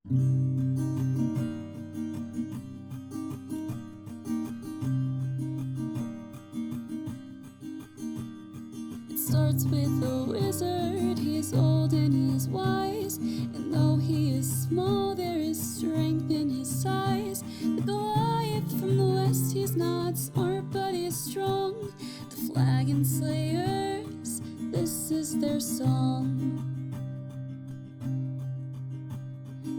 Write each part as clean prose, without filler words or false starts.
It starts with a wizard. He's old and he's wise, and though he is small, there is strength in his size. The Goliath from the west, he's not smart, but he's strong. The Flagon Slayers, this is their song.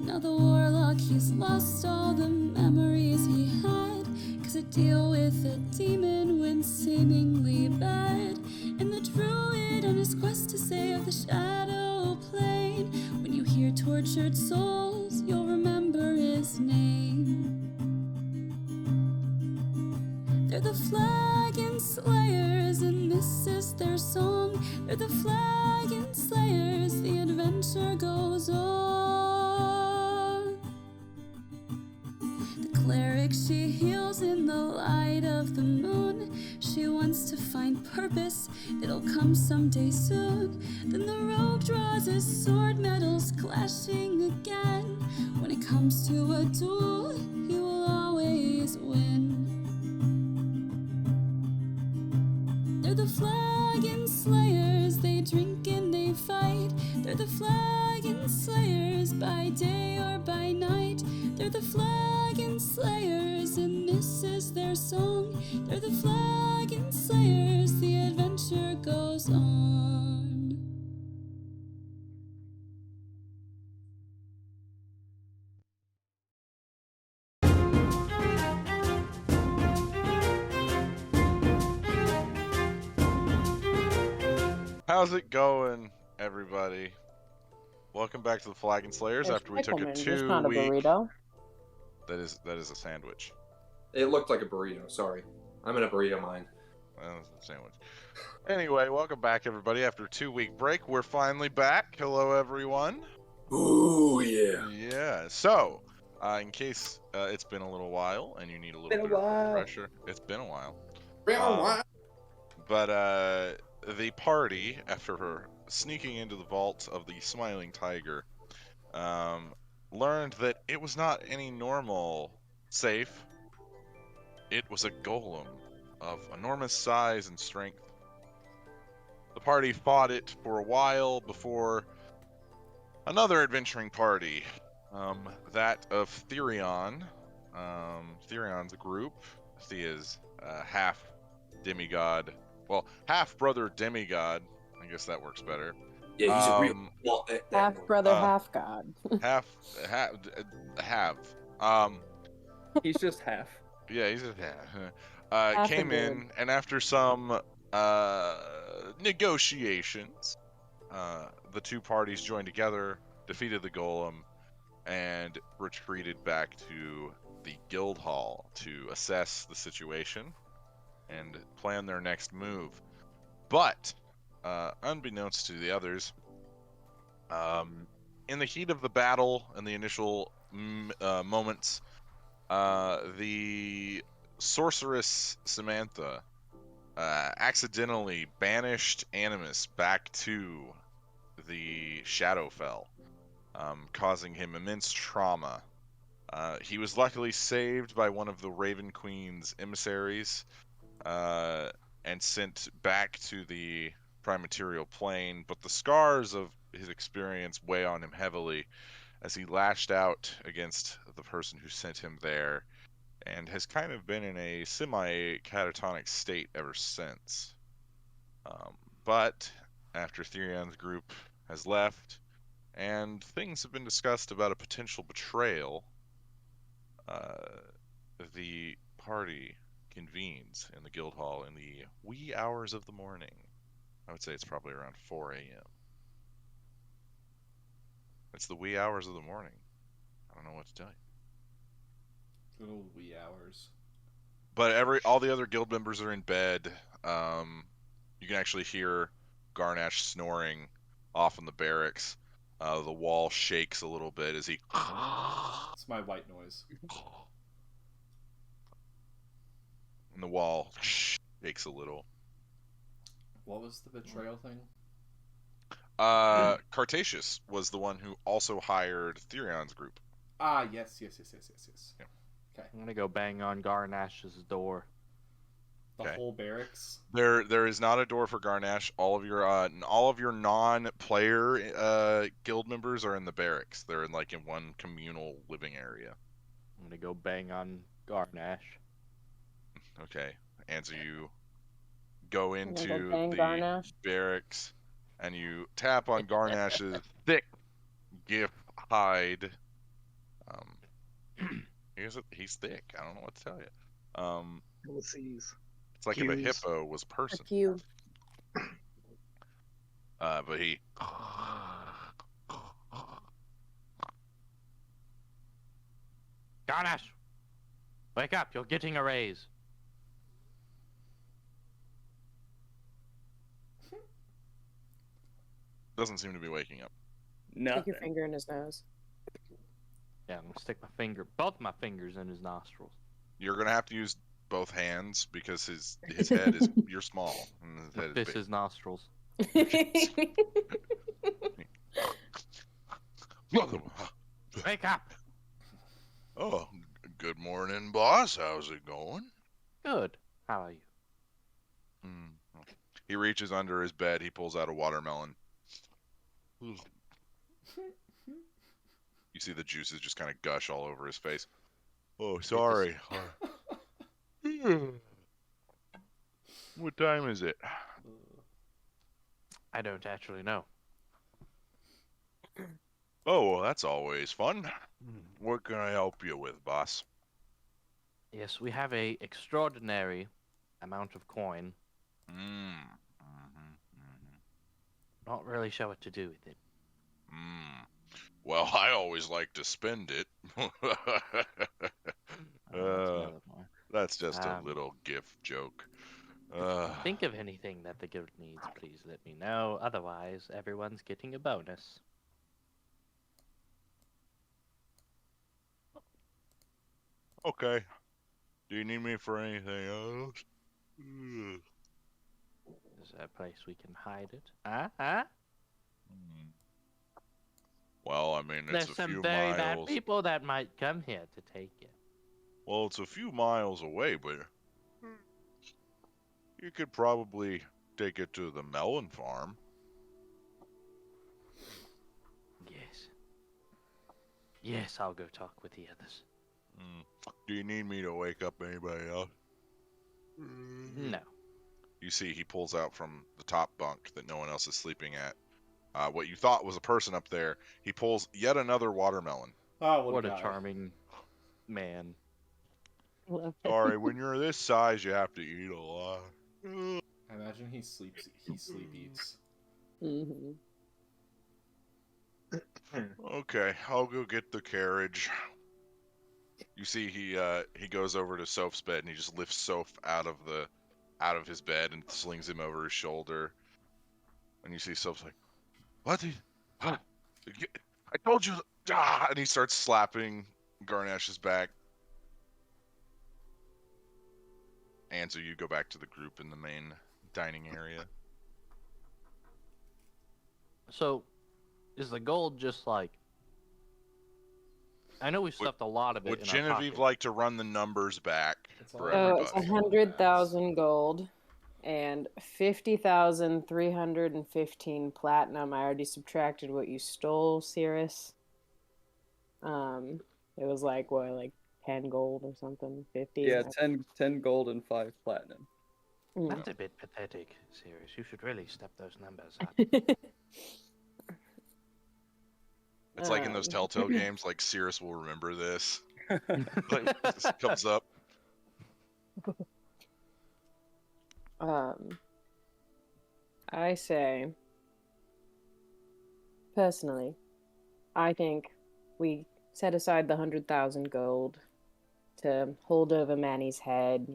Now the warlock, he's lost all the memories he had, 'cause to deal with a demon went seemingly bad. And the druid on his quest to save the shadow plane. When you hear tortured souls, you'll remember his name. They're the Flagon Slayers, and this is their song. They're the Flagon Slayers, the adventure goes on. The cleric, she heals in the light of the moon. She wants to find purpose, it'll come someday soon. Then the rogue draws his sword, metals clashing again. When it comes to a duel, he will always win. They're the Flagon Slayers, they drink and they fight. They're the Flagon Slayers, by day or by night. They're the Flagon Slayers, and this is their song. They're the Flagon Slayers, the adventure goes on. How's it going, everybody? Welcome back to the Flagon Slayers. There's after we took a Pickelman, 2 just not a week. burrito. That is a sandwich. It looked like a burrito. Sorry, I'm in a burrito mind. Well, it's a sandwich. Anyway, welcome back, everybody. After a 2-week break, we're finally back. Hello, everyone. Ooh yeah. Yeah. So, in case it's been a little while and you need a little bit of refresher, it's been a while. But the party, after sneaking into the vault of the Smiling Tiger, learned that it was not any normal safe. It was a golem of enormous size and strength. The party fought it for a while before another adventuring party, that of Therion, Therion's group. He is half demigod. Well, half-brother demigod. I guess that works better. Yeah, he's a real Half brother, half god. Half. He's just half. Yeah, he's a Half came a in, and after some negotiations, the two parties joined together, defeated the golem, and retreated back to the guild hall to assess the situation and plan their next move. But, unbeknownst to the others, in the heat of the battle and the initial moments, the sorceress Samantha accidentally banished Animus back to the Shadowfell, causing him immense trauma. He was luckily saved by one of the Raven Queen's emissaries and sent back to the prime material plane, but the scars of his experience weigh on him heavily as he lashed out against the person who sent him there, and has kind of been in a semi-catatonic state ever since. But after Therion's group has left, and things have been discussed about a potential betrayal, the party convenes in the guild hall in the wee hours of the morning. I would say it's probably around 4 a.m. It's the wee hours of the morning. I don't know what to tell you. Good old wee hours. But all the other guild members are in bed. You can actually hear Garnash snoring off in the barracks. The wall shakes a little bit as he... It's my white noise. And the wall shakes a little. What was the betrayal thing? Cartasius was the one who also hired Therion's group. Ah, yes. Okay. I'm gonna go bang on Garnash's door. The Okay. whole barracks. There is not a door for Garnash. All of your non-player guild members are in the barracks. They're in one communal living area. I'm gonna go bang on Garnash. Okay. Answer, you go into bang the Garnash. barracks and you tap on Garnash's thick gift hide. He's thick. I don't know what to tell you. Ulysses. It's like if a hippo was a person. A few. But he Garnash! Wake up, you're getting a raise. doesn't seem to be waking up. Stick Nothing. your finger in his nose. Yeah, I'm gonna stick both my fingers in his nostrils. You're gonna have to use both hands because his head is you're small and his head is This big. is nostrils. Wake up! Oh, good morning, boss. How's it going? Good. How are you? He reaches under his bed. He pulls out a watermelon. You see the juices just kind of gush all over his face. Oh, sorry. What time is it? I don't actually know. Oh, well, that's always fun. What can I help you with, boss? Yes, we have a extraordinary amount of coin. Not really sure what to do with it. Well, I always like to spend it. That's just a little gift joke. Think of anything that the guild needs, please let me know. Otherwise, everyone's getting a bonus. Okay. Do you need me for anything else? Is there a place we can hide it? Huh? Well, I mean, it's There's a some few very bad miles. people that might come here to take it. Well, it's a few miles away, but you could probably take it to the melon farm. Yes. Yes, I'll go talk with the others. Do you need me to wake up anybody else? No. You see, he pulls out from the top bunk that no one else is sleeping at. What you thought was a person up there. He pulls yet another watermelon. Oh, What a charming man. Love it. Sorry, when you're this size, you have to eat a lot. I imagine he sleep eats. Mm-hmm. Okay, I'll go get the carriage. You see, he goes over to Soph's bed and he just lifts Soph out of his bed and slings him over his shoulder. And you see Soph's like, "What? I told you!" And he starts slapping Garnash's back. And so you go back to the group in the main dining area. So, is the gold just like... I know we stuffed a lot of it Would in Genevieve our pocket. like to run the numbers back for Oh, it's everybody? 100,000 gold and 50,315 platinum. I already subtracted what you stole, Cirrus. It was like 10 gold or something, 50. Yeah, 10 gold and 5 platinum. That's a bit pathetic, Sirius. You should really step those numbers up. It's like in those Telltale games, like Cirrus will remember this. Like, this comes up. I say, personally, I think we set aside the 100,000 gold to hold over Manny's head,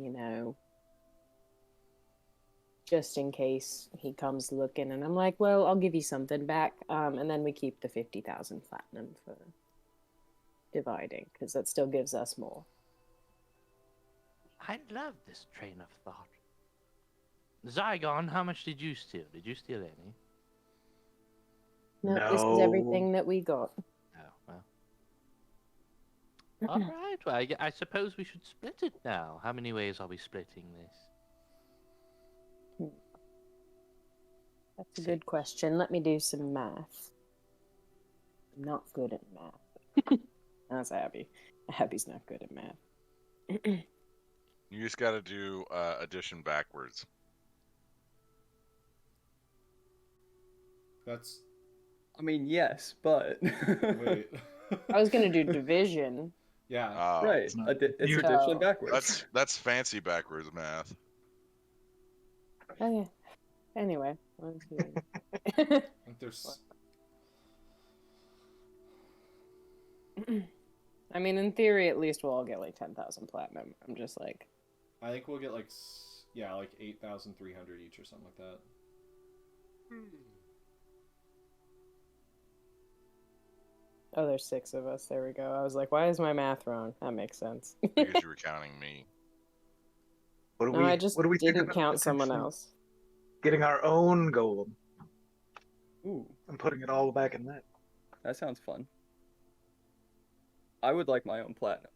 just in case he comes looking. And I'm like, well, I'll give you something back. And then we keep the 50,000 platinum for dividing, because that still gives us more. I love this train of thought. Zygon, how much did you steal? Did you steal any? No, this is everything that we got. Oh, well. All right. Well, I suppose we should split it now. How many ways are we splitting this? That's a good question. Let me do some math. I'm not good at math. That's Abby. Abby's not good at math. You just got to do addition backwards. That's I mean, yes, but wait. I was gonna do division. Yeah. right. It's not- It's you- addition backwards. That's fancy backwards math. Okay. Anyway. let's see. I think there's. I mean, in theory, at least we'll all get like 10,000 platinum. I'm just like, I think we'll get like 8,300 each or something like that. oh, there's 6 of us. There we go. I was like, why is my math wrong? That makes sense. Because you were counting me. What do No, we? I just what do we think didn't about count someone potentially else. Getting our own golem Ooh, and putting it all back in that. that sounds fun. I would like my own platinum.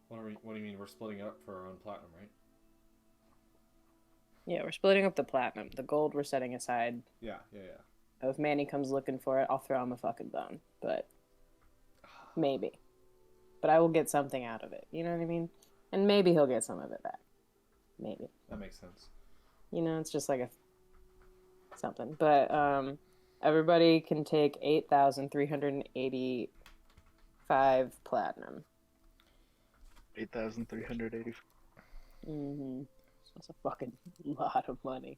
What do you mean? We're splitting it up for our own platinum, right? Yeah, we're splitting up the platinum. The gold we're setting aside. Yeah. If Manny comes looking for it, I'll throw him a fucking bone. But maybe. But I will get something out of it. You know what I mean? And maybe he'll get some of it back. Maybe. That makes sense. You know, it's just like a something. But everybody can take 8,385 platinum. 8,380. Mm-hmm. That's a fucking lot of money.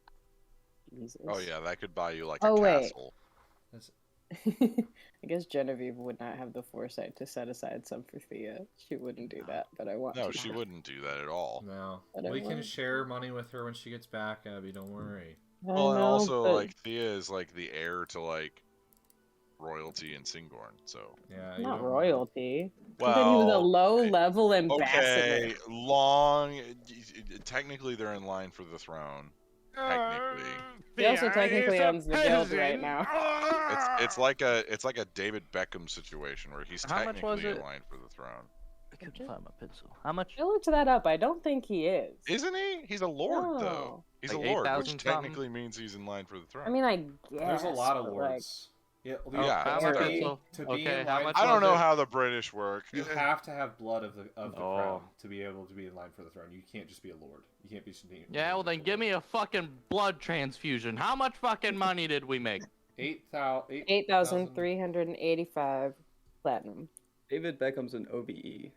Jesus. Oh yeah, that could buy you like Oh, a wait. castle. That's... I guess Genevieve would not have the foresight to set aside some for Thea. She wouldn't do that, but I want No, to. she wouldn't do that at all. No. But I We can want- share money with her when she gets back, Abby. Don't worry. I Well, and know, also but like Thea is like the heir to like royalty in Singorn, so. Yeah. you not don't- royalty. Well, then he was a low-level ambassador. okay, long. Technically, they're in line for the throne. Technically, He also technically owns the guild right now. it's like a David Beckham situation where he's How much was technically in it? line for the throne. I couldn't find my pencil. How much? I looked that up. I don't think he is. Isn't he? He's a lord, though. No. He's Like a lord, 8,000 which something? technically means he's in line for the throne. I mean, I guess. There's a lot of but, like, lords. Yeah. Oh, yeah, how it's much fair. pencil? To be Okay, in how line much I for don't know the- how the British work. You have to have blood of the Oh. crown to be able to be in line for the throne. You can't just be a lord. You can't be. Yeah, well then give me a fucking blood transfusion. How much fucking money did we make? 8,385 platinum. David Beckham's an OBE.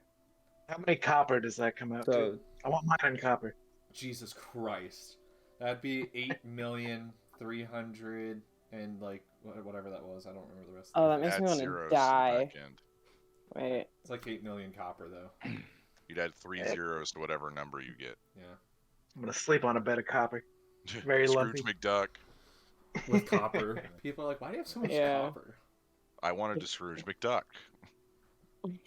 How many copper does that come out to? So I want mine in copper. Jesus Christ, that'd be 8,300,000 and like whatever that was. I don't remember the rest. Oh, of that it. makes Add me want zeros to to the die. back end. Wait. It's like 8 million copper though. You'd add 3 zeros to whatever number you get. Yeah, I'm gonna sleep on a bed of copper. Very Scrooge lumpy. McDuck. with copper. People are like, why do you have so much Yeah. copper? I wanted to Scrooge McDuck. God,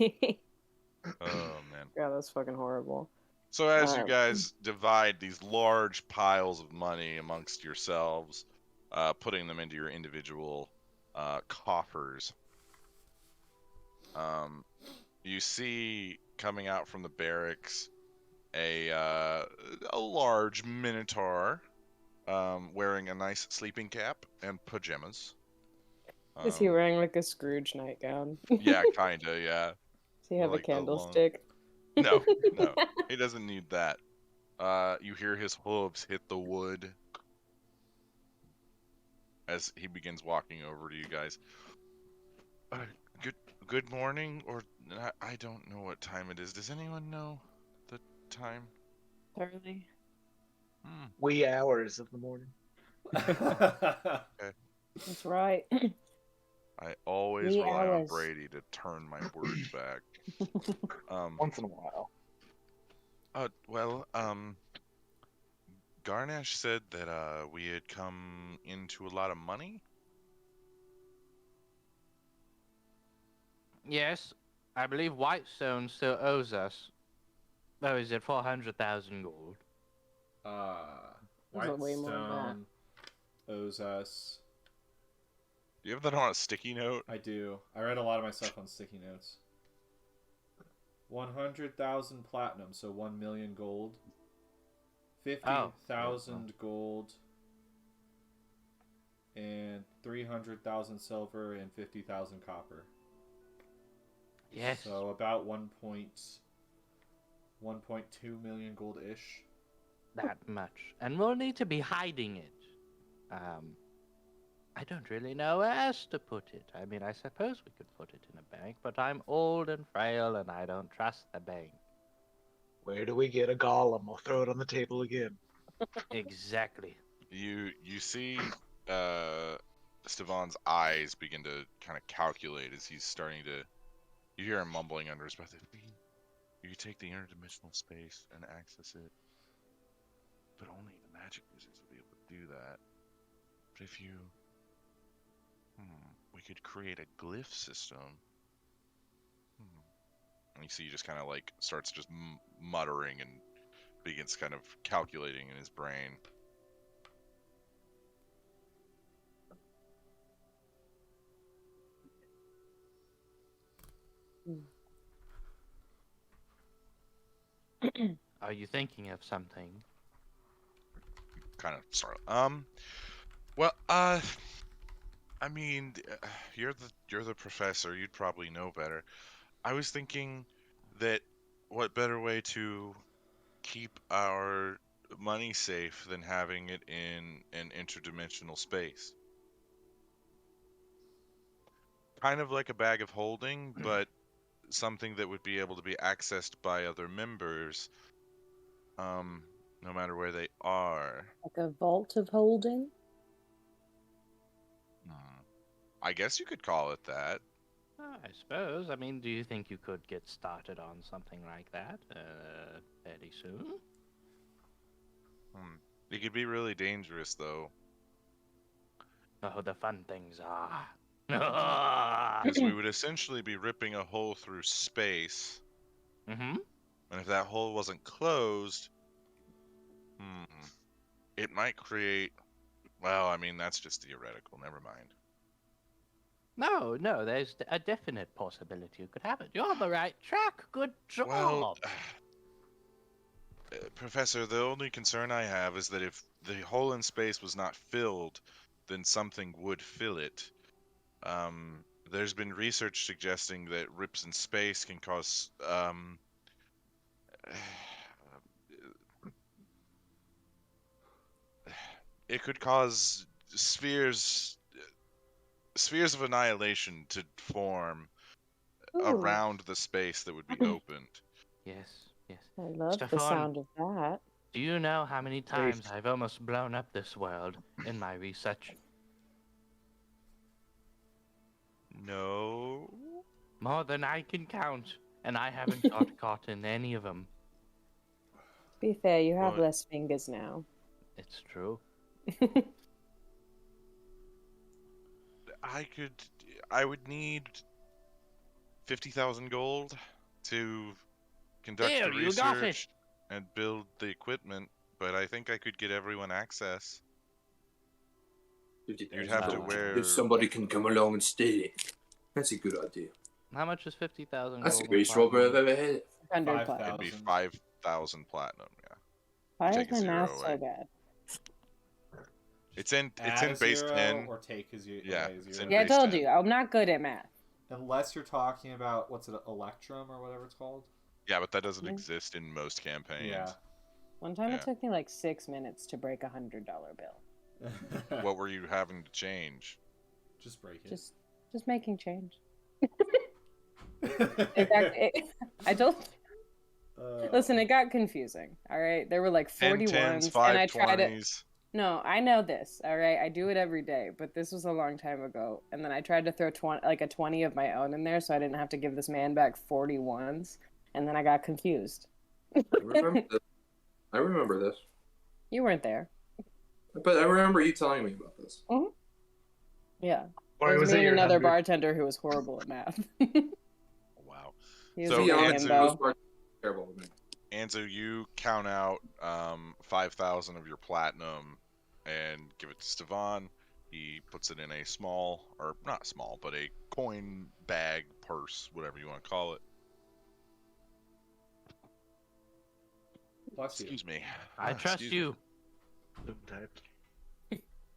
Oh man. that's fucking horrible. So as you Alright. guys divide these large piles of money amongst yourselves, putting them into your individual coffers, you see coming out from the barracks a large minotaur wearing a nice sleeping cap and pajamas. Is he wearing like a Scrooge nightgown? Yeah, kinda, yeah. Does he have like a the long- candlestick? No, no, he doesn't need that. You hear his hooves hit the wood as he begins walking over to you guys. Good morning, or I don't know what time it is. Does anyone know the time? Early. Wee hours of the morning. That's right. I always Wee rely on hours. Brady to turn my words back. Once in a while. Garnesh said that we had come into a lot of money. Yes, I believe Whitestone still owes us. Oh, is it 400,000 gold? There's way more than that. Whitestone. owes us. Do you have that on a sticky note? I do. I write a lot of my stuff on sticky notes. 100,000 platinum, so 1 million gold. 50,000 gold. And 300,000 silver and 50,000 copper. Yes. So about 1.2 million gold-ish. That much. And we'll need to be hiding it. I don't really know where else to put it. I mean, I suppose we could put it in a bank, but I'm old and frail and I don't trust the bank. Where do we get a golem? I'll throw it on the table again. Exactly. You see Stefan's eyes begin to kind of calculate as he's starting to... You hear him mumbling under his breath. You can take the interdimensional space and access it, but only the magic wizards will be able to do that. But if you... we could create a glyph system. And you see he just kind of like starts just muttering and begins kind of calculating in his brain. Are you thinking of something? Kind of start. Well, I mean, you're the professor. You'd probably know better. I was thinking that what better way to keep our money safe than having it in an interdimensional space? Kind of like a bag of holding, but something that would be able to be accessed by other members, no matter where they are. Like a vault of holding? I guess you could call it that. I suppose. I mean, do you think you could get started on something like that fairly soon? It could be really dangerous, though. Oh, the fun things are. Because we would essentially be ripping a hole through space. Mm-hmm. And if that hole wasn't closed, it might create... Well, I mean, that's just theoretical. Never mind. No, there's a definite possibility you could have it. You're on the right track. Good job. Well, Professor, the only concern I have is that if the hole in space was not filled, then something would fill it. There's been research suggesting that rips in space can cause it could cause spheres of annihilation to form around the space that would be opened. Yes. I love the Stefan, sound of that. do you know how many times I've almost blown up this world in my research? No. More than I can count, and I haven't got caught in any of them. To be fair, you have Well, less fingers now. It's true. I would need 50,000 gold to conduct There, the you got it. research and build the equipment, but I think I could get everyone access. You'd have to wear... If somebody can come along and steal it. That's a good idea. How much is 50,000 gold? That's the greatest robbery I've ever had. 100 5,000. It'd be 5,000 platinum, yeah. Why Take is a my math zero so away. bad? It's in Add a base zero 10. or take a zero. Yeah, away a it's zero. in Yeah, I base told 10. you, I'm not good at math. Unless you're talking about, what's it, Electrum or whatever it's called? Yeah, but that doesn't Yeah. exist in most campaigns. Yeah. One time Yeah. it took me like 6 minutes to break a $100 bill. What were you having to change? Just break it. Just making change. I don't. Listen, it got confusing. All right, there were like 10 41s, 10s, and I tried it. 520s. No, I know this. All right, I do it every day, but this was a long time ago. And then I tried to throw a 20 of my own in there, so I didn't have to give this man back 41s. And then I got confused. I remember this. You weren't there. But I remember you telling me about this. Yeah. Why It was was it me and your another 100? bartender who was horrible at math. Wow. He was So, a Yeah, young Anzu- himbo. those were terrible with me. Anzu, you count out 5,000 of your platinum and give it to Stevan. He puts it in a small, or not small, but a coin bag, purse, whatever you want to call it. Bless you. Excuse me. I trust Excuse me. you.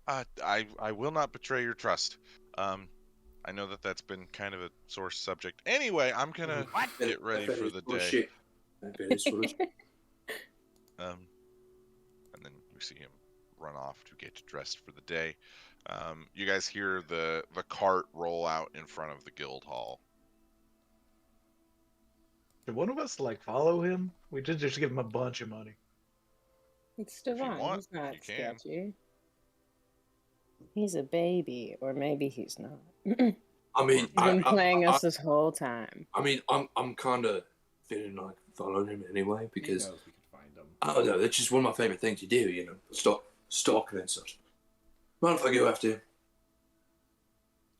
I will not betray your trust. I know that that's been kind of a sore subject. Anyway, I'm gonna get ready for the day. Shit. That is full of shit. And then we see him run off to get dressed for the day. You guys hear the cart roll out in front of the guild hall. Did one of us like follow him? We did just give him a bunch of money. It's you Devon. want, He's not you can. sketchy. He's a baby, or maybe he's not. I mean, He's been playing us this whole time. I mean, I'm kind of feeling like following him anyway because He knows we could find him. I don't know. That's just one of my favorite things to do. You know, stalking and such. Mind if I go after him?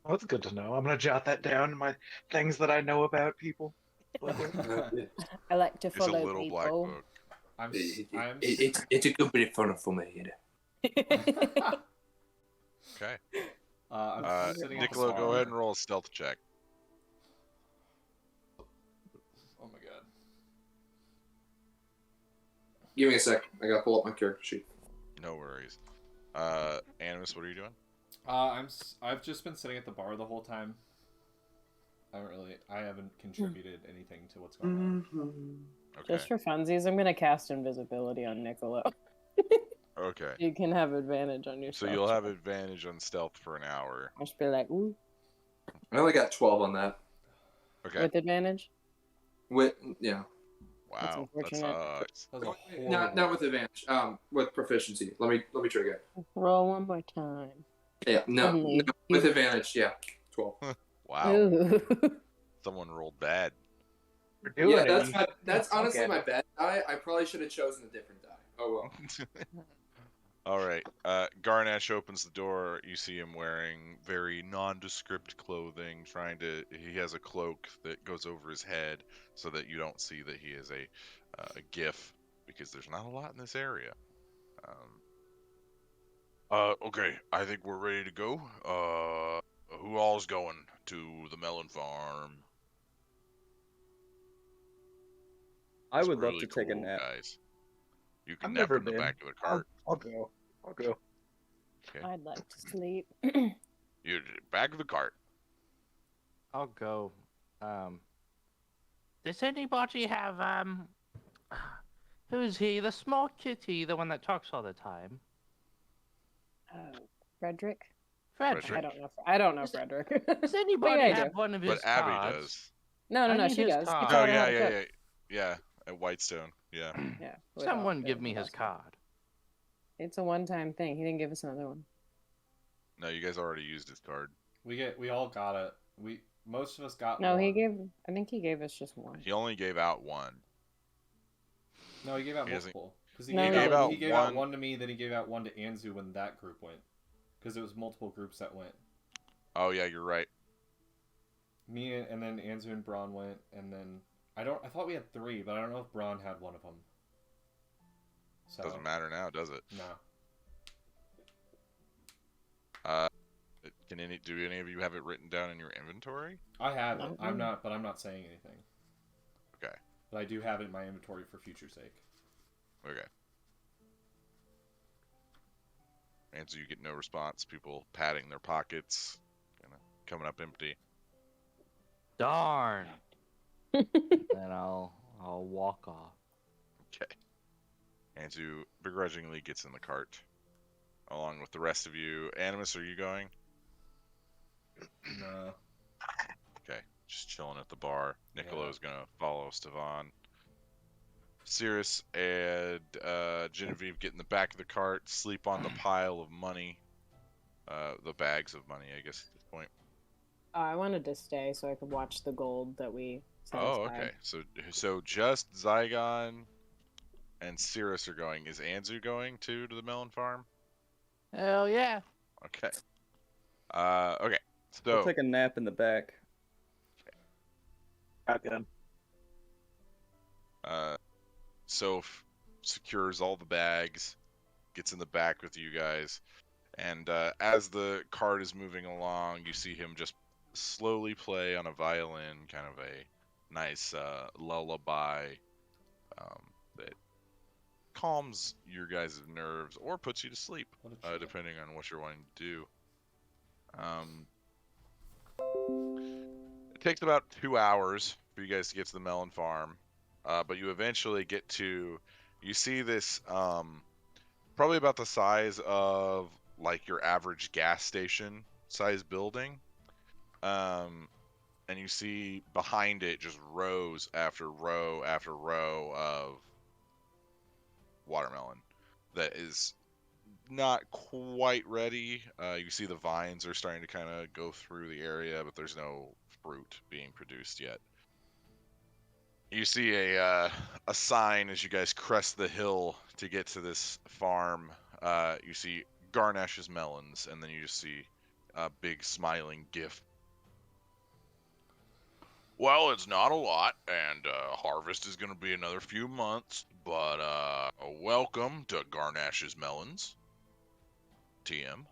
Well, that's good to know. I'm gonna jot that down in my things that I know about people. I like to It's a follow little people. black book. It's a good bit of fun for me, you know. Okay. I'm sitting at the Niccolo, go bar. ahead and roll a stealth check. Oh my god. Give me a sec. I gotta pull up my character sheet. No worries. Animus, what are you doing? I've just been sitting at the bar the whole time. I haven't contributed anything to what's going on. Okay. Just for funsies, I'm gonna cast invisibility on Niccolo. Okay. You can have advantage on your. So you'll have advantage on stealth for an hour. I'll just be like, ooh, I only got 12 on that. Okay. with advantage. Yeah. Wow. That unfortunate. sucks. That was a Not horrible- with advantage. With proficiency. Let me try again. Roll one more time. Yeah. No. Only With advantage. Yeah. 12. Wow. Ooh. Someone rolled bad. We're doing Yeah, it. that's honestly Okay. my bad die. I probably should have chosen a different die. Oh well. All right. Garnash opens the door. You see him wearing very nondescript clothing. He has a cloak that goes over his head so that you don't see that he is a GIF because there's not a lot in this area. Okay. I think we're ready to go. Who all's going to the melon farm? I It's would love really to take a cool, nap. guys. You can I've nap never in the been. back of the cart. I'll go. I'll go. Okay. I'd like to sleep. You back of the cart. I'll go. Does anybody have who's he? The small kitty, the one that talks all the time. Frederick. Frederick. I don't know Is it- Frederick. Does anybody I have do. one of his But Abby cards? does. No, I need she his does. He card. taught Oh her how yeah, to cook. yeah. At Whitestone. Yeah. Yeah. without Someone the give me his password. card. It's a one-time thing. He didn't give us another one. No, you guys already used his card. We all got it. Most of us got No, one. I think he gave us just one. He only gave out one. No, he gave out He hasn't- multiple. Because No, he he gave out one- one to me, then he gave out one to Anzu when that group went. Because it was multiple groups that went. Oh yeah, you're right. Me and then Anzu and Braun went, and then I thought we had 3, but I don't know if Braun had one of them. So Doesn't matter now, does it? No. Do any of you have it written down in your inventory? I have it. No. I'm not saying anything. Okay. But I do have it in my inventory for future sake. Okay. And so you get no response. People patting their pockets, kind of coming up empty. Darn. Then I'll walk off. Okay. Anzu begrudgingly gets in the cart, along with the rest of you. Animus, are you going? No. Okay, just chilling at the bar. Niccolo's gonna follow Stevan. Cirrus and Genevieve get in the back of the cart, sleep on the pile of money. The bags of money, I guess, at this point. I wanted to stay so I could watch the gold that we set Oh, aside. okay. So just Zygon and Cirrus are going. Is Anzu going too to the melon farm? Hell yeah. Okay. Okay. I'll So take a nap in the back. Shotgun. Soph secures all the bags, gets in the back with you guys. And as the cart is moving along, you see him just slowly play on a violin, kind of a nice lullaby that calms your guys' nerves or puts you to sleep, What a chill. depending on what you're wanting to do. It takes about 2 hours for you guys to get to the melon farm, but you eventually get to. You see this, probably about the size of like your average gas station size building, and you see behind it just rows after row after row of watermelon that is not quite ready. You see the vines are starting to kind of go through the area, but there's no fruit being produced yet. You see a sign as you guys crest the hill to get to this farm. You see Garnash's melons, and then you just see a big smiling GIF. Well, it's not a lot, and harvest is going to be another few months, but welcome to Garnash's melons. TM.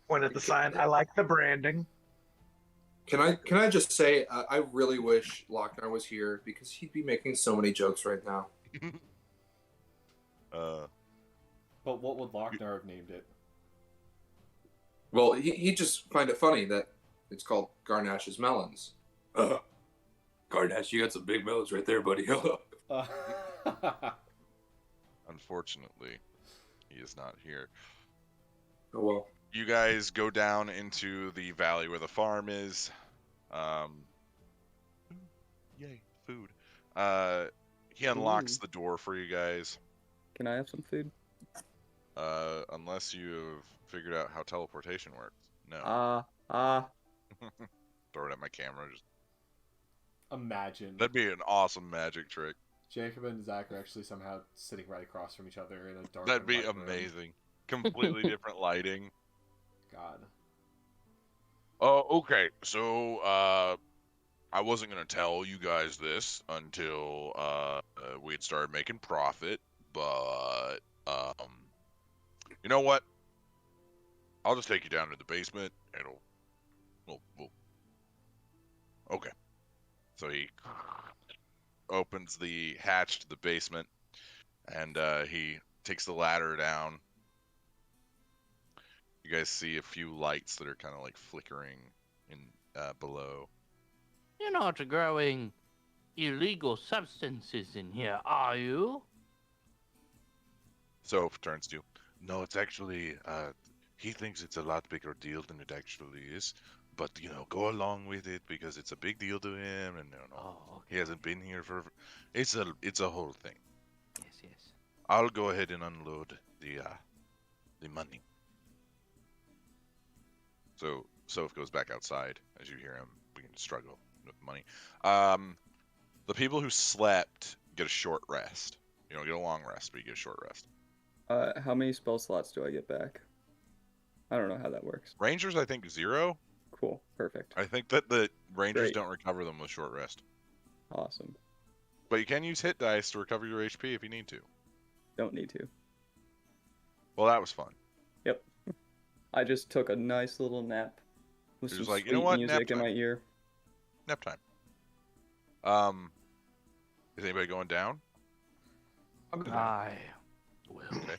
Point at the sign. I like the branding. Can I just say I really wish Lochnar was here because he'd be making so many jokes right now. But what would Lochnar have named it? Well, he'd just find it funny that it's called Garnash's melons. Garnash, you got some big melons right there, buddy. Unfortunately, he is not here. Oh well. You guys go down into the valley where the farm is. Yay, food. He unlocks the door for you guys. Can I have some food? Unless you've figured out how teleportation works. No. Throw it at my camera. Just Imagine. that'd be an awesome magic trick. Jacob and Zach are actually somehow sitting right across from each other in a dark. That'd be and light room. amazing. Completely different lighting. God. Oh, okay. So, I wasn't gonna tell you guys this until we had started making profit, but you know what? I'll just take you down to the basement. Okay. So he opens the hatch to the basement, and he takes the ladder down. You guys see a few lights that are kind of like flickering in below. You're not growing illegal substances in here, are you? Soph turns to you. No, it's actually, he thinks it's a lot bigger deal than it actually is. But, you know, go along with it because it's a big deal to him, and, you know, Oh, okay. he hasn't been here for... It's a whole thing. Yes. I'll go ahead and unload the money. So Soph goes back outside as you hear him begin to struggle with money. The people who slept get a short rest. You don't get a long rest, but you get a short rest. How many spell slots do I get back? I don't know how that works. Rangers, I think 0. Cool. Perfect. I think that the Rangers Great. don't recover them with short rest. Awesome. But you can use hit dice to recover your HP if you need to. Don't need to. Well, that was fun. Yep. I just took a nice little nap with It some was like, sweet you know what? music Nap in my time. ear. Nap time. Is anybody going down? I will. Okay.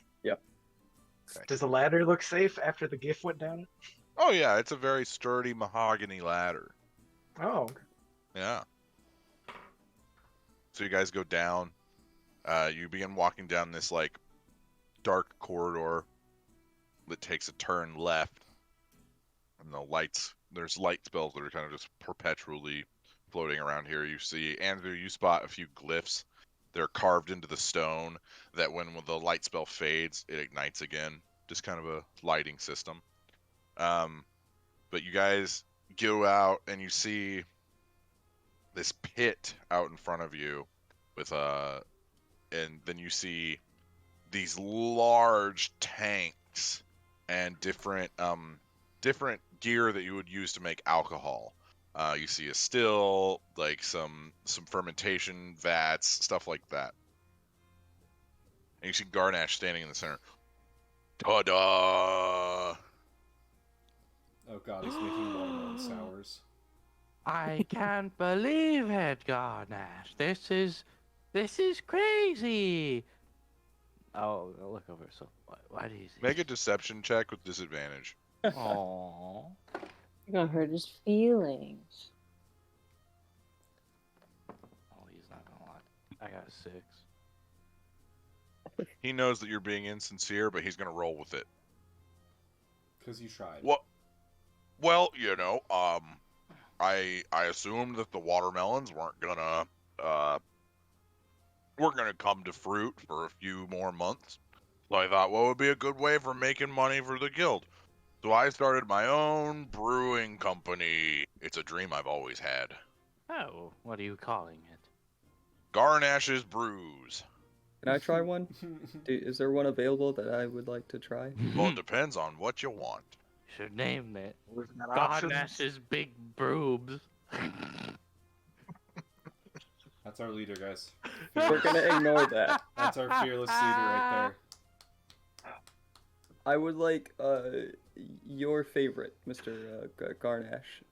Does the ladder look safe after the GIF went down? Oh yeah, it's a very sturdy mahogany ladder. Oh, okay. Yeah. So you guys go down. You begin walking down this like dark corridor that takes a turn left, and there's light spells that are kind of just perpetually floating around here. You see, Andrew, you spot a few glyphs. They're carved into the stone that when the light spell fades, it ignites again. Just kind of a lighting system. But you guys go out and you see this pit out in front of you with and then you see these large tanks and different gear that you would use to make alcohol. You see a still, like some fermentation vats, stuff like that. And you see Garnash standing in the center. Ta-da! Oh god, he's making watermelon sours. I can't believe it, Garnash. This is crazy. Oh, look over. So why do you see? Make a deception check with disadvantage. Aww. You're gonna hurt his feelings. Oh, he's not gonna lie. I got a 6. He knows that you're being insincere, but he's gonna roll with it. Because you tried. Well, I assumed that the watermelons weren't gonna come to fruit for a few more months. So I thought, what would be a good way for making money for the guild? So I started my own brewing company. It's a dream I've always had. Oh, what are you calling it? Garnash's Brews. Can I try one? Is there one available that I would like to try? Well, it depends on what you want. Should name it We've got options. Garnash's Big Broobs. That's our leader, guys. We're gonna ignore that. That's our fearless leader right I would like your favorite, Mr. Garnash.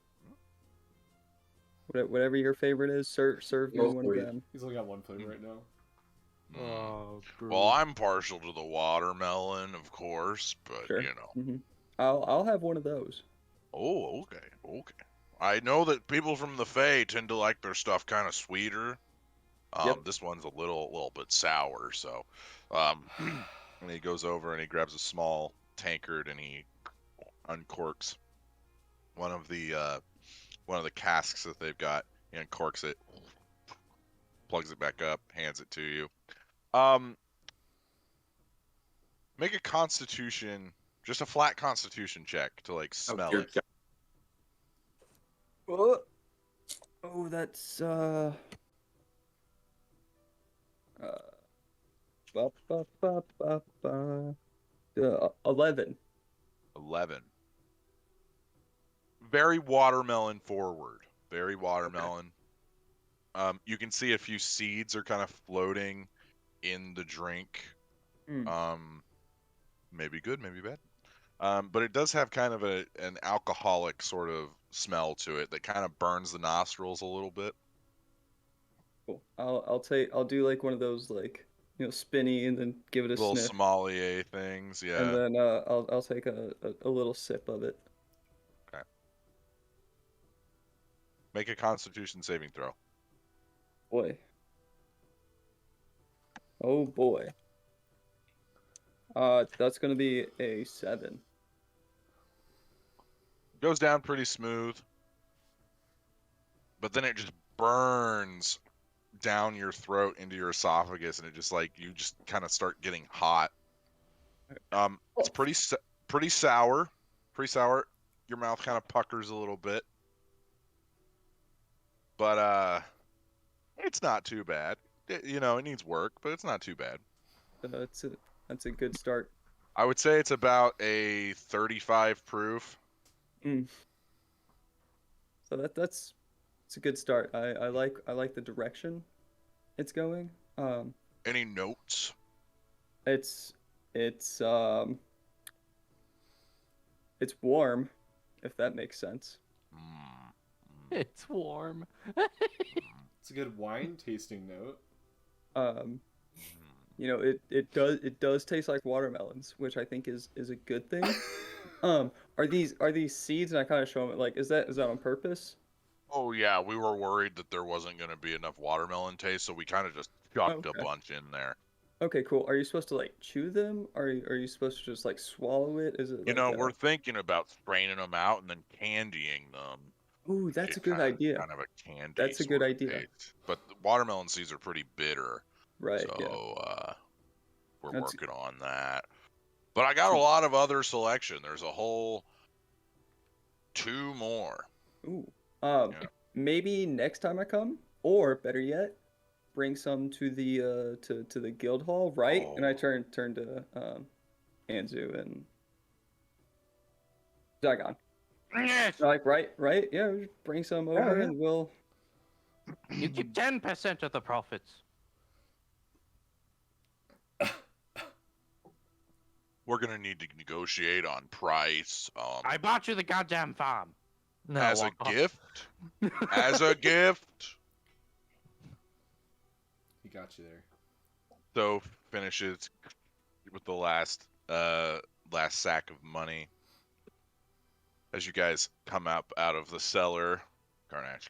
Whatever your favorite is, serve me Go one for of it. them. there. He's only got one flavor right now. Oh, Well, I'm partial to the watermelon, of course, but Sure. you know. Hmm. I'll have one of those. Oh, okay. I know that people from the Fae tend to like their stuff kind of sweeter. Yep. This one's a little bit sour, so and he goes over and he grabs a small tankard and he uncorks one of the casks that they've got. He uncorks it, plugs it back up, hands it to you. Make a Constitution, just a flat Constitution check to like smell dear it. God. Oh, that's 11. 11. Very watermelon forward. Very watermelon. You can see a few seeds are kind of floating in the drink. Maybe good, maybe bad. But it does have kind of an alcoholic sort of smell to it that kind of burns the nostrils a little bit. Cool. I'll do like one of those like spinny and then give it a Little sniff, sommelier things, yeah. and then I'll take a little sip of it. Okay. Make a Constitution saving throw. Boy. Oh boy. That's gonna be a 7. Goes down pretty smooth, but then it just burns down your throat into your esophagus, and it just like you just kind of start getting hot. It's pretty sour, Your mouth kind of puckers a little bit, but it's not too bad. It needs work, but it's not too bad. That's a good start. I would say it's about a 35 proof. So it's a good start. I like the direction it's going. Any notes? It's warm, if that makes sense. It's warm. It's a good wine tasting note. It does taste like watermelons, which I think is a good thing. Are these seeds? And I kind of show them like, is that on purpose? Oh yeah, we were worried that there wasn't going to be enough watermelon taste, so we kind of just chucked a bunch in there. Okay, cool. Are you supposed to like chew them? Are you supposed to just like swallow it? Is it like we're thinking about straining them out and then candying them. Ooh, that's a good Kind idea. of a candy. That's a good sort of idea. taste. But the watermelon seeds are pretty bitter. Right. So Yeah. we're That's- working on that. But I got a lot of other selection. There's a whole 2 more. Ooh. Yeah. Maybe next time I come, or better yet, bring some to the to the guild hall, right? And I turn to Anzu and Zygon. Yes. Like right, yeah. Bring some over, yeah. and we'll. You keep 10% of the profits. We're gonna need to negotiate on price. I bought you the goddamn farm. No, As a walk off. gift. As a gift. He got you there. So finishes with the last sack of money. As you guys come up out of the cellar, Garnash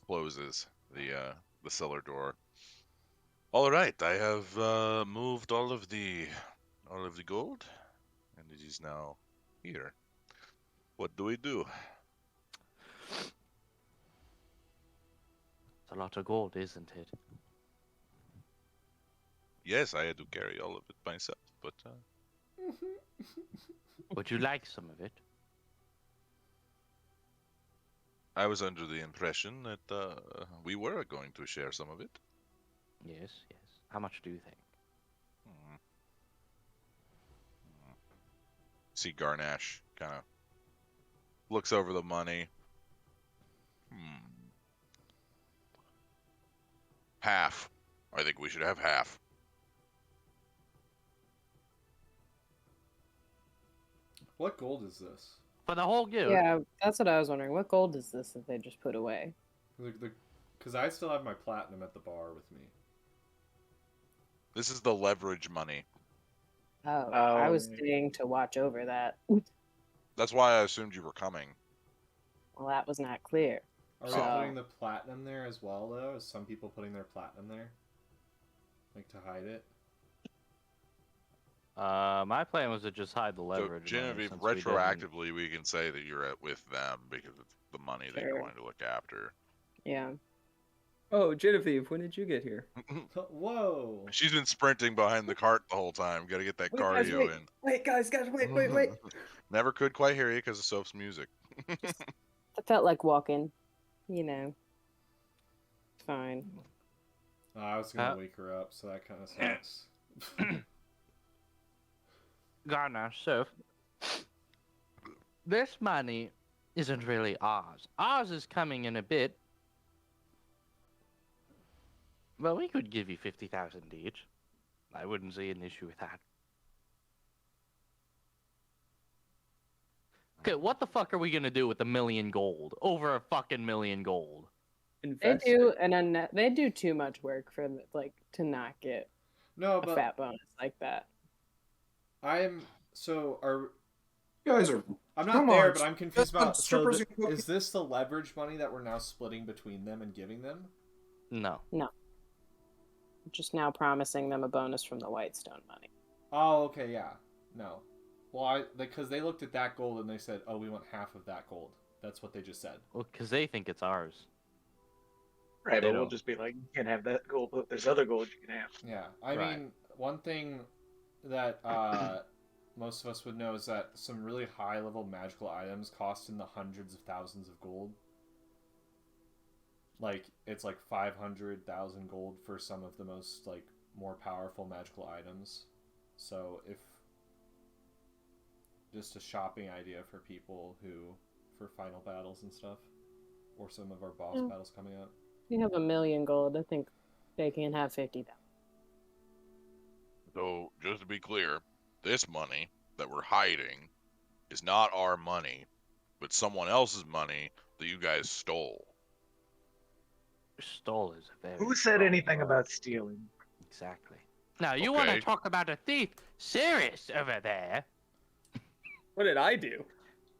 closes the cellar door. All right, I have moved all of the gold, and it is now here. What do we do? It's a lot of gold, isn't it? Yes, I had to carry all of it myself, but Would you like some of it? I was under the impression that we were going to share some of it. Yes, yes. How much do you think? See Garnash kind of looks over the money. Half. I think we should have half. What gold is this? For the whole guild? Yeah, that's what I was wondering. What gold is this that they just put away? Because I still have my platinum at the bar with me. This is the leverage money. Oh, I was staying to watch over that. That's why I assumed you were coming. Well, that was not clear. Are we putting the platinum there as well, though? Is some people putting their platinum there? Like, to hide it? My plan was to just hide the So leverage. Genevieve, retroactively, we can say that you're with them because it's the money that you're Sure. going to look after. Yeah. Oh, Genevieve, when did you get here? Whoa! She's been sprinting behind the cart the whole time. Got to get that cardio in. Wait, guys, wait. Never could quite hear you because of Soph's music. I felt like walking. You know. Fine. I was gonna wake her up, so that kind of sucks. Garnash, so this money isn't really ours. Ours is coming in a bit. Well, we could give you 50,000 each. I wouldn't see an issue with that. Okay, what the fuck are we gonna do with $1 million gold? Over a fucking $1 million gold. Invest They do it. they do too much work for to not get No, a but fat bonus like that. I'm so are You guys are. I'm not Come there, on, but I'm confused about. So strippers and cookies. is this the leverage money that we're now splitting between them and giving them? No. Just now promising them a bonus from the Whitestone money. Oh, okay, yeah, no. Well, because they looked at that gold and they said, "Oh, we want half of that gold." That's what they just said. Well, because they think it's ours. Right, They but we'll don't. just be like, you can't have that gold, but there's other gold you can have. Yeah, I Right. mean, one thing that most of us would know is that some really high-level magical items cost in the hundreds of thousands of gold. Like, it's like 500,000 gold for some of the most, like, more powerful magical items. So, if... Just a shopping idea for people for final battles and stuff. Or some of our boss battles coming up. You have $1 million gold. I think they can have 50,000. So, just to be clear, this money that we're hiding is not our money, but someone else's money that you guys stole. Stole is a very Who said strong anything word. about stealing? Exactly. Now, you want to Okay. talk about a thief? Serious over there. What did I do?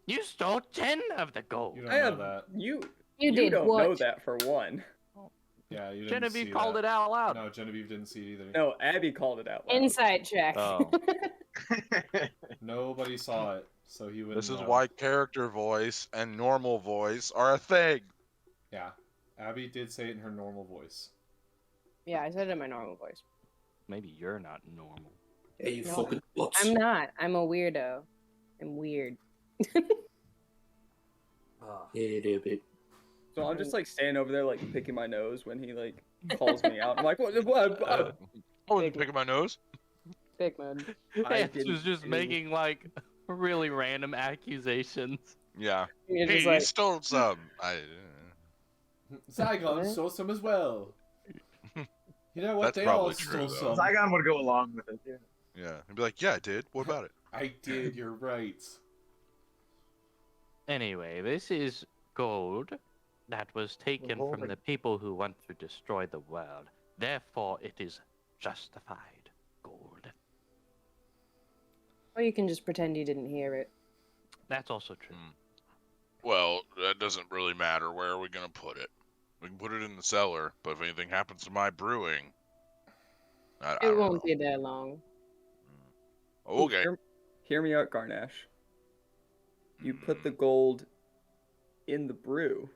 You stole 10 of the gold. You don't I know have that. You did don't what? know that for one. Yeah, you didn't Genevieve see called that. it out loud. No, Genevieve didn't see it either. No, Abby called it out loud. Insight check. Oh. Nobody saw it, so he wouldn't This is know. why character voice and normal voice are a thing. Yeah, Abby did say it in her normal voice. Yeah, I said it in my normal voice. Maybe you're not normal. Hey, you No. fucking butts. I'm not. I'm a weirdo. I'm weird. Yeah, dude, but So I'm just like standing over there, like picking my nose when he like calls me out. I'm like, what? I wasn't picking my nose. Big mood. I This was didn't just do- making like really random accusations. Yeah. You're Hey, just you like, stole some. Zygon stole some as well. You know what? That's they all probably true, stole though. some. Zygon would go along with it. Yeah. Yeah. He'd be like, yeah, I did. What about it? I did. You're right. Anyway, this is gold that was taken from Revolving. the people who want to destroy the world. Therefore, it is justified gold. Or you can just pretend you didn't hear it. That's also true. Well, that doesn't really matter. Where are we going to put it? We can put it in the cellar, but if anything happens to my brewing, I It don't won't know. be there long. Ooh, Okay. Hear me out, Garnash. You put the Mm, gold in the brew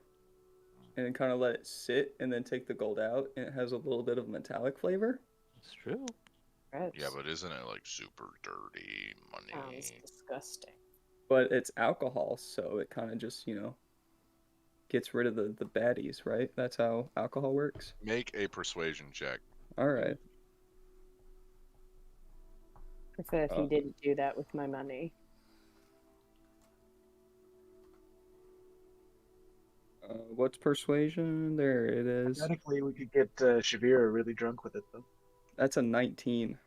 and then kind of let it sit and then take the gold out, and it has a little bit of metallic flavor. It's true. Gross. Yeah, but isn't it like super dirty money? Sounds disgusting. But it's alcohol, so it kind of just, gets rid of the baddies, right? That's how alcohol works. Make a persuasion check. All right. Prefer if you didn't do that with my money. What's persuasion? There it is. Technically, we could get Shavira really drunk with it, though. That's a 19.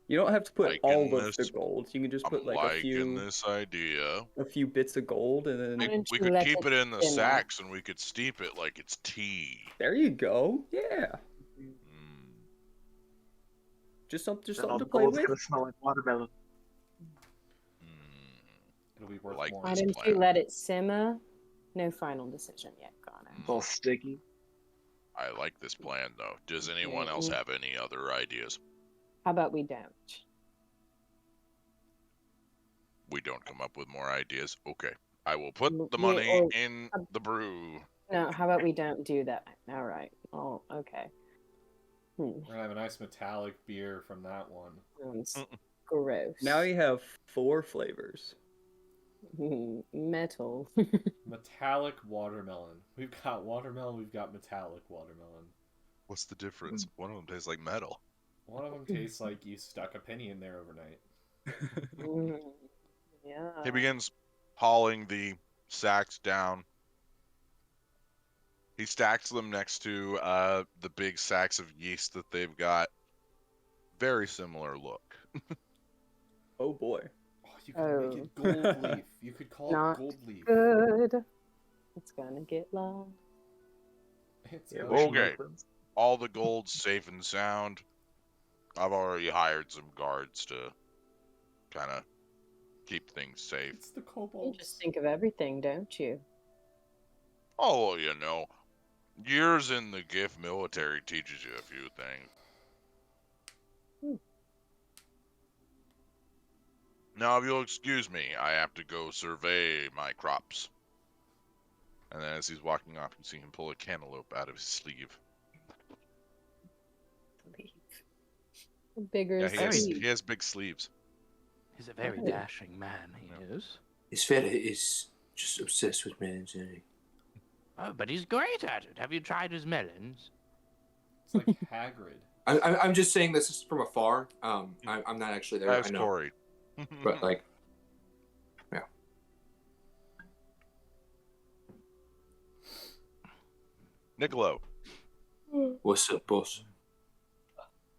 You don't have to put Liking all of this. the gold. You can just put I'm like liking this idea. a few bits of gold, and then Why don't We you could let keep it in the simmer? sacks and we could steep it like it's tea. there you go. Yeah, Mm. just Then something all to the play gold's with. gonna smell like watermelon. It'll be worth Like more. Why this don't plan. you let it simmer? No final decision yet, Connor. It's all sticky. I like this plan though. Does anyone else have any other ideas? How about we don't? We don't come up with more ideas. Okay. I will put the We- money or- in the brew. No, how about we don't do that? All right. Oh, okay. We're gonna have a nice metallic beer from that one. Sounds gross. Now you have 4 flavors. Metal. Metallic watermelon. We've got watermelon. We've got metallic watermelon. What's the difference? One of them tastes like metal. One of them tastes like you stuck a penny in there overnight. Yeah. He begins hauling the sacks down. He stacks them next to the big sacks of yeast that they've got. Very similar look. Oh boy. Oh, you could make it gold leaf. You could call Not it gold leaf. Good. It's gonna get long. It's Yeah, gold. we should Okay. make them. All the gold's safe and sound. I've already hired some guards to kind of keep things safe. It's the You kobolds. just think of everything, don't you? Oh, you know, years in the gift military teaches you a few things. Now, if you'll excuse me, I have to go survey my crops. And then as he's walking off, you see him pull a cantaloupe out of his sleeve. Bigger Yeah, sleeve. he has big sleeves. He's a very Okay. dashing man, he is. His fella is just obsessed with melons, isn't he? Oh, but he's great at it. Have you tried his melons? It's like Hagrid. I'm just saying this from afar. I'm not actually there. That's I know, Corey. but like, yeah. Niccolo, What's up, boss?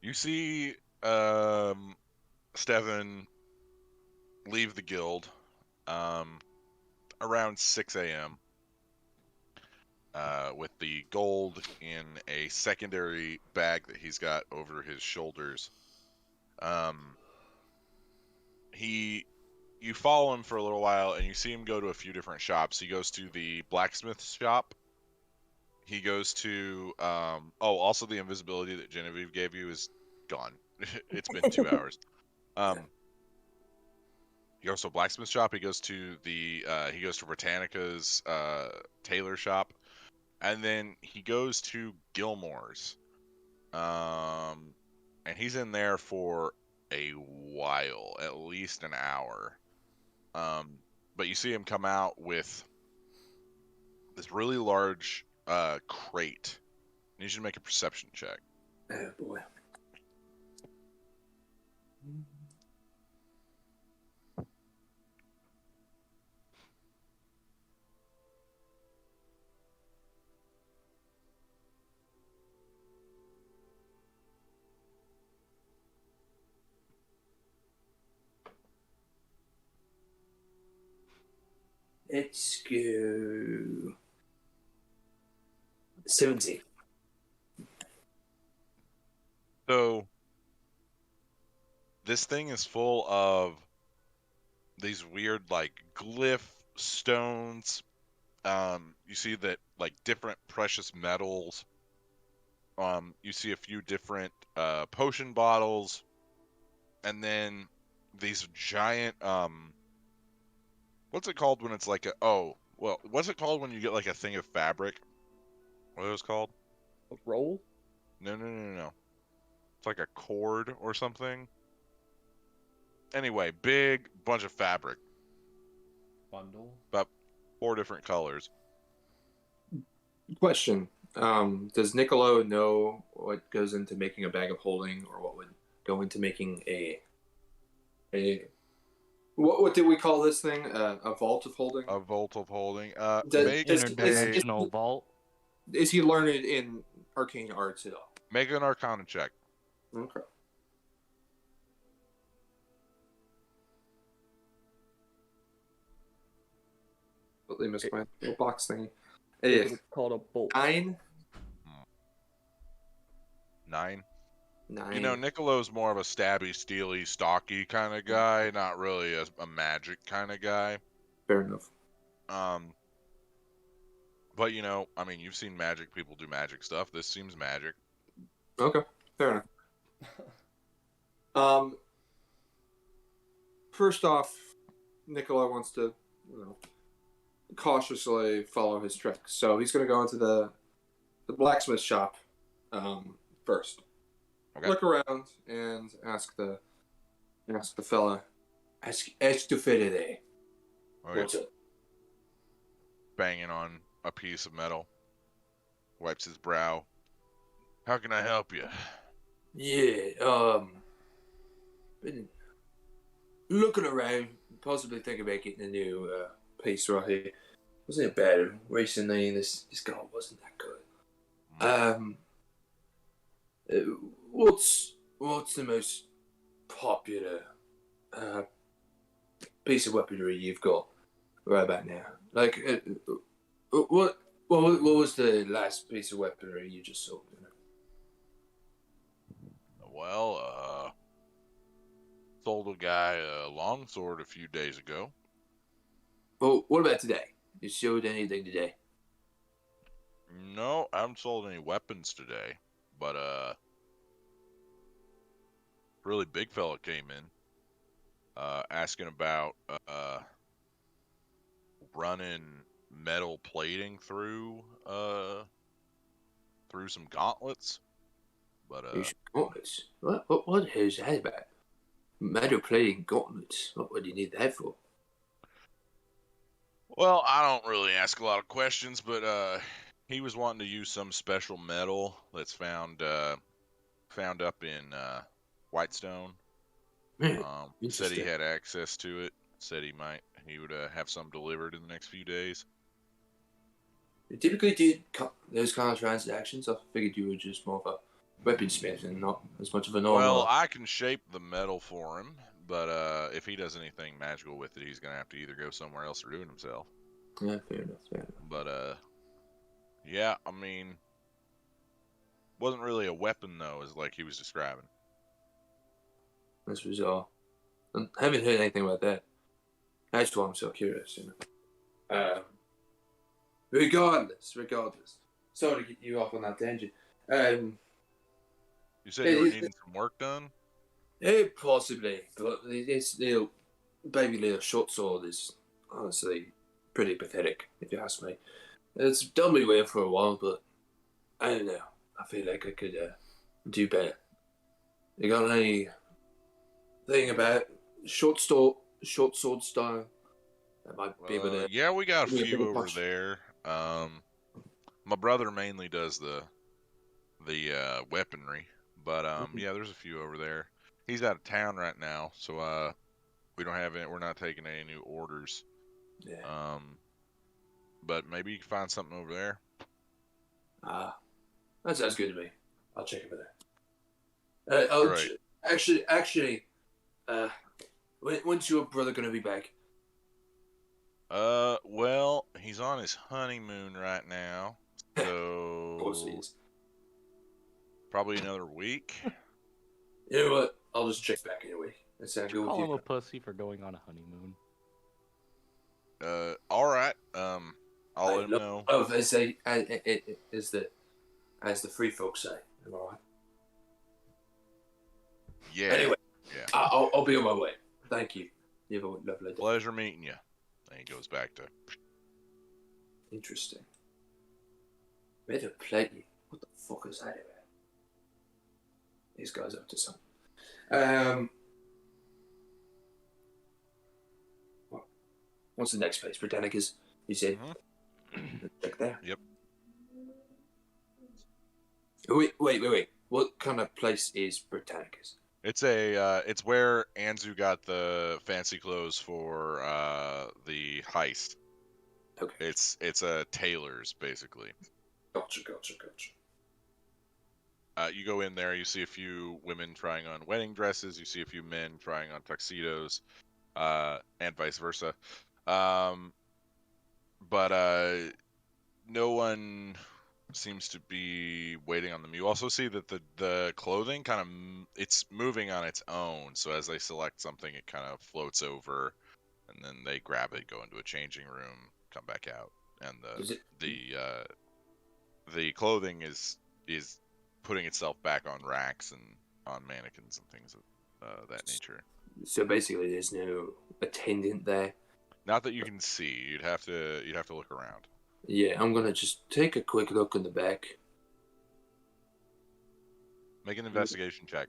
you see Stefan leave the guild around 6 a.m. With the gold in a secondary bag that he's got over his shoulders. You follow him for a little while, and you see him go to a few different shops. He goes to the blacksmith shop. He goes to also the invisibility that Genevieve gave you is gone. It's been 2 hours. He goes to a blacksmith shop. He goes to Britannica's tailor shop, and then he goes to Gilmore's. And he's in there for a while, at least an hour. But you see him come out with this really large crate. I need you to make a perception check. Oh boy. Let's go 70. So this thing is full of these weird like glyph stones. You see that like different precious metals. You see a few different potion bottles, and then these giant what's it called when it's like what's it called when you get like a thing of fabric? What are those called? A roll? No. It's like a cord or something. Anyway, big bunch of fabric. Bundle. About 4 different colors. Question. Does Niccolo know what goes into making a bag of holding, or what would go into making a what did we call this thing? A vault of holding? A vault of holding. Interdimensional vault. Is he learned in arcane arts at all? Make an Arcana check. Okay. They missed my little box thingy. It's called a bolt. 9. 9. 9. You know, Niccolo's more of a stabby, steely, stocky kind of guy, not really a magic kind of guy. Fair enough. But you know, I mean, you've seen magic people do magic stuff. This seems magic. Okay, fair enough. First off, Niccolo wants to, cautiously follow his tricks. So he's going to go into the blacksmith shop first. Okay. Look around and ask the fella. Ask to fit it. Okay. What's up? Banging on a piece of metal. Wipes his brow. How can I help you? Yeah, been looking around, possibly thinking about getting a new piece right here. Wasn't it bad recently? This guy wasn't that good. What's the most popular piece of weaponry you've got right about now? Like, what was the last piece of weaponry you just sold? Well, sold a guy a longsword a few days ago. Well, what about today? You sold anything today? No, I haven't sold any weapons today. But really big fella came in, asking about running metal plating through some gauntlets. But Gauntlets? What is that about? Metal plating gauntlets? What would you need that for? well, I don't really ask a lot of questions, but he was wanting to use some special metal that's found up in Whitestone. Said he had access to it. Said he would have some delivered in the next few days. You typically do those kind of transactions. I figured you were just more of a weaponsmith and not as much of a normal. Well, I can shape the metal for him, but if he does anything magical with it, he's gonna have to either go somewhere else or do it himself. Yeah, fair enough. But yeah, I mean, wasn't really a weapon though, as like he was describing. That's bizarre. I haven't heard anything about that. That's why I'm so curious. Regardless. Sorry to get you off on that tangent. You said you were needing some work done? Possibly, but this little short sword is honestly pretty pathetic, if you ask me. It's done me well for a while, but I don't know. I feel like I could do better. You got any thing about short sword style that might be able to? Yeah, we got a give me few bit of over punch? there. My brother mainly does the weaponry, but yeah, there's a few over there. He's out of town right now, so we don't have any. We're not taking any new orders. Yeah. But maybe you can find something over there. That sounds good to me. I'll check over there. Right. Actually, when's your brother gonna be back? Well, he's on his honeymoon right now, Of course he so is. probably another week. You know what? I'll just check back in a week. That sound Did you good with call him you? a pussy for going on a honeymoon? All right. I'll let him look, know. Oh, they say, as the free folks say. Am I right? Yeah. Anyway, Yeah. I'll be on my way. Thank you. You have a lovely day. Pleasure meeting you. And he goes back to. Interesting. Better play. What the fuck is that about? These guys up to something. What's the next place? Britannicas, you said? Check there. Yep. Wait. What kind of place is Britannicas? It's where Anzu got the fancy clothes for the heist. Okay. It's a tailor's basically. Gotcha. You go in there, you see a few women trying on wedding dresses, you see a few men trying on tuxedos, and vice versa. But no one seems to be waiting on them. You also see that the clothing kind of it's moving on its own. So as they select something, it kind of floats over, and then they grab it, go into a changing room, come back out, and the clothing is putting itself back on racks and on mannequins and things of that nature. So basically, there's no attendant there. Not that you can see. You'd have to look around. Yeah, I'm gonna just take a quick look in the back. Make an investigation check.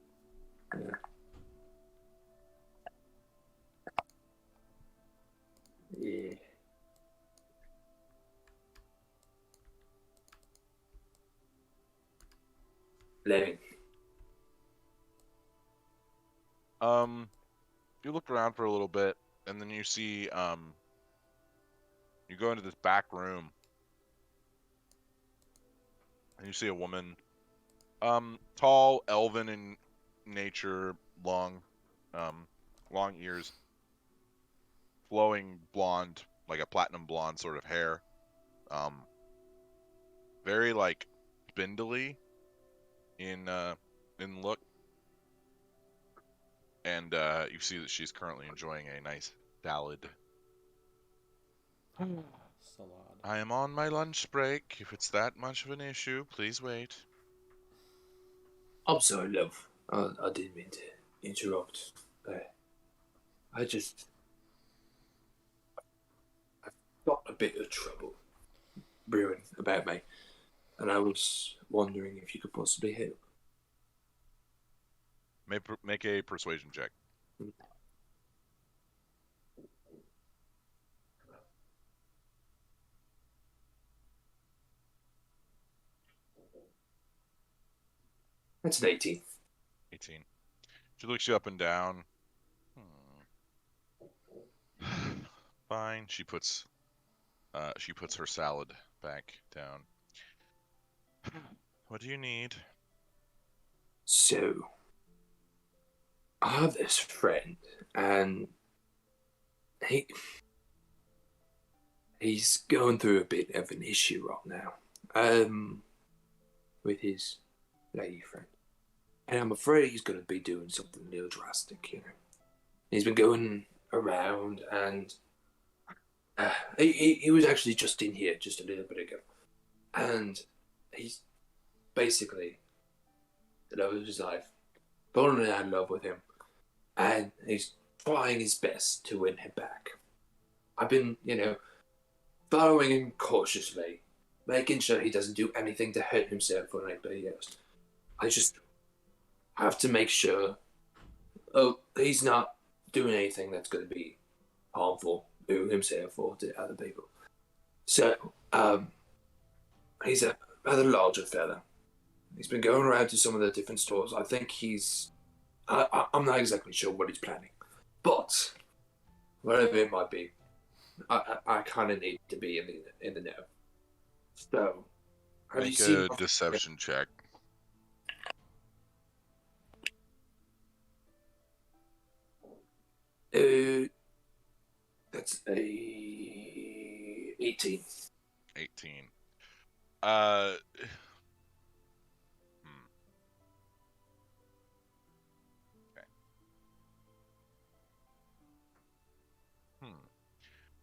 Yeah. Living. You look around for a little bit, and then you see you go into this back room, and you see a woman, tall, elven in nature, long ears, flowing blonde, like a platinum blonde sort of hair, very like spindly in look, and you see that she's currently enjoying a nice salad. Salad. I am on my lunch break. If it's that much of an issue, please wait. I'm sorry, love. I didn't mean to interrupt. I've got a bit of trouble brewing about me, and I was wondering if you could possibly help. Make a persuasion check. That's an 18. 18. She looks you up and down. Fine. She puts her salad back down. What do you need? So, I have this friend, and he's going through a bit of an issue right now, with his lady friend, and I'm afraid he's going to be doing something real drastic. He's been going around, and he was actually just in here just a little bit ago, and he's basically the love of his life, falling in love with him, and he's trying his best to win him back. I've been, following him cautiously, making sure he doesn't do anything to hurt himself or anybody else. I just have to make sure, he's not doing anything that's going to be harmful to himself or to other people. So, he's a rather larger fella. He's been going around to some of the different stores. I think I'm not exactly sure what he's planning, but whatever it might be, I kind of need to be in the know. So, have you Make seen a deception check. That's a 18. 18. Uh. hmm. Okay.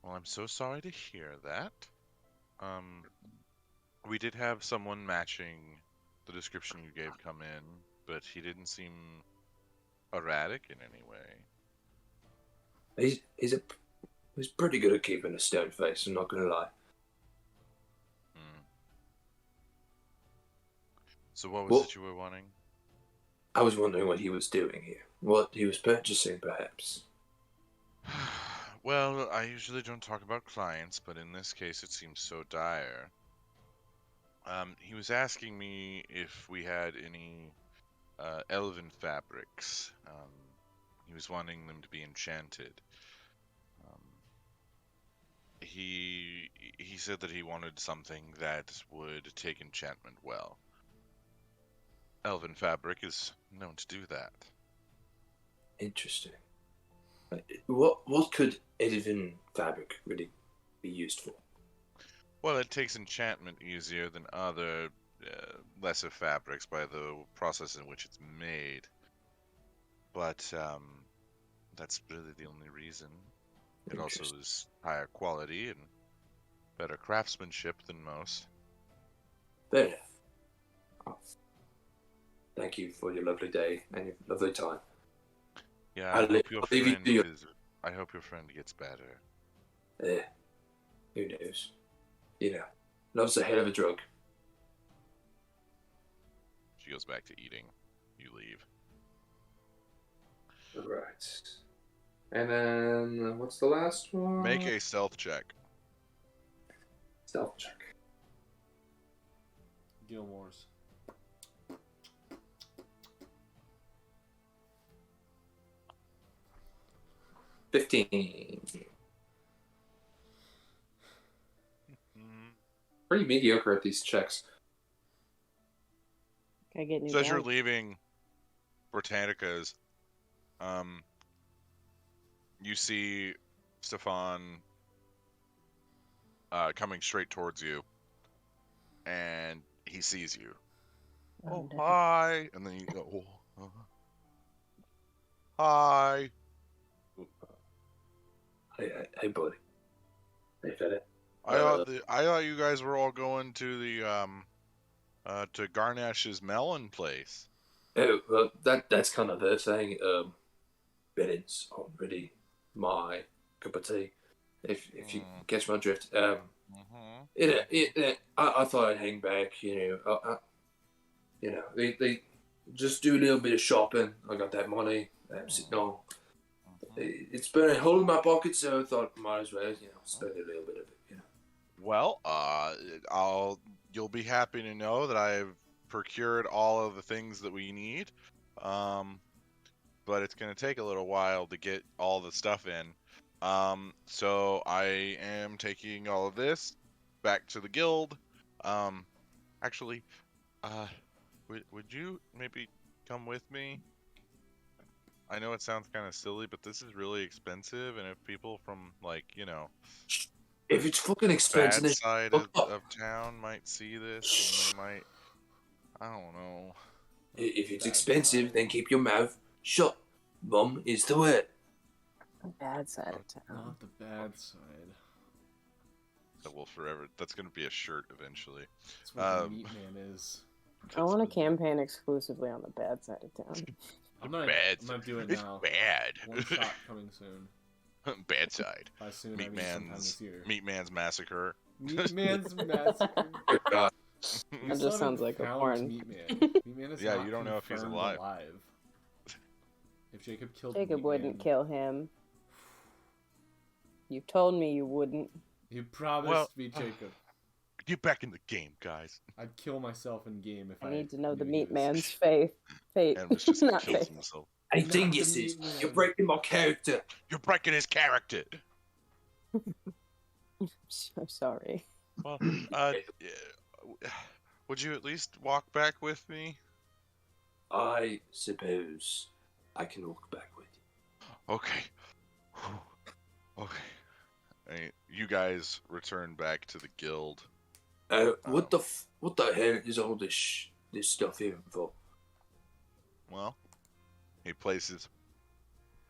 Well, I'm so sorry to hear that. We did have someone matching the description you gave come in, but he didn't seem erratic in any way. He's pretty good at keeping a stone face, I'm not gonna lie. So what was it you were wanting? I was wondering what he was doing here. What he was purchasing, perhaps. Well, I usually don't talk about clients, but in this case it seems so dire. He was asking me if we had any elven fabrics. He was wanting them to be enchanted. He said that he wanted something that would take enchantment well. Elven fabric is known to do that. Interesting. What could elven fabric really be used for? Well, it takes enchantment easier than other lesser fabrics by the process in which it's made. But that's really the only reason. It also is higher quality and better craftsmanship than most. Fair enough. Oh. Thank you for your lovely day and your lovely time. Yeah, I hope your friend gets better. Who knows? You know, love's a hell of a drug. She goes back to eating. You leave. Right. And then, what's the last one? Make a stealth check. Stealth check. Gilmore's. 15. Pretty mediocre at these checks. Can I get new So as you're bag? leaving Britannica's, you see Stefan coming straight towards you, and he sees you. Oh, no. hi! And then you go, hi! Hey, buddy. Hey, fella. I thought you guys were all going to the to Garnash's melon place. Oh, well, that's kind of the thing. Bedding's aren't really my cup of tea. If you catch my drift. I thought I'd hang back. They just do a little bit of shopping. I got that money. I'm sitting on. It's been a hole in my pocket, so I thought might as well, spend a little bit of it. Well, you'll be happy to know that I've procured all of the things that we need. But it's going to take a little while to get all the stuff in. So I am taking all of this back to the guild. Actually, would you maybe come with me? I know it sounds kind of silly, but this is really expensive, and if people from, if it's fucking expensive, bad side of town might see this, and they might, I don't know. If it's expensive, then keep your mouth shut. Mum is the word. The bad side of town. Not the bad side. That will forever. That's going to be a shirt eventually. That's what the meat man is. I want to campaign exclusively on the bad side of town. I'm not doing it now. It's bad. One shot coming soon. Bad side. By soon, I mean sometime this year. Meat Man's Massacre. Meat Man's Massacre. God. That just sounds like a porn. Meat Man. Meat Man is Yeah, not you don't know if he's confirmed alive. If Jacob killed Jacob Meat wouldn't Man, kill him. You told me you wouldn't. You promised me, Jacob. Get back in the game, guys. I'd kill myself in game if I need to know the knew meat this. man's fate. Amos just Not kills fate. himself. Hey, Not dinguses, the meat man. you're breaking my character. You're breaking his character. So sorry. Well, would you at least walk back with me? I suppose I can walk back with you. Okay. Okay. you guys return back to the guild. What the hell is all this stuff here for? Well, he places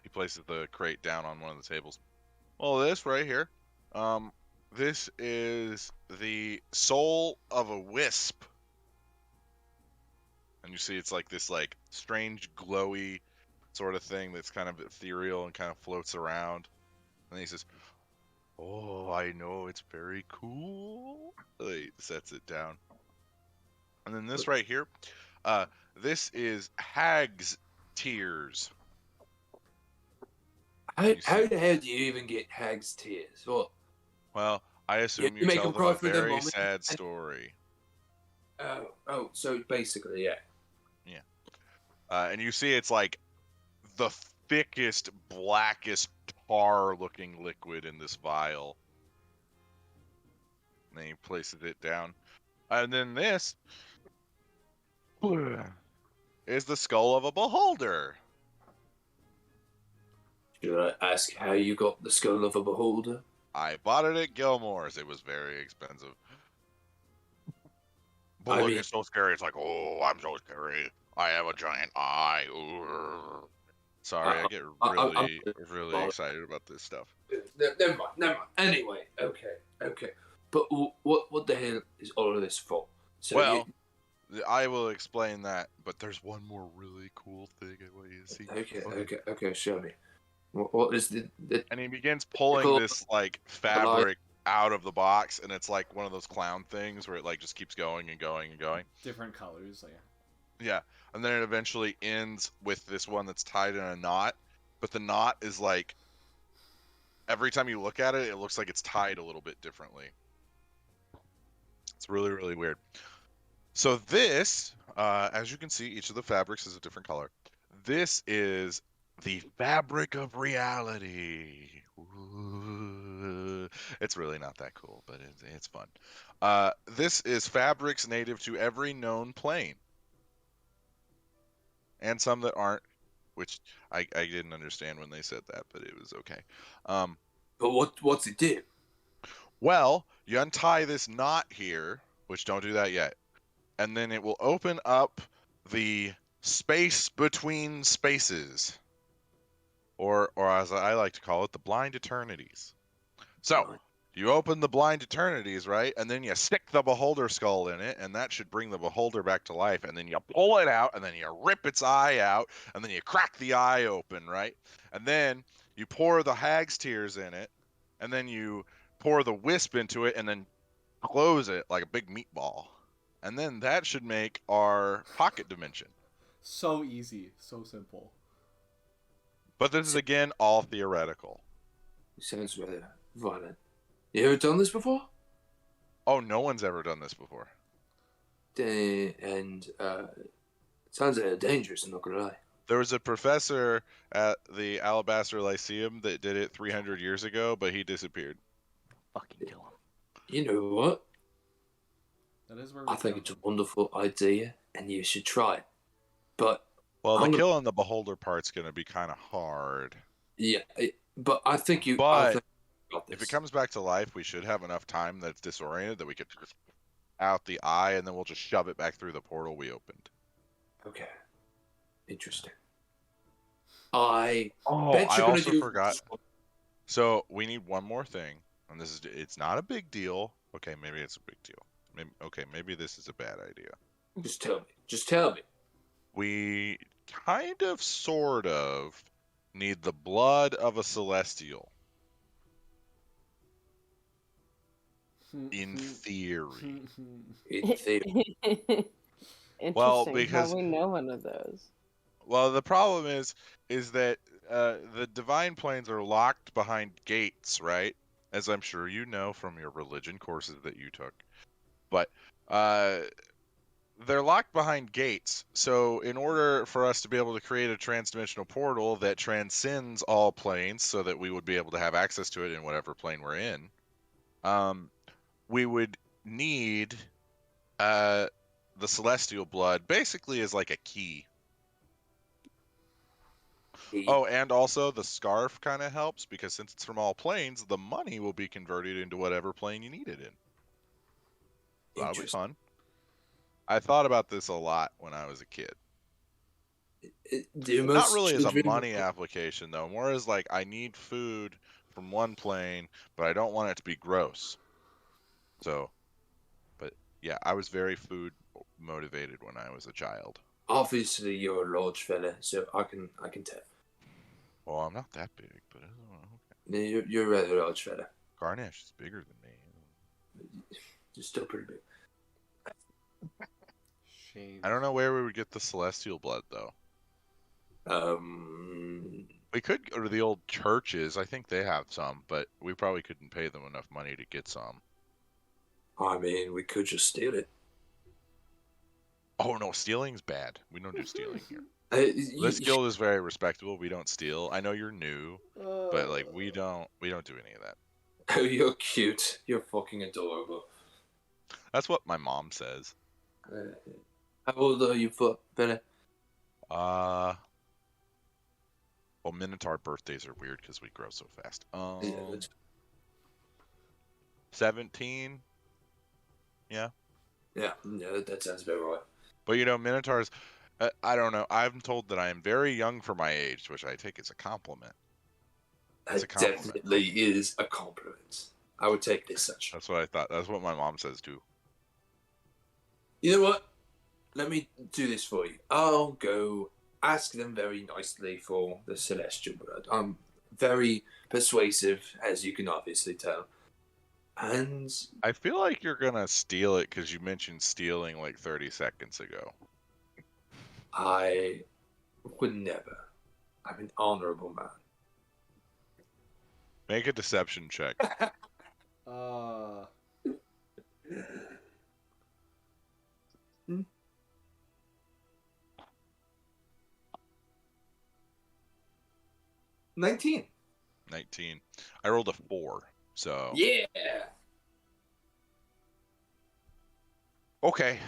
the crate down on one of the tables. Well, this right here, this is the soul of a wisp, and you see it's like this like strange glowy sort of thing that's kind of ethereal and kind of floats around. And he says, "Oh, I know, it's very cool." He sets it down. And then this right here, this is Hag's Tears. How the hell do you even get Hag's Tears? What? Well, I assume You you make tell them them cry a for the very moment, sad and- story. So basically, yeah. And you see it's like the thickest, blackest tar-looking liquid in this vial. And then he places it down. And then this is the skull of a beholder. Should I ask how you got the skull of a beholder? I bought it at Gilmore's. It was very expensive. But I look, mean- it's so scary. It's like, oh, I'm so scary. I have a giant eye. Ooh. Sorry, I get really, really excited about this stuff. Never mind. Anyway, okay. But what the hell is all of this for? So Well, I will explain that, but there's one more really cool thing I want you to see. Okay, show me. What is the And he begins pulling Cool. this like fabric out of the box, and it's like one of those clown things where it like just keeps going and going and going. Different colors. Like, Yeah, and then it eventually ends with this one that's tied in a knot, but the knot is like every time you look at it, it looks like it's tied a little bit differently. It's really, really weird. So this, as you can see, each of the fabrics is a different color. This is the fabric of reality. Ooh. It's really not that cool, but it's fun. This is fabrics native to every known plane. And some that aren't, which I didn't understand when they said that, but it was okay. But what's it do? Well, you untie this knot here, which don't do that yet, and then it will open up the space between spaces, or as I like to call it, the blind eternities. So you open the blind eternities, right, and then you stick the beholder skull in it, and that should bring the beholder back to life, and then you pull it out, and then you rip its eye out, and then you crack the eye open, right, and then you pour the Hag's Tears in it, and then you pour the wisp into it, and then close it like a big meatball, and then that should make our pocket dimension. so easy, so simple. But this is again all theoretical. Sounds rather violent. You ever done this before? Oh, no one's ever done this before. And it sounds dangerous, I'm not gonna lie. There was a professor at the Alabaster Lyceum that did it 300 years ago, but he disappeared. Fucking kill him. You know what? That is where I think it's a wonderful idea, and you should try it. But Well, I'm the gonna- killing the beholder part's going to be kind of hard. yeah, but I think you. But I think you got If this. it comes back to life, we should have enough time that's disoriented that we could just out the eye, and then we'll just shove it back through the portal we opened. Okay, interesting. I Oh, bet I you're gonna also do. forgot. So we need one more thing, and it's not a big deal. Okay, maybe it's a big deal. Maybe this is a bad idea. Just tell me. Just tell me. We kind of, sort of, need the blood of a celestial, in theory. In theory. Interesting. Well, How because- we know one of those. Well, the problem is that the divine planes are locked behind gates, right? As I'm sure you know from your religion courses that you took. But they're locked behind gates. So in order for us to be able to create a transdimensional portal that transcends all planes so that we would be able to have access to it in whatever plane we're in, we would need the celestial blood basically as like a key. Oh, and also the scarf kind of helps because since it's from all planes, the money will be converted into whatever plane you need it in. That'll be fun. I thought about this a lot when I was a kid. Not really as a money application, though. More as like, I need food from one plane, but I don't want it to be gross. So, but yeah, I was very food motivated when I was a child. Obviously, you're a large fella, so I can tell. Well, I'm not that big, but okay. You're a rather large fella. Garnash is bigger than me. You're still pretty big. Shame. I don't know where we would get the celestial blood, though. We could go to the old churches. I think they have some, but we probably couldn't pay them enough money to get some. I mean, we could just steal it. Oh no, stealing's bad. We don't do stealing here. This guild is very respectable. We don't steal. I know you're new, but like we don't do any of that. Oh, you're cute. You're fucking adorable. That's what my mom says. How old are you, Billy? Well, Minotaur birthdays are weird because we grow so fast. 17. Yeah. Yeah, that sounds about right. But you know, Minotaurs, I don't know. I'm told that I am very young for my age, which I take as a compliment. It definitely is a compliment. I would take it as such. That's what I thought. That's what my mom says too. You know what? Let me do this for you. I'll go ask them very nicely for the celestial blood. I'm very persuasive, as you can obviously tell. And I feel like you're gonna steal it because you mentioned stealing like 30 seconds ago. I would never. I'm an honorable man. Make a deception check. 19. 19. I rolled a 4, so... Yeah! Okay.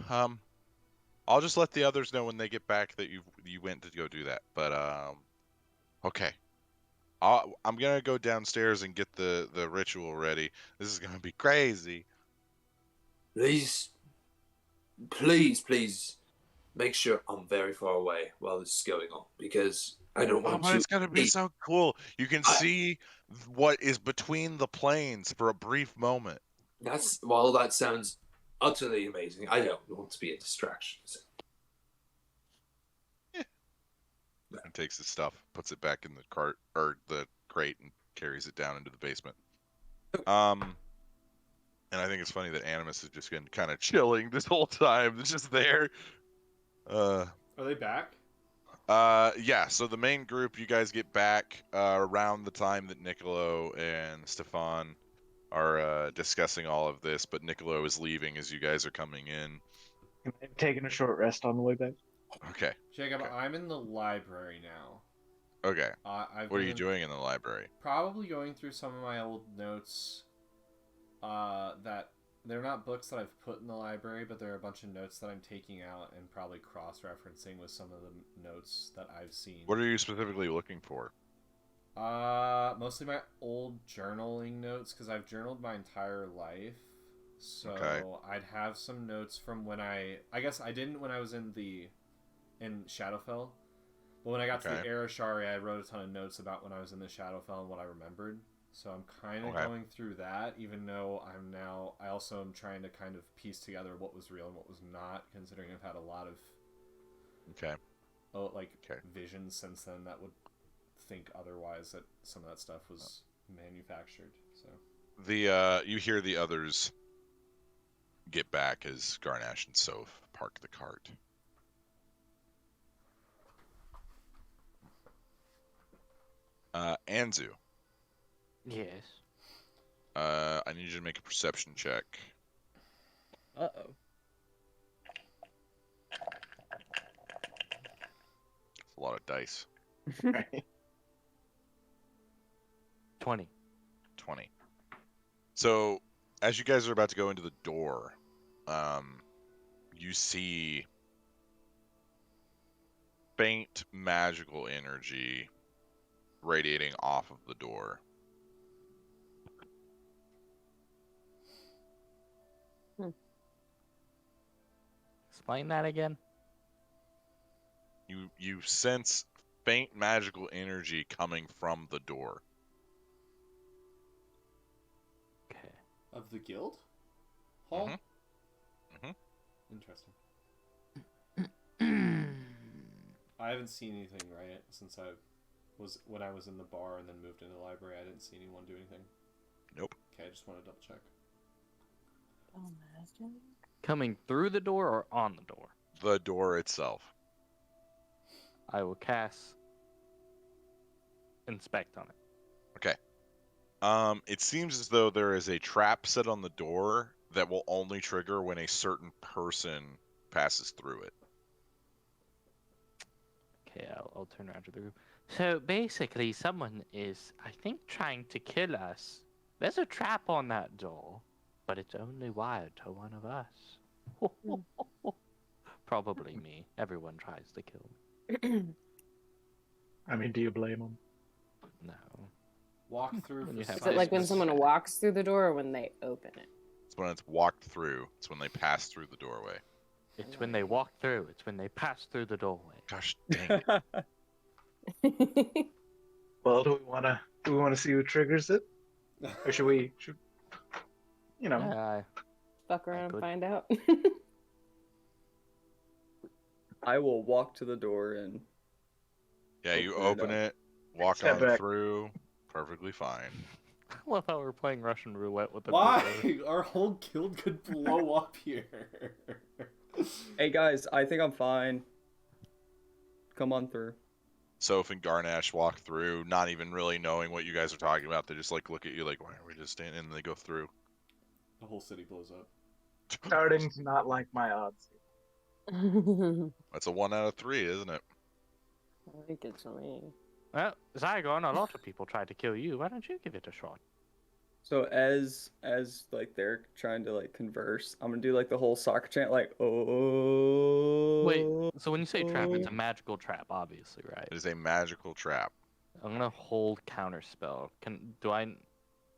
I'll just let the others know when they get back that you went to go do that. But, okay. I'm going to go downstairs and get the ritual ready. This is going to be crazy. Please make sure I'm very far away while this is going on, because I don't want to... It's going to be so cool. You can see what is between the planes for a brief moment. That sounds utterly amazing. I don't want to be a distraction. So. Yeah. And takes his stuff, puts it back in the cart or the crate, and carries it down into the basement. And I think it's funny that Animus has just been kind of chilling this whole time. It's just there. Are they back? Yeah. So the main group, you guys get back around the time that Niccolo and Stefan are discussing all of this, but Niccolo is leaving as you guys are coming in. I'm taking a short rest on the way back. Okay. Jacob, okay. I'm in the library now. Okay. What are you doing in the library? Probably going through some of my old notes. That they're not books that I've put in the library, but there are a bunch of notes that I'm taking out and probably cross-referencing with some of the notes that I've seen. What are you specifically looking for? Mostly my old journaling notes, because I've journaled my entire life. So okay. I'd have some notes from when I guess I didn't when I was in Shadowfell. But when I got to the Arashari, I wrote a ton of notes about when I was in the Shadowfell and what I remembered. So I'm kind of going through that, even though I also am trying to kind of piece together what was real and what was not, considering I've had a lot of visions since then that would think otherwise, that some of that stuff was manufactured. So you hear the others get back as Garnash and Soph park the cart. Anzu. Yes. I need you to make a perception check. Uh-oh. It's a lot of dice. 20. 20. So, as you guys are about to go into the door, you see faint magical energy radiating off of the door. Explain that again. You sense faint magical energy coming from the door. Okay. Of the guild hall. Mhm. Interesting. I haven't seen anything right since when I was in the bar and then moved into the library. I didn't see anyone do anything. Nope. Okay, I just want to double check. Coming through the door or on the door? The door itself. I will cast Inspect on it. Okay. It seems as though there is a trap set on the door that will only trigger when a certain person passes through it. Okay, I'll turn around to the group. So basically, someone is, I think, trying to kill us. There's a trap on that door, but it's only wired to one of us. Probably me. Everyone tries to kill me. I mean, do you blame them? No. Walk through. When you have Is it like when Business. someone walks through the door or when they open it? It's when it's walked through. It's when they pass through the doorway. It's when they walk through. It's when they pass through the doorway. Gosh dang it. Well, do we wanna see who triggers it, or should we? You know, Fuck around and find out. I will walk to the door and Yeah, you Open it open up. it, walk Step on back. through, perfectly fine. I love how we're playing Russian roulette with the Why? door. Our whole guild could blow up here. hey guys, I think I'm fine. Come on through. Soph and Garnash walk through, not even really knowing what you guys are talking about. They just like look at you like, why are we just standing? And they go through. The whole city blows up. starting to not like my odds. That's a 1 out of 3, isn't it? I think it's me. Well, Zygon, a lot of people tried to kill you. Why don't you give it a shot? So as like they're trying to like converse, I'm gonna do like the whole soccer chant, like oh. Wait, so when you say trap, it's a magical trap, obviously, right? It is a magical trap. I'm gonna hold counter spell. Do I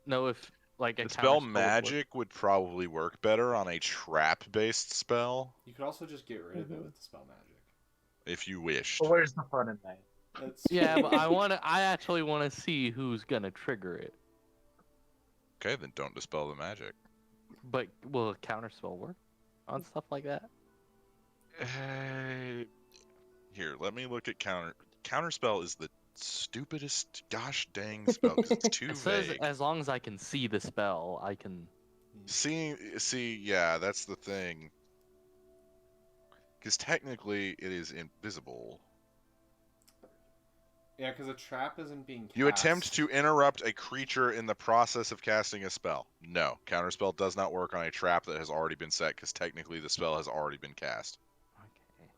know if like a The spell counterspell would work? magic would probably work better on a trap-based spell, You could also just get rid of it with the spell magic. if you wished. Well, where's the fun in that? That's Yeah, but I actually want to see who's gonna trigger it. Okay, then don't dispel the magic. But will a counterspell work on stuff like that? Here, let me look at counterspell is the stupidest gosh dang spell because it's too It says vague. as long as I can see the spell, I can. See, yeah, that's the thing. Because technically, it is invisible. Yeah, because a trap isn't being cast. You attempt to interrupt a creature in the process of casting a spell. No, counterspell does not work on a trap that has already been set because technically the spell has already been cast. Okay.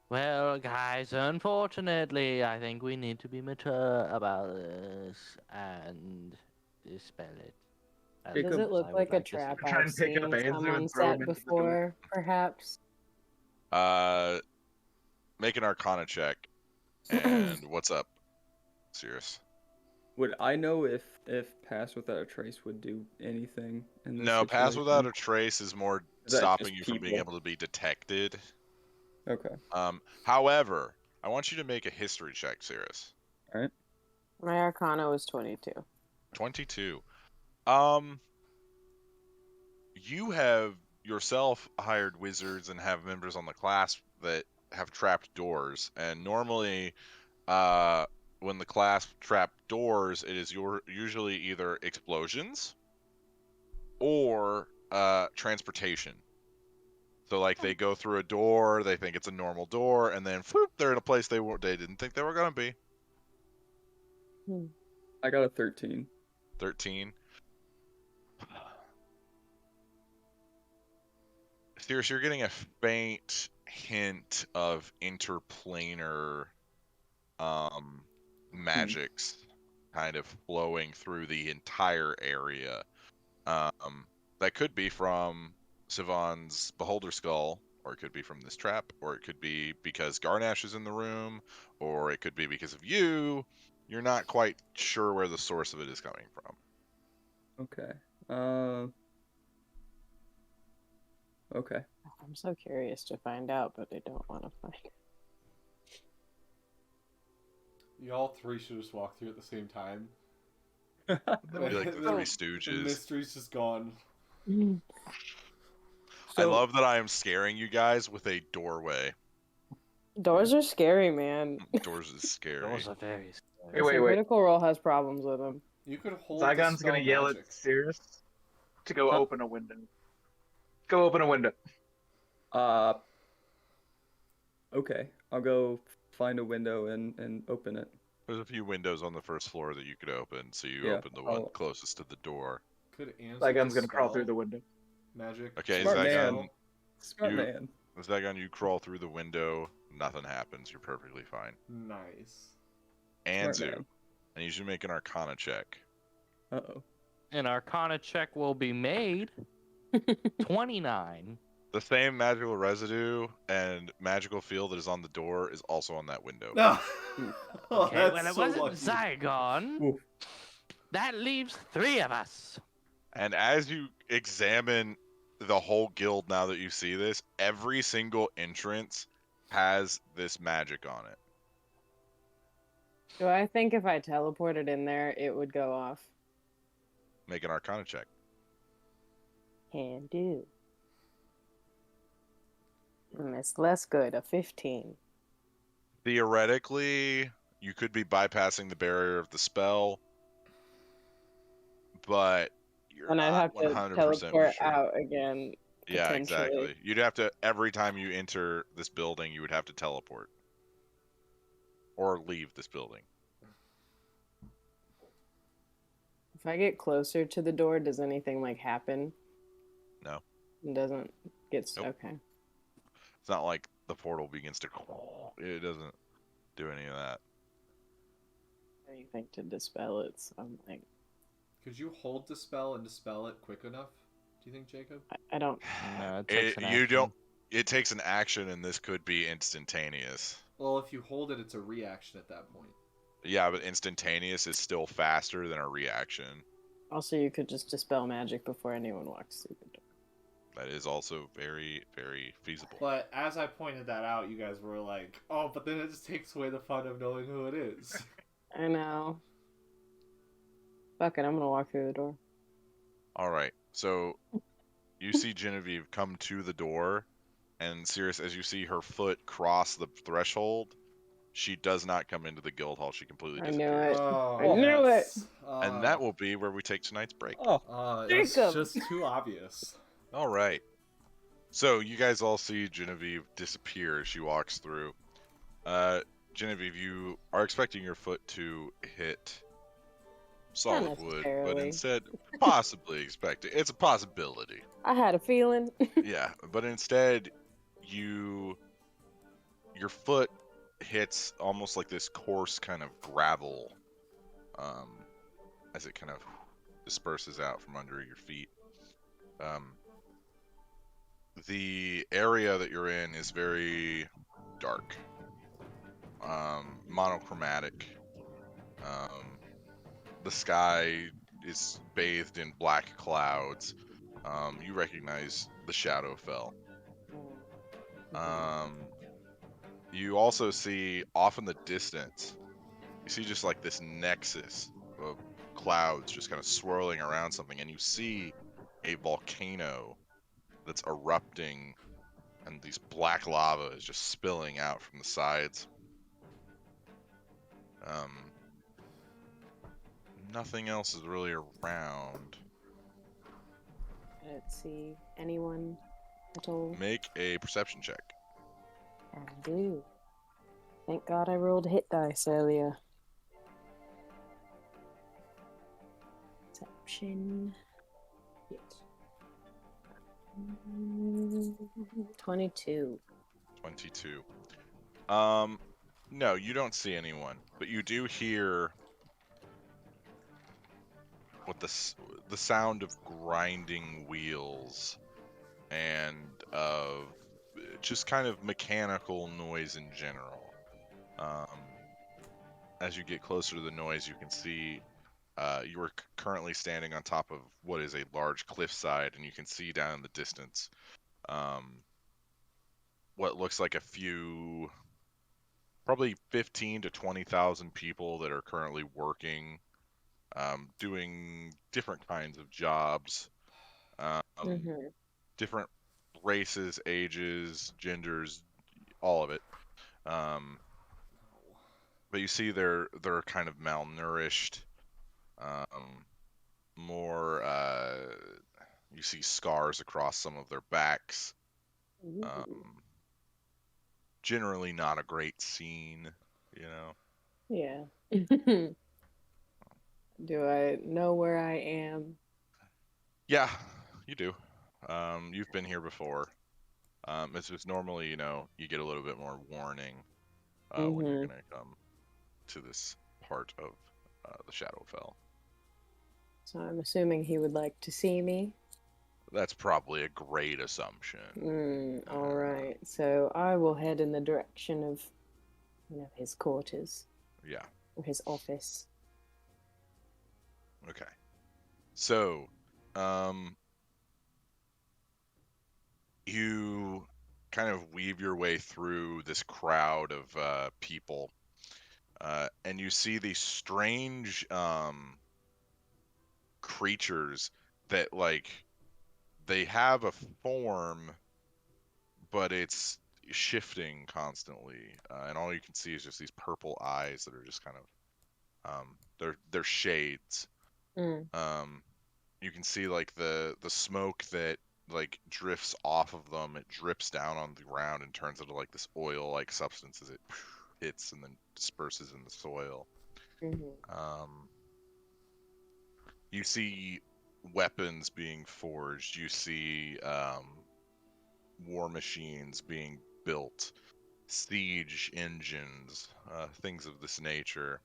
Well, guys, unfortunately, I think we need to be mature about this and dispel it. as Does Does much it as look I would like a to trap see. Try I've and pick seen up Anzu and someone throw him set into the before, perhaps? Make an Arcana check. And what's up, Cirrus? Would I know if pass without a trace would do anything in this No, pass without a situation? trace is more Is that stopping just you from being people? able to be detected. Okay. However, I want you to make a history check, Cirrus. My Arcana was 22. 22. You have yourself hired wizards and have members on the Clasp that have trapped doors, and normally, when the Clasp trap doors, it is usually either explosions or transportation. So, like, they go through a door, they think it's a normal door, and then whoop, they're in a place they didn't think they were gonna be. I got a 13. 13. Seriously, you're getting a faint hint of interplanar magics kind of flowing through the entire area. That could be from Sivan's Beholder Skull, or it could be from this trap, or it could be because Garnash is in the room, or it could be because of you. You're not quite sure where the source of it is coming from. Okay. Okay. I'm so curious to find out, but I don't want to find. Y'all three should just walk through at the same time. Be like the Three Stooges. The mystery's just gone. I love that I am scaring you guys with a doorway. Doors are scary, man. Doors is scary. Those are very scary. Wait. Critical Role has problems with them. You could hold Zygon's Dispel gonna yell magic. at Sirius to go open a window. Go open a window. Okay. I'll go find a window and open it. There's a few windows on the first floor that you could open, so you Yeah, open the one I'll- closest to the door. Could answer Zygon's gonna crawl Dispel through the window. magic. Okay, Smart Zygon, man. Smart You- man. Zygon, you crawl through the window, nothing happens, you're perfectly fine. Nice. Smart Anzu, man. I need you to make an Arcana check. Uh-oh. An Arcana check will be made. 29. The same magical residue and magical field that is on the door is also on that window. No. Okay, That's well, it so wasn't lucky. Zygon. Oof. That leaves 3 of us. And as you examine the whole guild now that you see this, every single entrance has this magic on it. Do I think if I teleported in there, it would go off? Make an Arcana check. Can do. It's less good, a 15. Theoretically, you could be bypassing the barrier of the spell, but you're And I'd not have to 100% teleport sure. out again. Yeah, potentially. exactly. You'd have to, every time you enter this building, you would have to teleport. Or leave this building. If I get closer to the door, does anything like happen? No. It doesn't get Nope. okay. It's not like the portal begins to... It doesn't do any of that. Anything to dispel it, so I'm like, Could you hold Dispel and dispel it quick enough? Do you think, Jacob? I don't. No, it takes an You action. don't... It takes an action, and this could be instantaneous. Well, if you hold it, it's a reaction at that point. Yeah, but instantaneous is still faster than a reaction. Also, you could just dispel magic before anyone walks through the door. That is also very, very feasible. But as I pointed that out, you guys were like, "Oh, but then it just takes away the fun of knowing who it is." I know. Fuck it, I'm gonna walk through the door. All right, so you see Genevieve come to the door, and Sirius, as you see her foot cross the threshold, she does not come into the guild hall. She completely I knew disappears. it. Oh, I knew yes. And that will be where we take tonight's break. Oh, It's Jacob. just too obvious. All right. So you guys all see Genevieve disappear as she walks through. Genevieve, you are expecting your foot to hit solid wood, but necessarily. instead, possibly expecting. It's a possibility. I had a feeling. Yeah, but instead, your foot hits almost like this coarse kind of gravel, as it kind of disperses out from under your feet. The area that you're in is very dark, monochromatic. The sky is bathed in black clouds. You recognize the Shadowfell. You also see off in the distance, you see just like this nexus of clouds just kind of swirling around something, and you see a volcano that's erupting, and these black lava is just spilling out from the sides. Nothing else is really around. I don't see anyone at all. Make a perception check. I do. Thank God I rolled hit dice earlier. Perception. Yes. 22. 22. No, you don't see anyone, but you do hear what the sound of grinding wheels and of just kind of mechanical noise in general. As you get closer to the noise, you can see you are currently standing on top of what is a large cliffside, and you can see down in the distance what looks like a few, probably 15 to 20,000 people that are currently working, doing different kinds of jobs, different races, ages, genders, all of it. But you see they're kind of malnourished. More you see scars across some of their backs. Generally not a great scene, you know. Yeah. Do I know where I am? Yeah, you do. You've been here before. It's just normally, you get a little bit more warning when you're gonna come to this part of the Shadowfell. So I'm assuming he would like to see me. That's probably a great assumption. All right. So I will head in the direction of, his quarters. Yeah. Or his office. Okay. So, you kind of weave your way through this crowd of people, and you see these strange creatures that, like, they have a form, but it's shifting constantly, and all you can see is just these purple eyes that are just kind of they're shades. You can see like the smoke that like drifts off of them. It drips down on the ground and turns into like this oil-like substance as it hits and then disperses in the soil. You see weapons being forged. You see war machines being built, siege engines, things of this nature.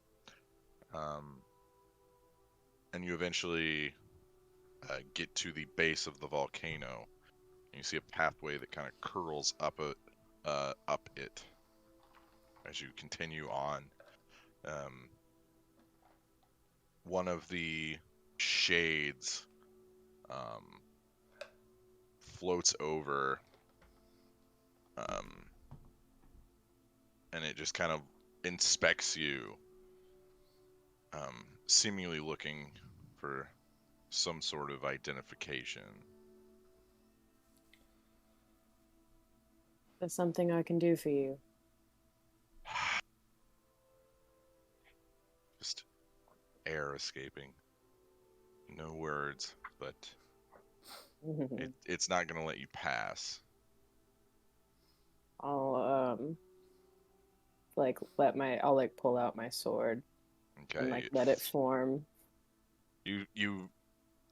And you eventually get to the base of the volcano. And you see a pathway that kind of curls up it as you continue on. One of the shades floats over, and it just kind of inspects you, seemingly looking for some sort of identification. There's something I can do for you. Just air escaping. No words, but it's not going to let you pass. I'll pull out my sword. Okay. And let it form. You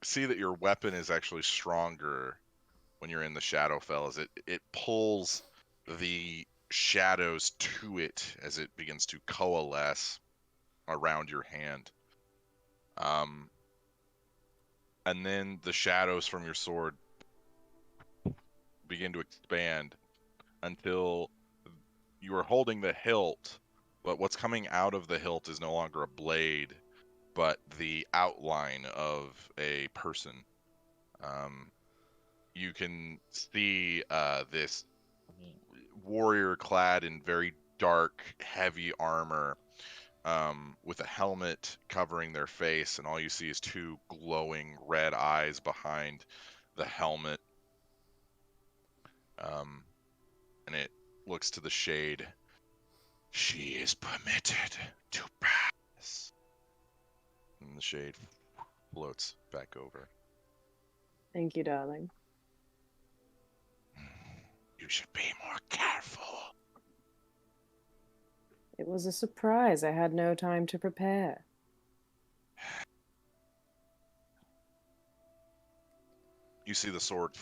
see that your weapon is actually stronger when you're in the Shadowfell, as it pulls the shadows to it as it begins to coalesce around your hand. And then the shadows from your sword begin to expand until you are holding the hilt, but what's coming out of the hilt is no longer a blade, but the outline of a person. You can see this warrior clad in very dark, heavy armor, with a helmet covering their face, and all you see is two glowing red eyes behind the helmet. And it looks to the shade. She is permitted to pass. And the shade floats back over. Thank you, darling. You should be more careful. It was a surprise. I had no time to prepare. You see the sword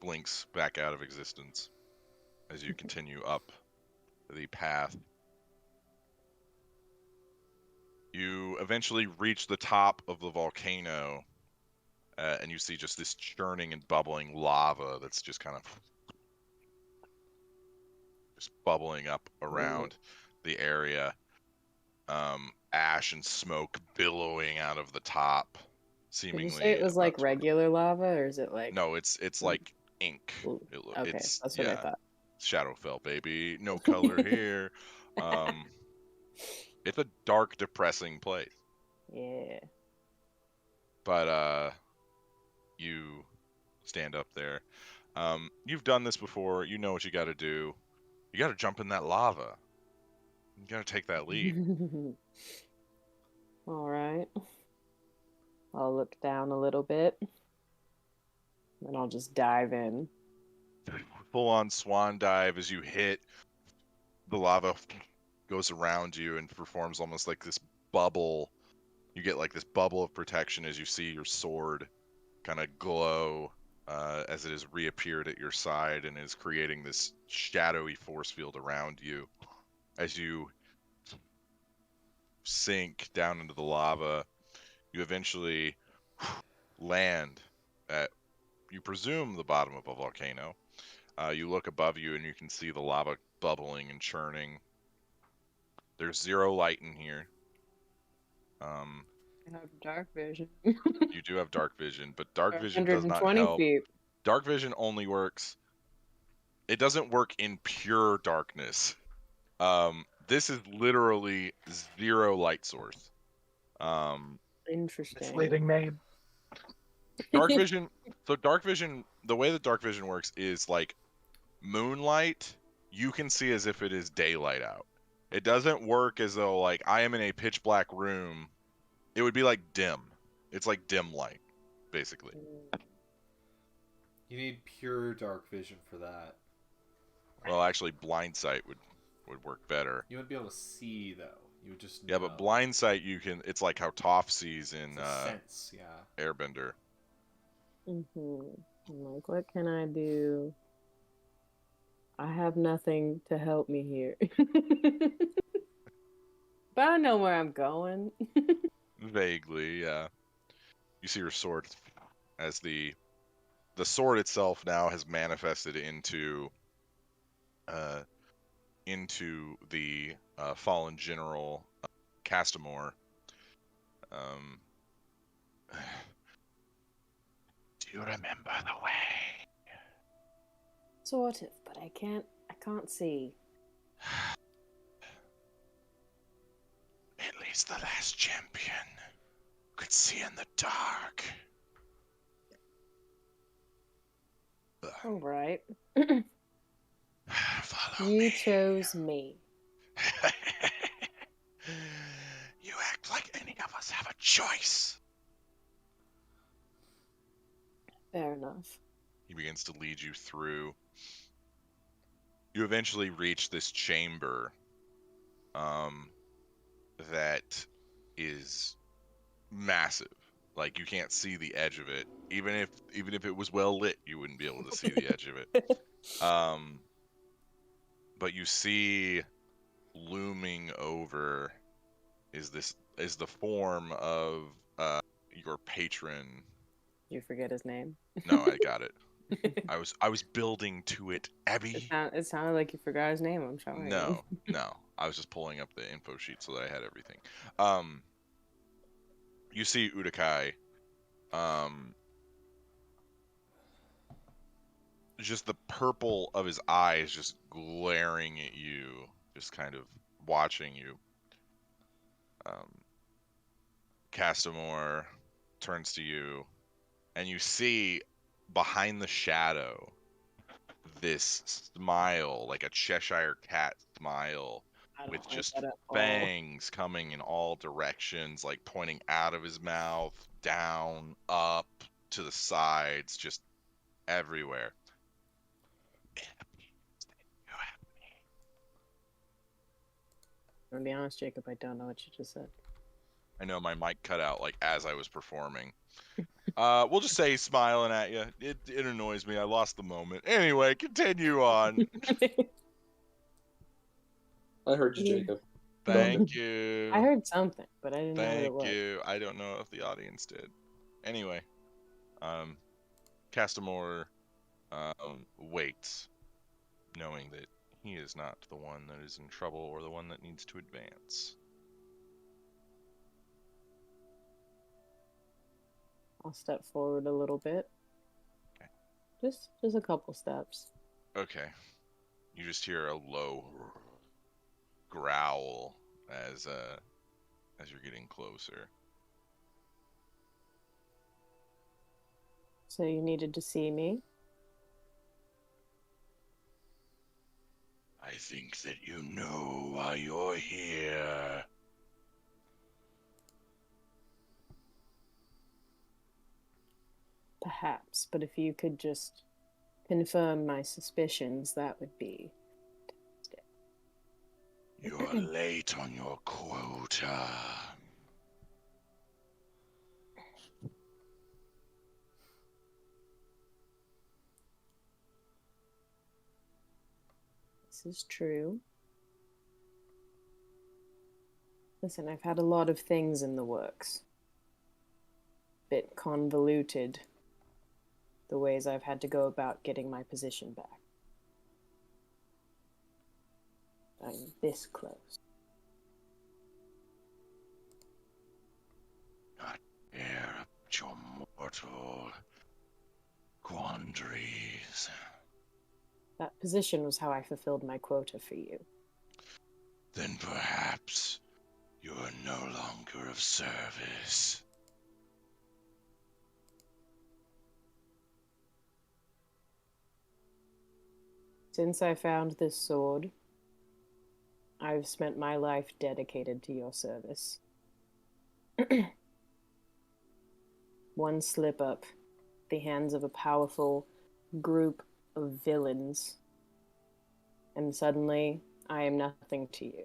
blinks back out of existence as you continue up the path. You eventually reach the top of the volcano, and you see just this churning and bubbling lava that's just kind of just bubbling up around the area. Ash and smoke billowing out of the top, Did you seemingly. say it was like about to- regular lava, or is it like? No, it's like ink. Ooh, okay, It's that's what I yeah, thought. Shadowfell, baby. No color here. It's a dark, depressing place. Yeah. But you stand up there. You've done this before. You know what you got to do. You got to jump in that lava. You got to take that lead. All right. I'll look down a little bit, and I'll just dive in. Full on swan dive as you hit. The lava goes around you and performs almost like this bubble. You get like this bubble of protection as you see your sword kind of glow as it has reappeared at your side and is creating this shadowy force field around you. As you sink down into the lava, you eventually land at, you presume, the bottom of a volcano. You look above you and you can see the lava bubbling and churning. There's zero light in here. I have dark vision. You do have dark vision, but dark vision does not 120 help. feet. Dark vision only works. It doesn't work in pure darkness. This is literally zero light source. Interesting. Misleading name. Dark vision. So dark vision, the way that dark vision works is like moonlight. You can see as if it is daylight out. It doesn't work as though like I am in a pitch black room. It would be like dim. It's like dim light, basically. You need pure dark vision for that. Well, actually, blind sight would work better. You wouldn't be able to see though. You would just Yeah, know. but blind sight you can. It's like how Toph sees in It's a sense, yeah. Airbender. I'm like, what can I do? I have nothing to help me here. But I know where I'm going. Vaguely, yeah. You see your sword as the sword itself now has manifested into the fallen general Castamore. Do you remember the way? Sort of, but I can't see. At least the last champion could see in the dark. All right. Follow You me. chose me. You act like any of us have a choice. Fair enough. He begins to lead you through. You eventually reach this chamber that is massive. Like you can't see the edge of it. Even if it was well lit, you wouldn't be able to see the edge of it. But you see looming over is the form of your patron. You forget his name? No, I got it. I was building to it, Abby. It sounded like you forgot his name. I'm sorry. No. I was just pulling up the info sheet so that I had everything. You see Udakai. Just the purple of his eyes just glaring at you, just kind of watching you. Castamore turns to you, and you see behind the shadow this smile, like a Cheshire cat smile, with just fangs coming in all directions, like pointing out of his mouth, down, up, to the sides, just everywhere. I'm gonna be honest, Jacob, I don't know what you just said. I know my mic cut out like as I was performing. We'll just say he's smiling at you. It annoys me. I lost the moment. Anyway, continue on. I heard you, Jacob. Thank you. I heard something, but I didn't know what it was. Thank you. I don't know if the audience did. Anyway, Castamore waits, knowing that he is not the one that is in trouble or the one that needs to advance. I'll step forward a little bit. Okay. Just a couple steps. Okay. You just hear a low growl as you're getting closer. So you needed to see me? I think that you know why you're here. Perhaps, but if you could just confirm my suspicions, that would be... You're late on your quota. This is true. Listen, I've had a lot of things in the works. Bit convoluted, the ways I've had to go about getting my position back. I'm this close. Not care about your mortal quandaries. That position was how I fulfilled my quota for you. Then perhaps you are no longer of service. Since I found this sword, I've spent my life dedicated to your service. One slip up, the hands of a powerful group of villains, and suddenly I am nothing to you.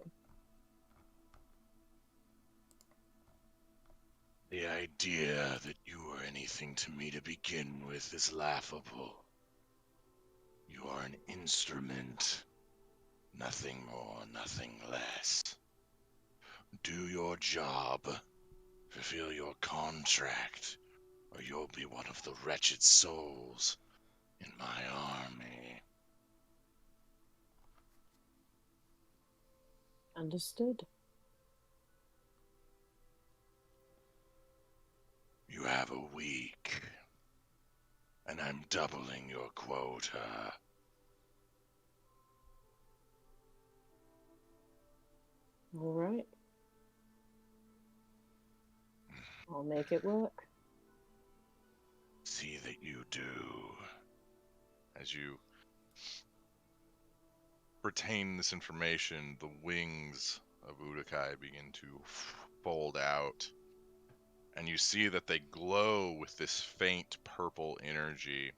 The idea that you were anything to me to begin with is laughable. You are an instrument. Nothing more, nothing less. Do your job. Fulfill your contract, or you'll be one of the wretched souls in my army. Understood. You have a week, and I'm doubling your quota. All right. I'll make it work. See that you do. As you retain this information, the wings of Udakai begin to fold out, and you see that they glow with this faint purple energy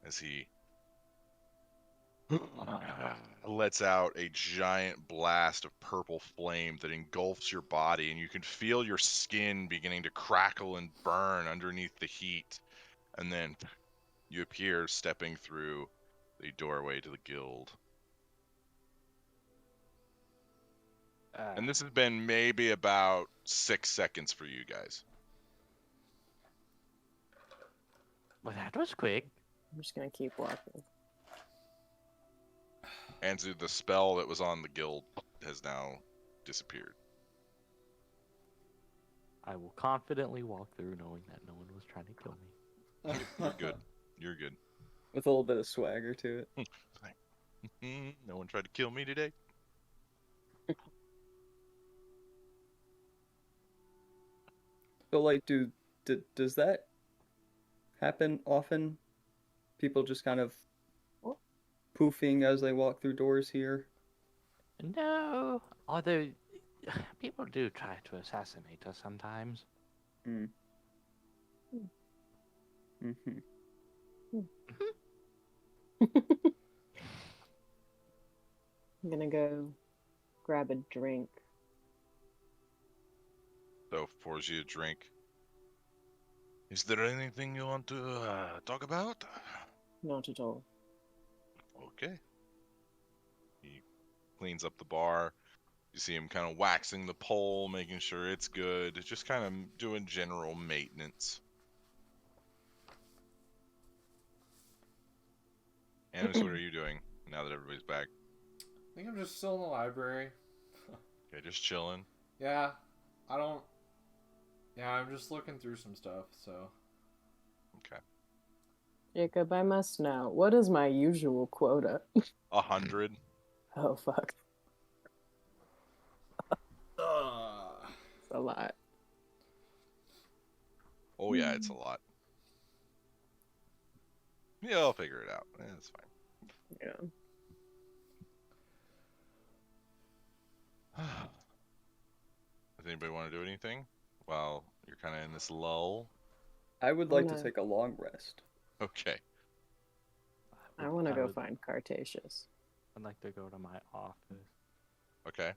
as he lets out a giant blast of purple flame that engulfs your body, and you can feel your skin beginning to crackle and burn underneath the heat, and then you appear stepping through the doorway to the guild. And this has been maybe about 6 seconds for you guys. Well, that was quick. I'm just gonna keep walking. And so the spell that was on the guild has now disappeared. I will confidently walk through knowing that no one was trying to kill me. You're good. You're good. With a little bit of swagger to it. No one tried to kill me today. So, like, does that happen often? People just kind of poofing as they walk through doors here? No, although people do try to assassinate us sometimes. Mm. Mm-hmm. I'm gonna go grab a drink. So pours you a drink. Is there anything you want to talk about? Not at all. Okay. He cleans up the bar. You see him kind of waxing the pole, making sure it's good. Just kind of doing general maintenance. Animus, what are you doing now that everybody's back? I think I'm just still in the library. Okay, just chilling. Yeah, I don't. Yeah, I'm just looking through some stuff. So. Okay. Jacob, I must know, what is my usual quota? 100. Oh, fuck. It's a lot. Oh yeah, it's a lot. Yeah, I'll figure it out. It's fine. Yeah. Does anybody want to do anything while you're kind of in this lull? I would like to No. take a long rest. Okay. I want to go would- find Cartasius. I'd like to go to my office. Okay.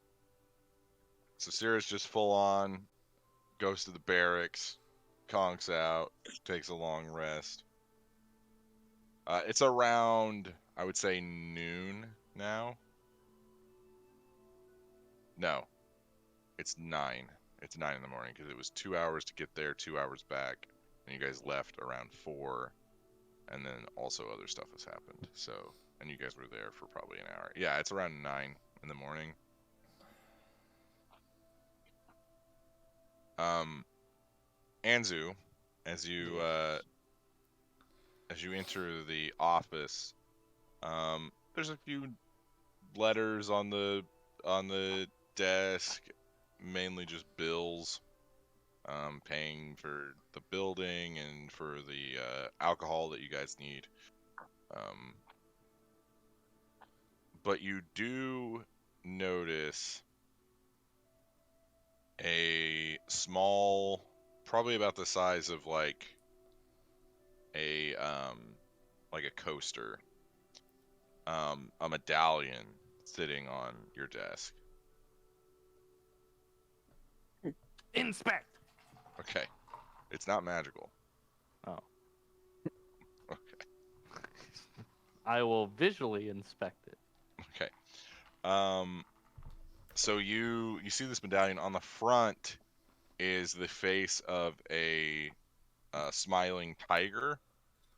So Sirius just full on goes to the barracks, conks out, takes a long rest. It's around, I would say, noon now. No, it's 9. It's 9 in the morning because it was 2 hours to get there, 2 hours back, and you guys left around 4, and then also other stuff has happened. So, and you guys were there for probably an hour. Yeah, it's around 9 in the morning. Anzu, as you enter the office, there's a few letters on the desk, mainly just bills, paying for the building and for the alcohol that you guys need. But you do notice a small, probably about the size of like a coaster, a medallion sitting on your desk. Inspect! Okay. It's not magical. Oh. Okay. I will visually inspect it. Okay. So you see this medallion on the front is the face of a smiling tiger,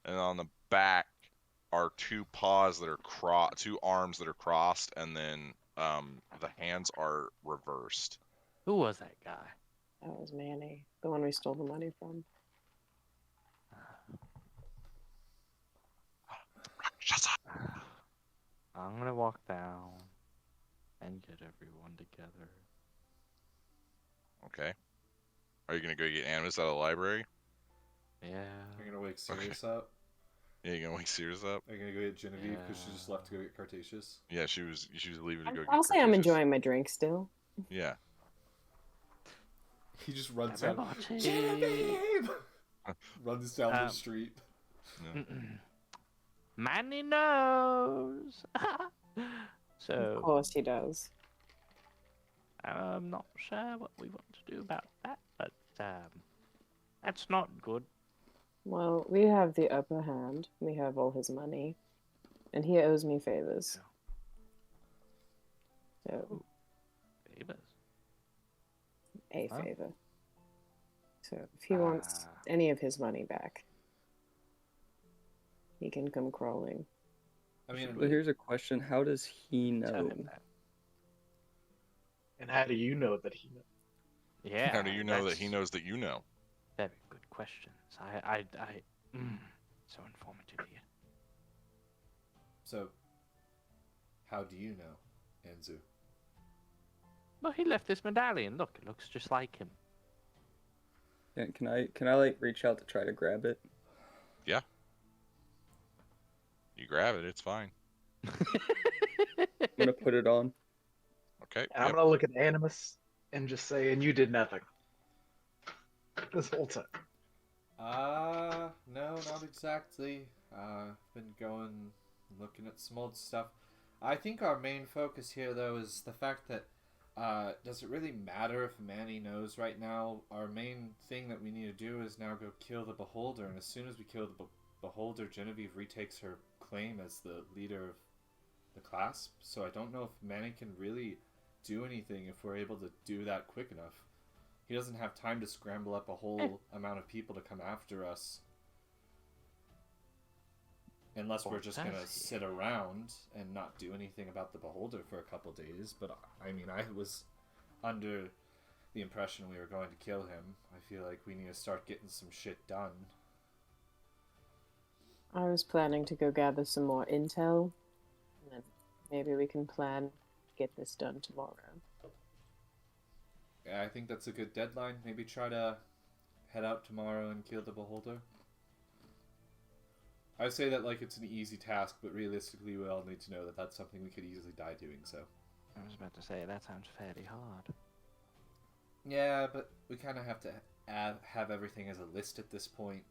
and on the back are two paws that are two arms that are crossed, and then the hands are reversed. Who was that guy? That was Manny, the one we stole the money from. Shut up. I'm gonna walk down and get everyone together. Okay. Are you gonna go get Animus out of the library? Yeah. You're gonna wake Sirius up. Yeah, you gonna wake Sears up? Are you gonna go get Genevieve because she just left to go get Cartasius? Yeah, she was leaving to go get I'll say I'm Cartesius. enjoying my drink still. Yeah. He just runs out. Everybody. Genevieve! Runs down the Um, street. Yeah. Manny knows. Of So course he does. I'm not sure what we want to do about that, but that's not good. Well, we have the upper hand. We have all his money. And he owes me favors. So, Favors. a Huh? favor. So, if he wants any of his money back, he can come crawling. I mean, But here's a question: how does he Tell know? him that. And how do you know that he knows? Yeah. How do you know that that's he knows that you know? Very good questions. So informative here. so how do you know, Anzu? Well, he left this medallion. Look, it looks just like him. Yeah, can I like reach out to try to grab it? Yeah. You grab it, it's fine. I'm gonna put it on. Okay. And I'm Yep. gonna look at Animus and just say, and you did nothing this whole time. No, not exactly. Been going, looking at some old stuff. I think our main focus here, though, is the fact that, does it really matter if Manny knows right now? Our main thing that we need to do is now go kill the Beholder, and as soon as we kill the Beholder, Genevieve retakes her claim as the leader of the Clasp, so I don't know if Manny can really do anything if we're able to do that quick enough. He doesn't have time to scramble up a whole amount of people to come after us. Unless we're Or just does gonna he? sit around and not do anything about the beholder for a couple days. But I mean, I was under the impression we were going to kill him. I feel like we need to start getting some shit done. I was planning to go gather some more intel, and then maybe we can plan to get this done tomorrow. Yeah, I think that's a good deadline. Maybe try to head out tomorrow and kill the beholder. I say that like it's an easy task, but realistically, we all need to know that that's something we could easily die doing. So. I was about to say, that sounds fairly hard. Yeah, but we kind of have to have everything as a list at this point.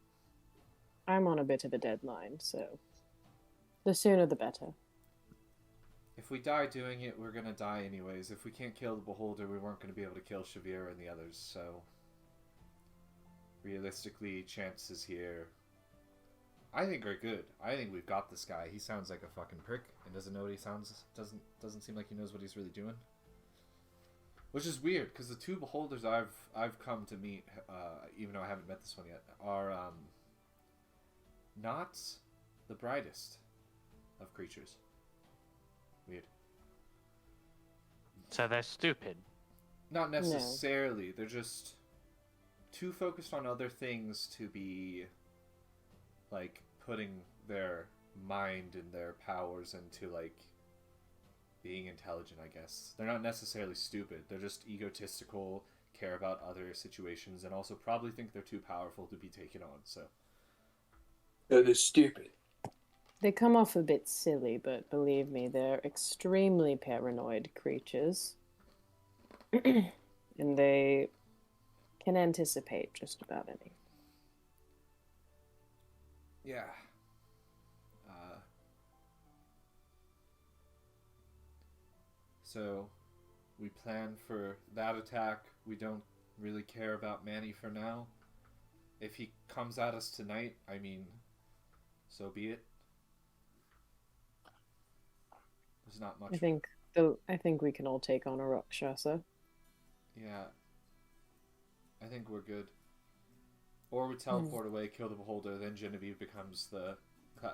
I'm on a bit of a deadline, so the sooner the better. If we die doing it, we're gonna die anyways. If we can't kill the beholder, we weren't gonna be able to kill Shavir and the others, so realistically, chances here I think are good. I think we've got this guy. He sounds like a fucking prick and doesn't know what he sounds. Doesn't seem like he knows what he's really doing. Which is weird because the two beholders I've come to meet, even though I haven't met this one yet, are not the brightest of creatures. Weird. So they're stupid. Not necessarily. They're just too focused on other things to be like putting their mind and their powers into like being intelligent, I guess. They're not necessarily stupid. They're just egotistical, care about other situations, and also probably think they're too powerful to be taken on, so. They're stupid. They come off a bit silly, but believe me, they're extremely paranoid creatures. And they can anticipate just about anything. Yeah. So, we plan for that attack. We don't really care about Manny for now. If he comes at us tonight, I mean, so be it. There's not much. I think we can all take on a Rakshasa. Yeah. I think we're good. Or we teleport away, kill the beholder, then Genevieve becomes the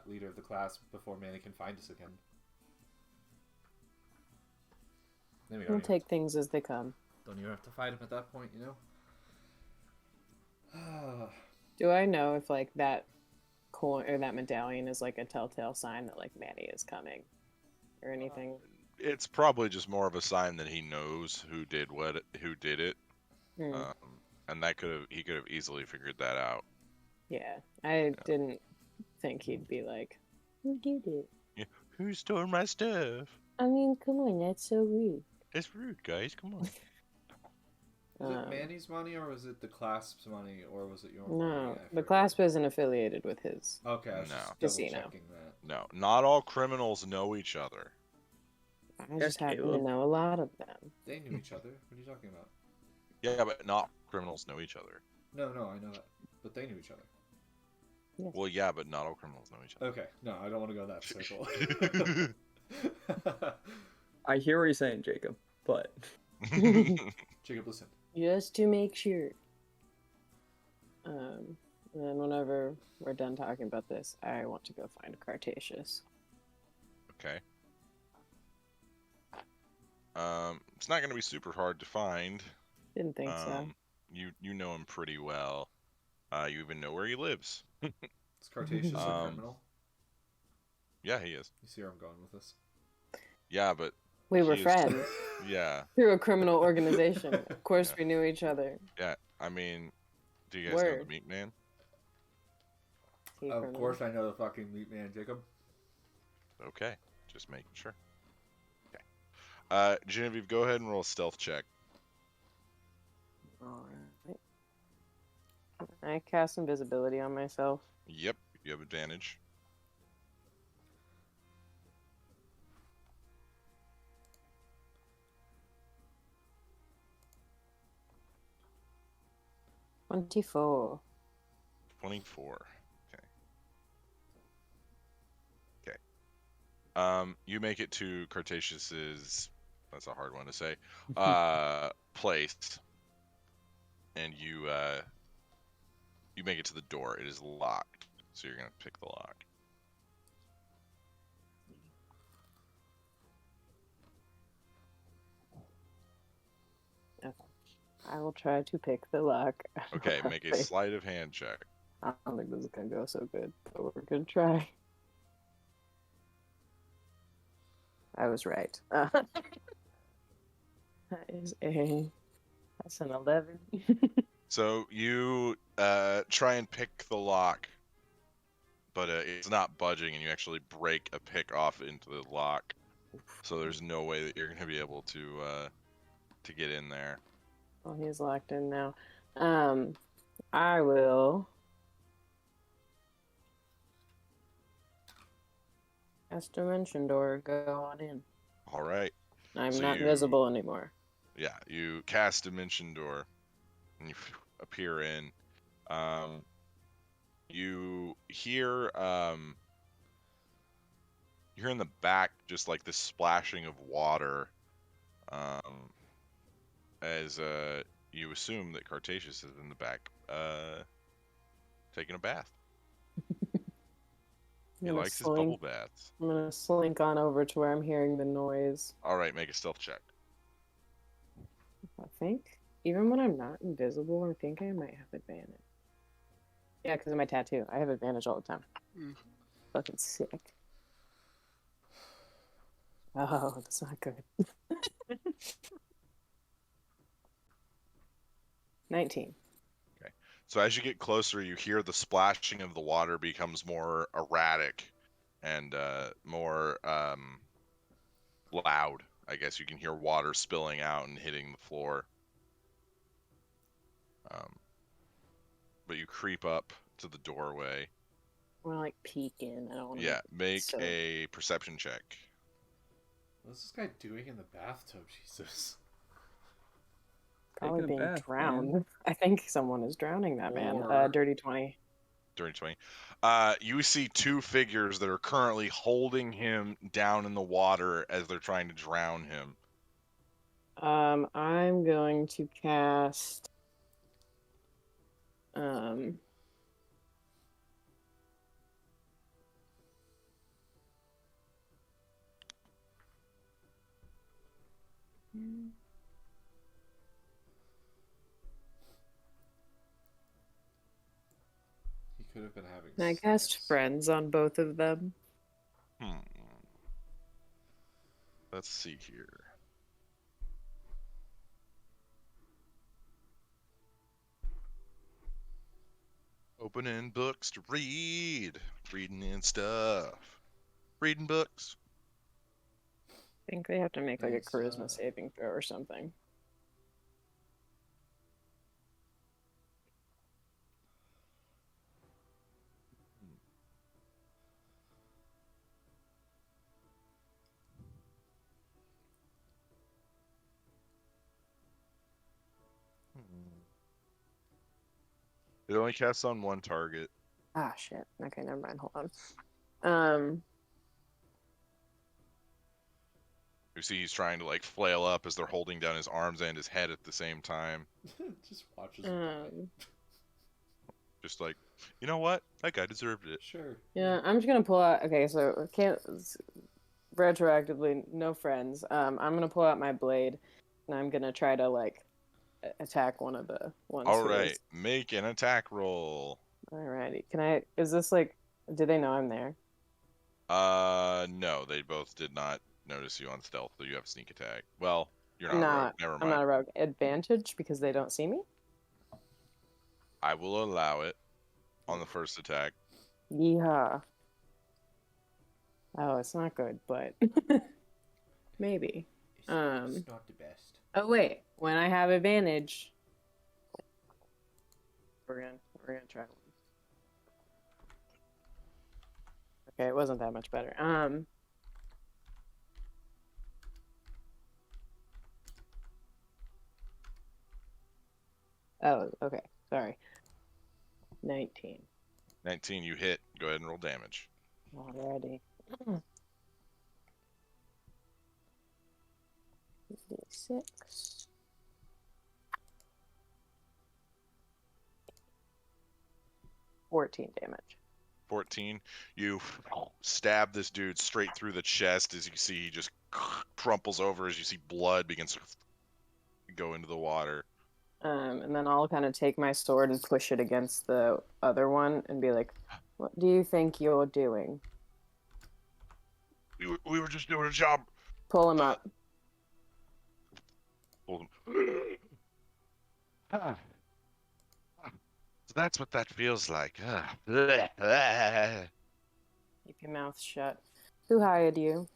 leader of the Clasp before Manny can find us again. Then We'll take things as they come. Don't even have to fight him at that point, you know? Do I know if like that coin or that medallion is like a telltale sign that like Manny is coming or anything? It's probably just more of a sign that he knows who did it, and he could have easily figured that out. Yeah, I didn't think he'd be like, "Who did it? Yeah, who stole my stuff? I mean, come on, that's so rude." It's rude, guys. Come on. Was it Manny's money, or was it the Clasp's money, or was it your money? No, the Clasp isn't affiliated with his. Okay, I was just double-checking that. No, not all criminals know each other. I just happen to know a lot of them. They knew each other. What are you talking about? Yeah, but not criminals know each other. No, I know that. But they knew each other. Yes. Well, yeah, but not all criminals know each other. Okay, no, I don't want to go that circle. I hear what you're saying, Jacob, but... Jacob, listen. Just to make sure. And then whenever we're done talking about this, I want to go find Cartesius. Okay. It's not going to be super hard to find. Didn't think so. You know him pretty well. You even know where he lives. Is Cartesius a criminal? Yeah, he is. You see where I'm going with this? Yeah, but we were friends. Yeah. Through a criminal organization. Of course, we knew each other. Yeah, I mean, do you guys know the Meat Man? Of course, I know the fucking Meat Man, Jacob. Okay, just making sure. Okay. Genevieve, go ahead and roll a stealth check. Alright. I cast invisibility on myself. Yep, you have advantage. $24. 24. Okay. You make it to Cartesius's, that's a hard one to say, place, and you make it to the door. It is locked, so you're gonna pick the lock. I will try to pick the lock. Okay, make a sleight of hand check. I don't think this is gonna go so good, but we're gonna try. I was right. That's an 11. So you try and pick the lock, but it's not budging, and you actually break a pick off into the lock. So there's no way that you're gonna be able to get in there. Well, he's locked in now. I will cast Dimension Door. Go on in. All right. I'm So not you- visible anymore. Yeah, you cast Dimension Door, and you appear in. You hear in the back just like this splashing of water, as you assume that Cartasius is in the back, taking a bath. He likes his bubble baths. I'm gonna slink on over to where I'm hearing the noise. All right, make a stealth check. I think even when I'm not invisible, I think I might have advantage. Yeah, because of my tattoo, I have advantage all the time. Fucking sick. Oh, that's not good. 19. So as you get closer, you hear the splashing of the water becomes more erratic and more loud. I guess you can hear water spilling out and hitting the floor. But you creep up to the doorway. I want to like peek in. I don't want to. Yeah, make so- a perception check. What's this guy doing in the bathtub? Jesus. Probably Taking a being bath, drowned. man. I think someone is drowning that man. Or- Dirty 20. During 20. You see two figures that are currently holding him down in the water as they're trying to drown him. I'm going to cast. He could have been having Can I cast sex. friends on both of them? Let's see here. Opening books to read. Reading and stuff. Reading books. I think they have to make like a Thanks, charisma saving throw or something. It only casts on one target. Ah, shit. Okay, never mind. Hold on. You see he's trying to like flail up as they're holding down his arms and his head at the same time. Just watches him die. Just like, you know what? That guy deserved it. Sure. Yeah, I'm just gonna pull out. Okay, so can't retroactively no friends. I'm gonna pull out my blade, and I'm gonna try to like attack one of the ones. All who right, is- make an attack roll. Alrighty. Can I? Is this like? Do they know I'm there? No, they both did not notice you on stealth, so you have sneak attack. Well, you're not a Nah, rogue. Never I'm mind. not a rogue. Advantage because they don't see me. I will allow it on the first attack. Yeah. Oh, it's not good, but maybe. It's not the best. Oh wait, when I have advantage, we're gonna try one. Okay, it wasn't that much better. Oh, okay. Sorry. 19. 19, you hit. Go ahead and roll damage. Alrighty. 56. $14 damage. 14. You stab this dude straight through the chest as you see he just crumples over as you see blood begins to go into the water. And then I'll kind of take my sword and push it against the other one and be like, "What do you think you're doing?" We were just doing a job. Pull him up. Hold him. So that's what that feels like. Keep your mouth shut. Who hired you?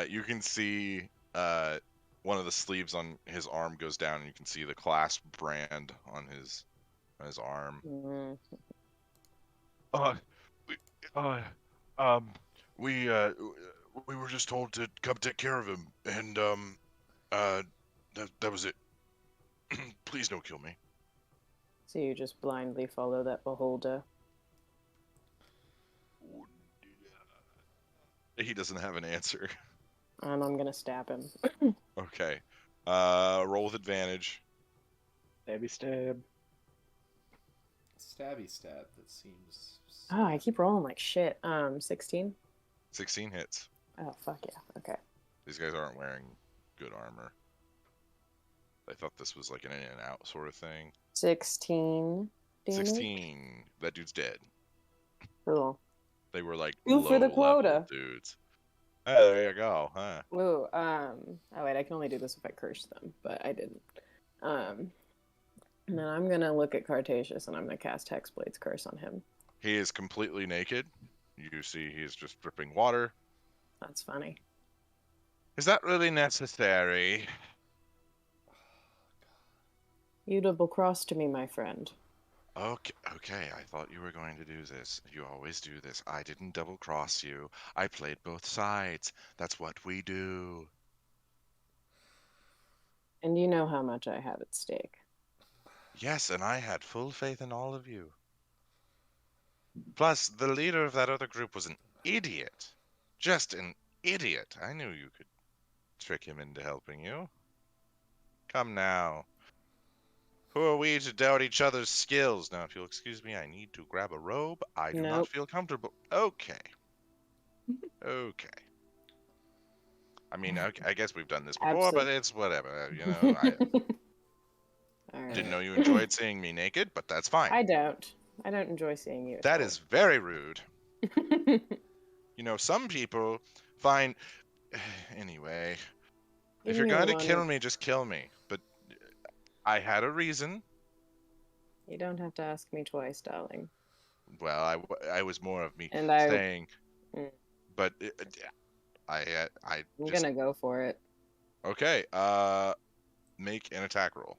You can see one of the sleeves on his arm goes down, and you can see the Clasp brand on his arm. Mm. We were just told to come take care of him, and that was it. Please don't kill me. So you just blindly follow that beholder. He doesn't have an answer. And I'm gonna stab him. Okay. Roll with advantage. Stabby stab. Stabby stab. That seems. Oh, I keep rolling like shit. 16. 16 hits. Oh fuck yeah. Okay. These guys aren't wearing good armor. I thought this was like an in and out sort of thing. 16. Damage? 16. That dude's dead. Cool. They were like Two for the low-level quota. dudes. Oh, there you go. Huh. Ooh, oh wait, I can only do this if I curse them, but I didn't. And then I'm gonna look at Cartasius and I'm gonna cast Hexblade's Curse on him. He is completely naked. You see he's just dripping water. That's funny. Is that really necessary? You double-crossed me, my friend. Okay, I thought you were going to do this. You always do this. I didn't double cross you. I played both sides. That's what we do. And you know how much I have at stake. Yes, and I had full faith in all of you. Plus, the leader of that other group was an idiot. Just an idiot. I knew you could trick him into helping you. Come now. Who are we to doubt each other's skills? Now, if you'll excuse me, I need to grab a robe. I do not Nope. feel comfortable. Okay. Okay. I mean, I guess we've done this before, but it's whatever. You know, I Alright. didn't know you enjoyed seeing me naked, but that's fine. I don't. I don't enjoy seeing you. That is very rude. You know, some people find... Anyway, if you're going to kill me, just kill me. But I had a reason. You don't have to ask me twice, darling. Well, I was more of me And saying... Mm. But I'm gonna go for it. Okay, make an attack roll.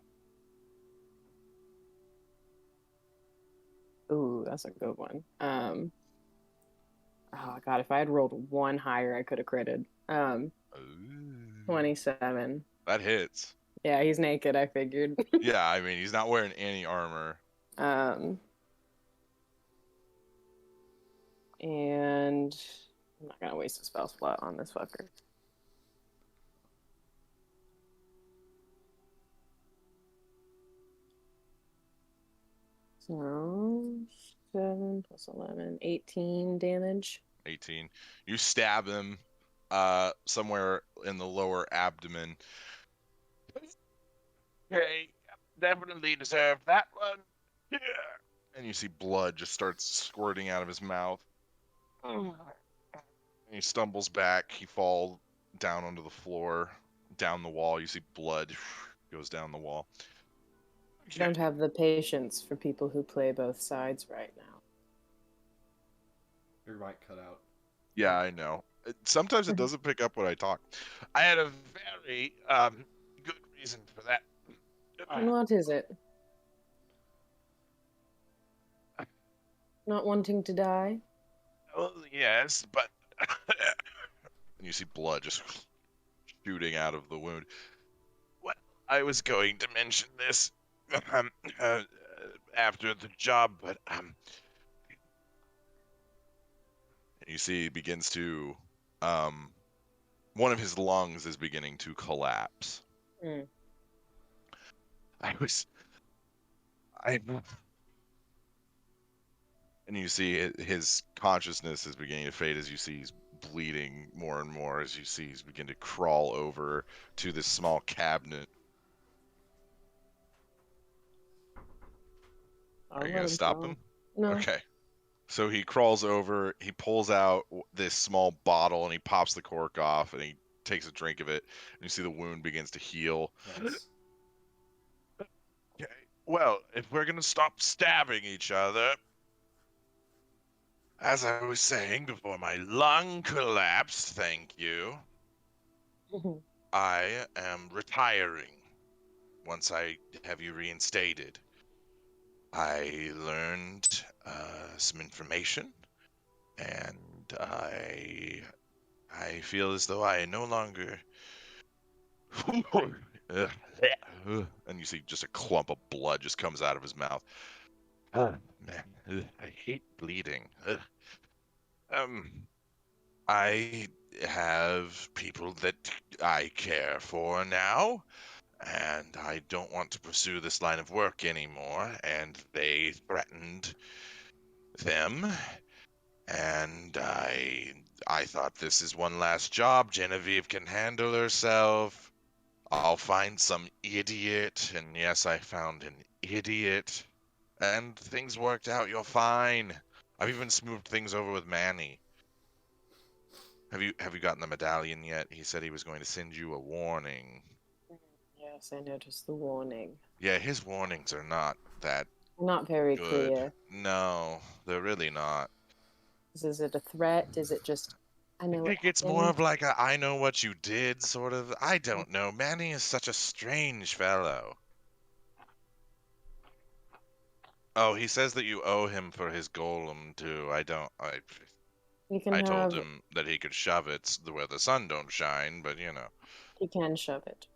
Ooh, that's a good one. Oh god, if I had rolled one higher, I could have critted. 27. That hits. Yeah, he's naked, I figured. Yeah, I mean, he's not wearing any armor. And I'm not gonna waste a spell slot on this fucker. So 7 plus 11, 18 damage. 18. You stab him somewhere in the lower abdomen. Okay, definitely deserve that one. Yeah. And you see blood just starts squirting out of his mouth. And he stumbles back. He falls down onto the floor, down the wall. You see blood goes down the wall. I don't have the patience for people who play both sides right now. Your mic cut out. Yeah, I know. Sometimes it doesn't pick up when I talk. I had a very good reason for that. And what is it? Not wanting to die? Well, yes, but... And you see blood just shooting out of the wound. Well, I was going to mention this after the job, but... You see he begins to... one of his lungs is beginning to collapse. Mm. And you see his consciousness is beginning to fade as you see he's bleeding more and more, as you see he's beginning to crawl over to this small cabinet. I'll Are you let gonna stop try. him? No. Okay. So he crawls over, he pulls out this small bottle, and he pops the cork off, and he takes a drink of it, and you see the wound begins to heal. Nice. Okay. Well, if we're gonna stop stabbing each other, as I was saying before my lung collapsed, thank you, I am retiring once I have you reinstated. I learned some information, and I feel as though I no longer. And you see just a clump of blood just comes out of his mouth. Man, I hate bleeding. I have people that I care for now, and I don't want to pursue this line of work anymore, and they threatened them, and I thought this is one last job. Genevieve can handle herself. I'll find some idiot, and yes, I found an idiot, and things worked out. You're fine. I've even smoothed things over with Manny. Have you gotten the medallion yet? He said he was going to send you a warning. Yes, I noticed the warning. Yeah, his warnings are not that Not very good. clear. No, they're really not. Is it a threat? Is it just I know I what think it's more happened? of like a I know what you did sort of. I don't know. Manny is such a strange fellow. Oh, he says that you owe him for his golem too. You can I told have him that he could shove it where the sun don't shine, but you know. he can shove it.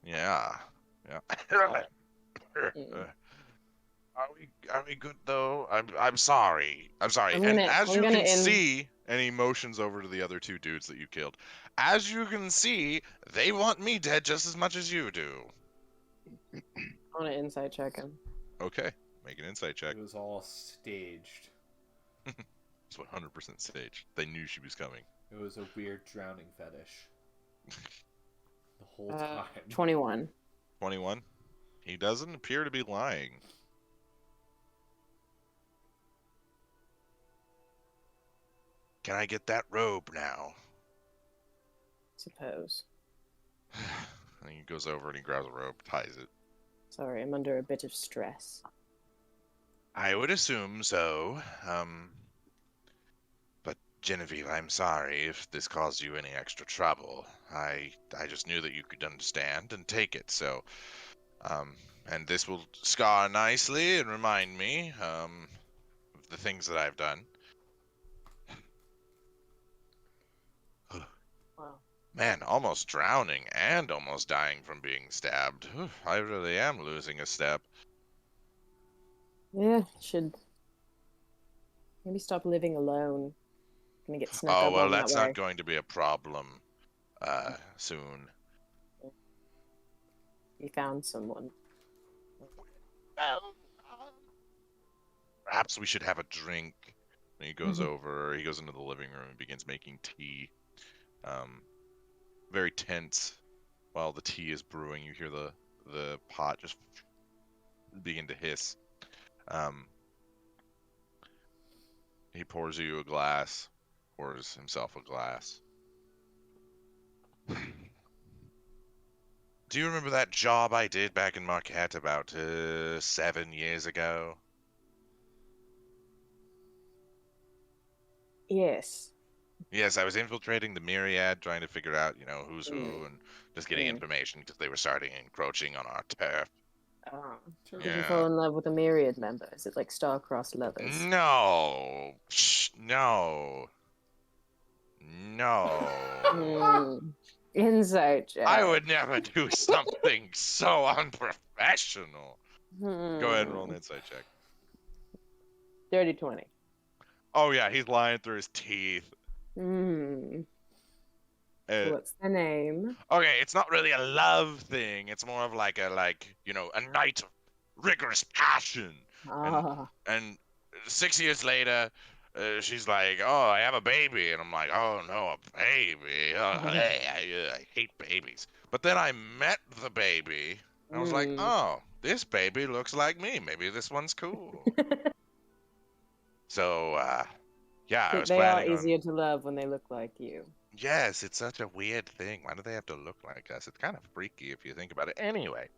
Yeah. Yeah. Are we good though? I'm sorry. I'm sorry. I'm And gonna- as I'm you gonna can end- see, and he motions over to the other two dudes that you killed. As you can see, they want me dead just as much as you do. I want to insight check him. Okay, make an insight check. It was all staged. It's 100% staged. They knew she was coming. It was a weird drowning fetish. The whole time. 21. 21. He doesn't appear to be lying. Can I get that robe now? Suppose. And he goes over and he grabs a rope, ties it. Sorry, I'm under a bit of stress. I would assume so. But Genevieve, I'm sorry if this caused you any extra trouble. I just knew that you could understand and take it. So, and this will scar nicely and remind me of the things that I've done. Wow. Man, almost drowning and almost dying from being stabbed. I really am losing a step. Yeah, should maybe stop living alone. Gonna get snuck Oh, up well, on that's that way. not going to be a problem soon. You found someone. Perhaps we should have a drink. And he goes Mhm. over, he goes into the living room and begins making tea. Very tense. While the tea is brewing, you hear the pot just begin to hiss. He pours you a glass, pours himself a glass. Do you remember that job I did back in Marquette about 7 years ago? Yes. Yes, I was infiltrating the Myriad, trying to figure out, who's who, and just getting information because they were starting encroaching on our turf. Did you fall in love with a Myriad member? Is it like star-crossed lovers? No. No. No. Insight check. I would never do something so unprofessional. Go ahead and roll an insight check. Dirty 20. Oh, yeah, he's lying through his teeth. What's the name? Okay, it's not really a love thing. It's more of like a night of rigorous passion. And 6 years later, she's like, "Oh, I have a baby," and I'm like, "Oh no, a baby! Oh, I hate babies." But then I met the baby, and I was like, "Oh, this baby looks like me. Maybe this one's cool. So, yeah, I was They are planning on. easier to love when they look like you. Yes, it's such a weird thing. Why do they have to look like us? It's kind of freaky if you think about it. Anyway.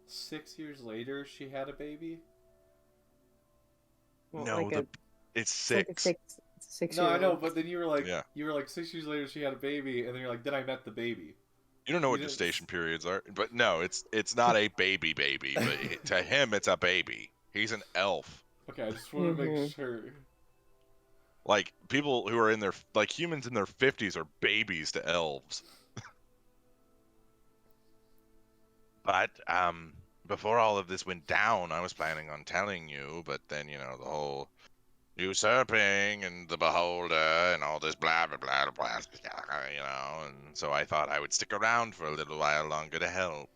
6 years later, she had a baby. Well, No, like it's like six. a 6 No, year I old. know, but then you were like, Yeah. 6 years later she had a baby, and then you're like, then I met the baby. You don't know You what didn't gestation periods are, but no, it's not a baby, but to him it's a baby. He's an elf. Okay, I just want to make Mhm. sure. Like people who are in their humans in their 50s are babies to elves. But before all of this went down, I was planning on telling you, but then the whole usurping and the beholder and all this blah blah blah blah, and so I thought I would stick around for a little while longer to help.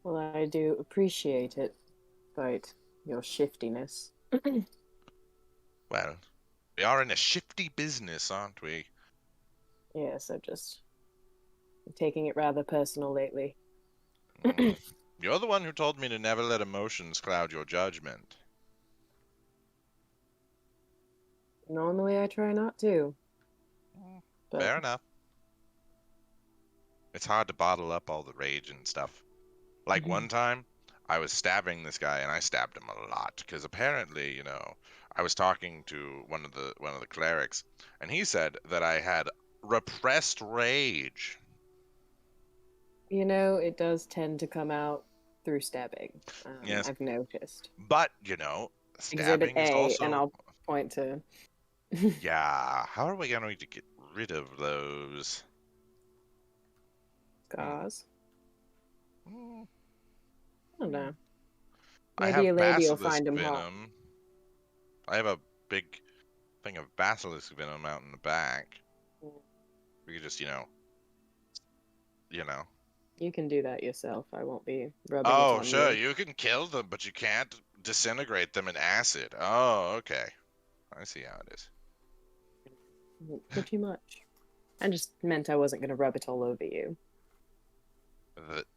Well, I do appreciate it, despite your shiftiness. Well, we are in a shifty business, aren't we? Yes, I'm taking it rather personal lately. You're the one who told me to never let emotions cloud your judgment. Normally I try not to. But Fair enough. It's hard to bottle up all the rage and stuff. Like one time, I was stabbing this guy, and I stabbed him a lot because apparently, I was talking to one of the clerics, and he said that I had repressed rage. it does tend to come out through stabbing. Yes. I've noticed. But Exhibit stabbing is A, also. and I'll point to. Yeah. How are we going to get rid of those Scars. Mm, I don't know. I Maybe have a lady will basilisk find him hot. venom. I have a big thing of basilisk venom out in the back. We could just, You can do that yourself. I won't be rubbing it Oh, on sure. you. You can kill them, but you can't disintegrate them in acid. Oh, okay. I see how it is. Pretty much. I just meant I wasn't going to rub it all over you.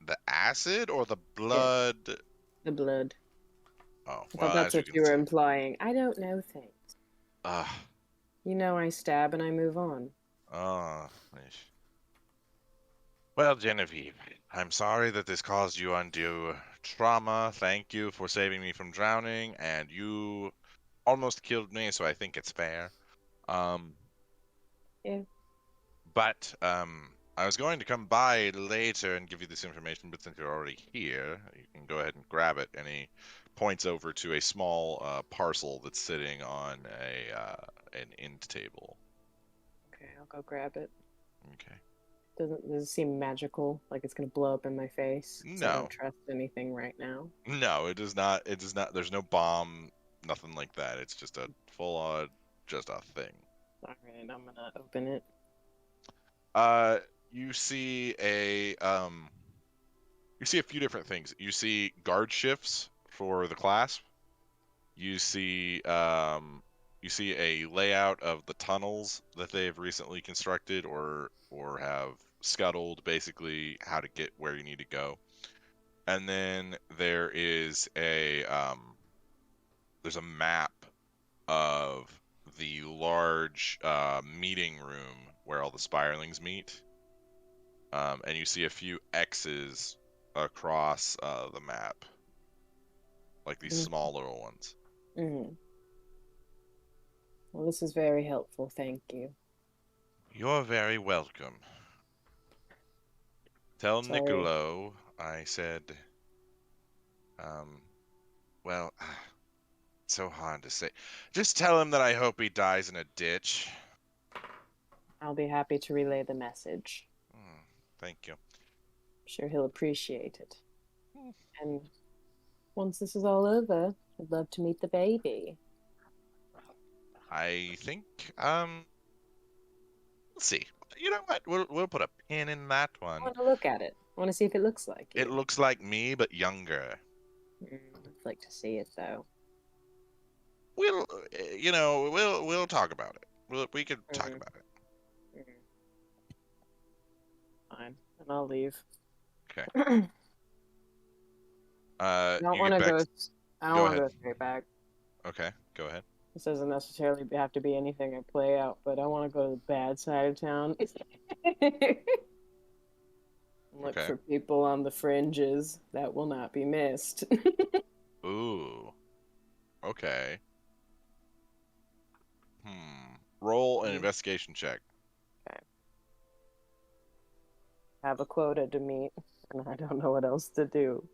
The acid or the blood? The blood. Oh, I well, thought that's as you what can you were see. implying. I don't know things. Ah, I stab and I move on. oh. Well, Genevieve, I'm sorry that this caused you undue trauma. Thank you for saving me from drowning, and you almost killed me, so I think it's fair. Yeah. But I was going to come by later and give you this information, but since you're already here, you can go ahead and grab it. And he points over to a small parcel that's sitting on an end table. Okay, I'll go grab it. Okay. Does it seem magical? Like it's gonna blow up in my face? 'Cause I No. don't trust anything right now. No, it does not. It does not. There's no bomb, nothing like that. It's just a full-on, just a thing. All right, I'm gonna open it. You see a few different things. You see guard shifts for the Clasp. You see a layout of the tunnels that they've recently constructed or have scuttled, basically how to get where you need to go. And then there is there's a map of the large meeting room where all the spirelings meet. And you see a few X's across the map, like these small little ones. Mm-hmm. Well, this is very helpful. Thank you. You're very welcome. Tell Sorry. Niccolo I said, well, it's so hard to say. Just tell him that I hope he dies in a ditch. I'll be happy to relay the message. Thank you. I'm sure he'll appreciate it. And once this is all over, I'd love to meet the baby. I think, let's see. You know what? We'll put a pin in that one. I want to look at it. I want to see if it looks like you. It looks like me, but younger. I'd like to see it, though. We'll talk about it. We could talk about it. Fine, and I'll leave. Okay. I don't You want get to back. go. I don't Go want to go ahead. straight back. Okay, go ahead. This doesn't necessarily have to be anything I play out, but I want to go to the bad side of town. Look Okay. for people on the fringes. That will not be missed. Ooh. Okay. Roll an investigation check. Have a quota to meet, and I don't know what else to do.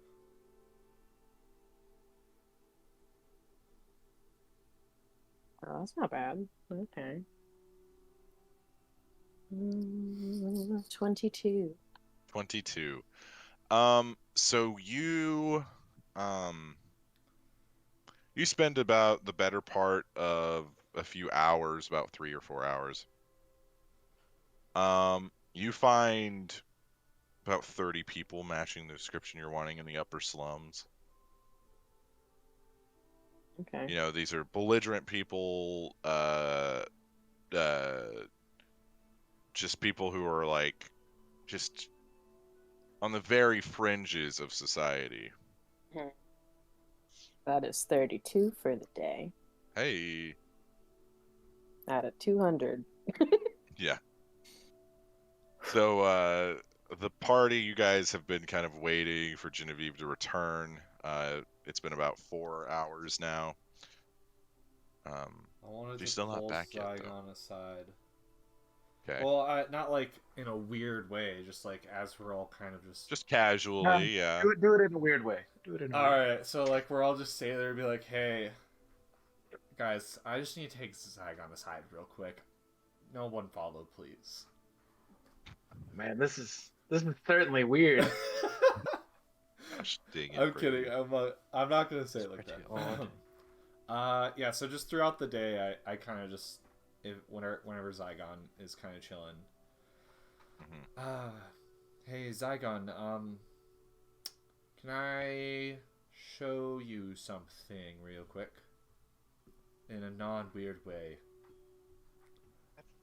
Oh, that's not bad. Okay. 22. 22. So you spend about the better part of a few hours, about 3 or 4 hours. You find about 30 people matching the description you're wanting in the upper slums. Okay. You know, these are belligerent people, just people who are like, just on the very fringes of society. That is 32 for the day. Hey. Out of 200. Yeah. So, the party, you guys have been kind of waiting for Genevieve to return. It's been about 4 hours now. I wanted She's to still not pull back yet, though. Zygon aside. Okay. Well, not like in a weird way, just like as we're all kind of just casually, yeah. Do it in a weird way. Do it in a all weird way. right. So like we're all just stay there and be like, hey, guys, I just need to take Zygon aside real quick. No one follow, please. Man, this is certainly weird. Gosh, dang it, I'm Brady. kidding. I'm not gonna say it like Pretty that. odd. Yeah. So just throughout the day, I kind of just whenever Zygon is kind of chilling. Hey Zygon, can I show you something real quick? In a non-weird way.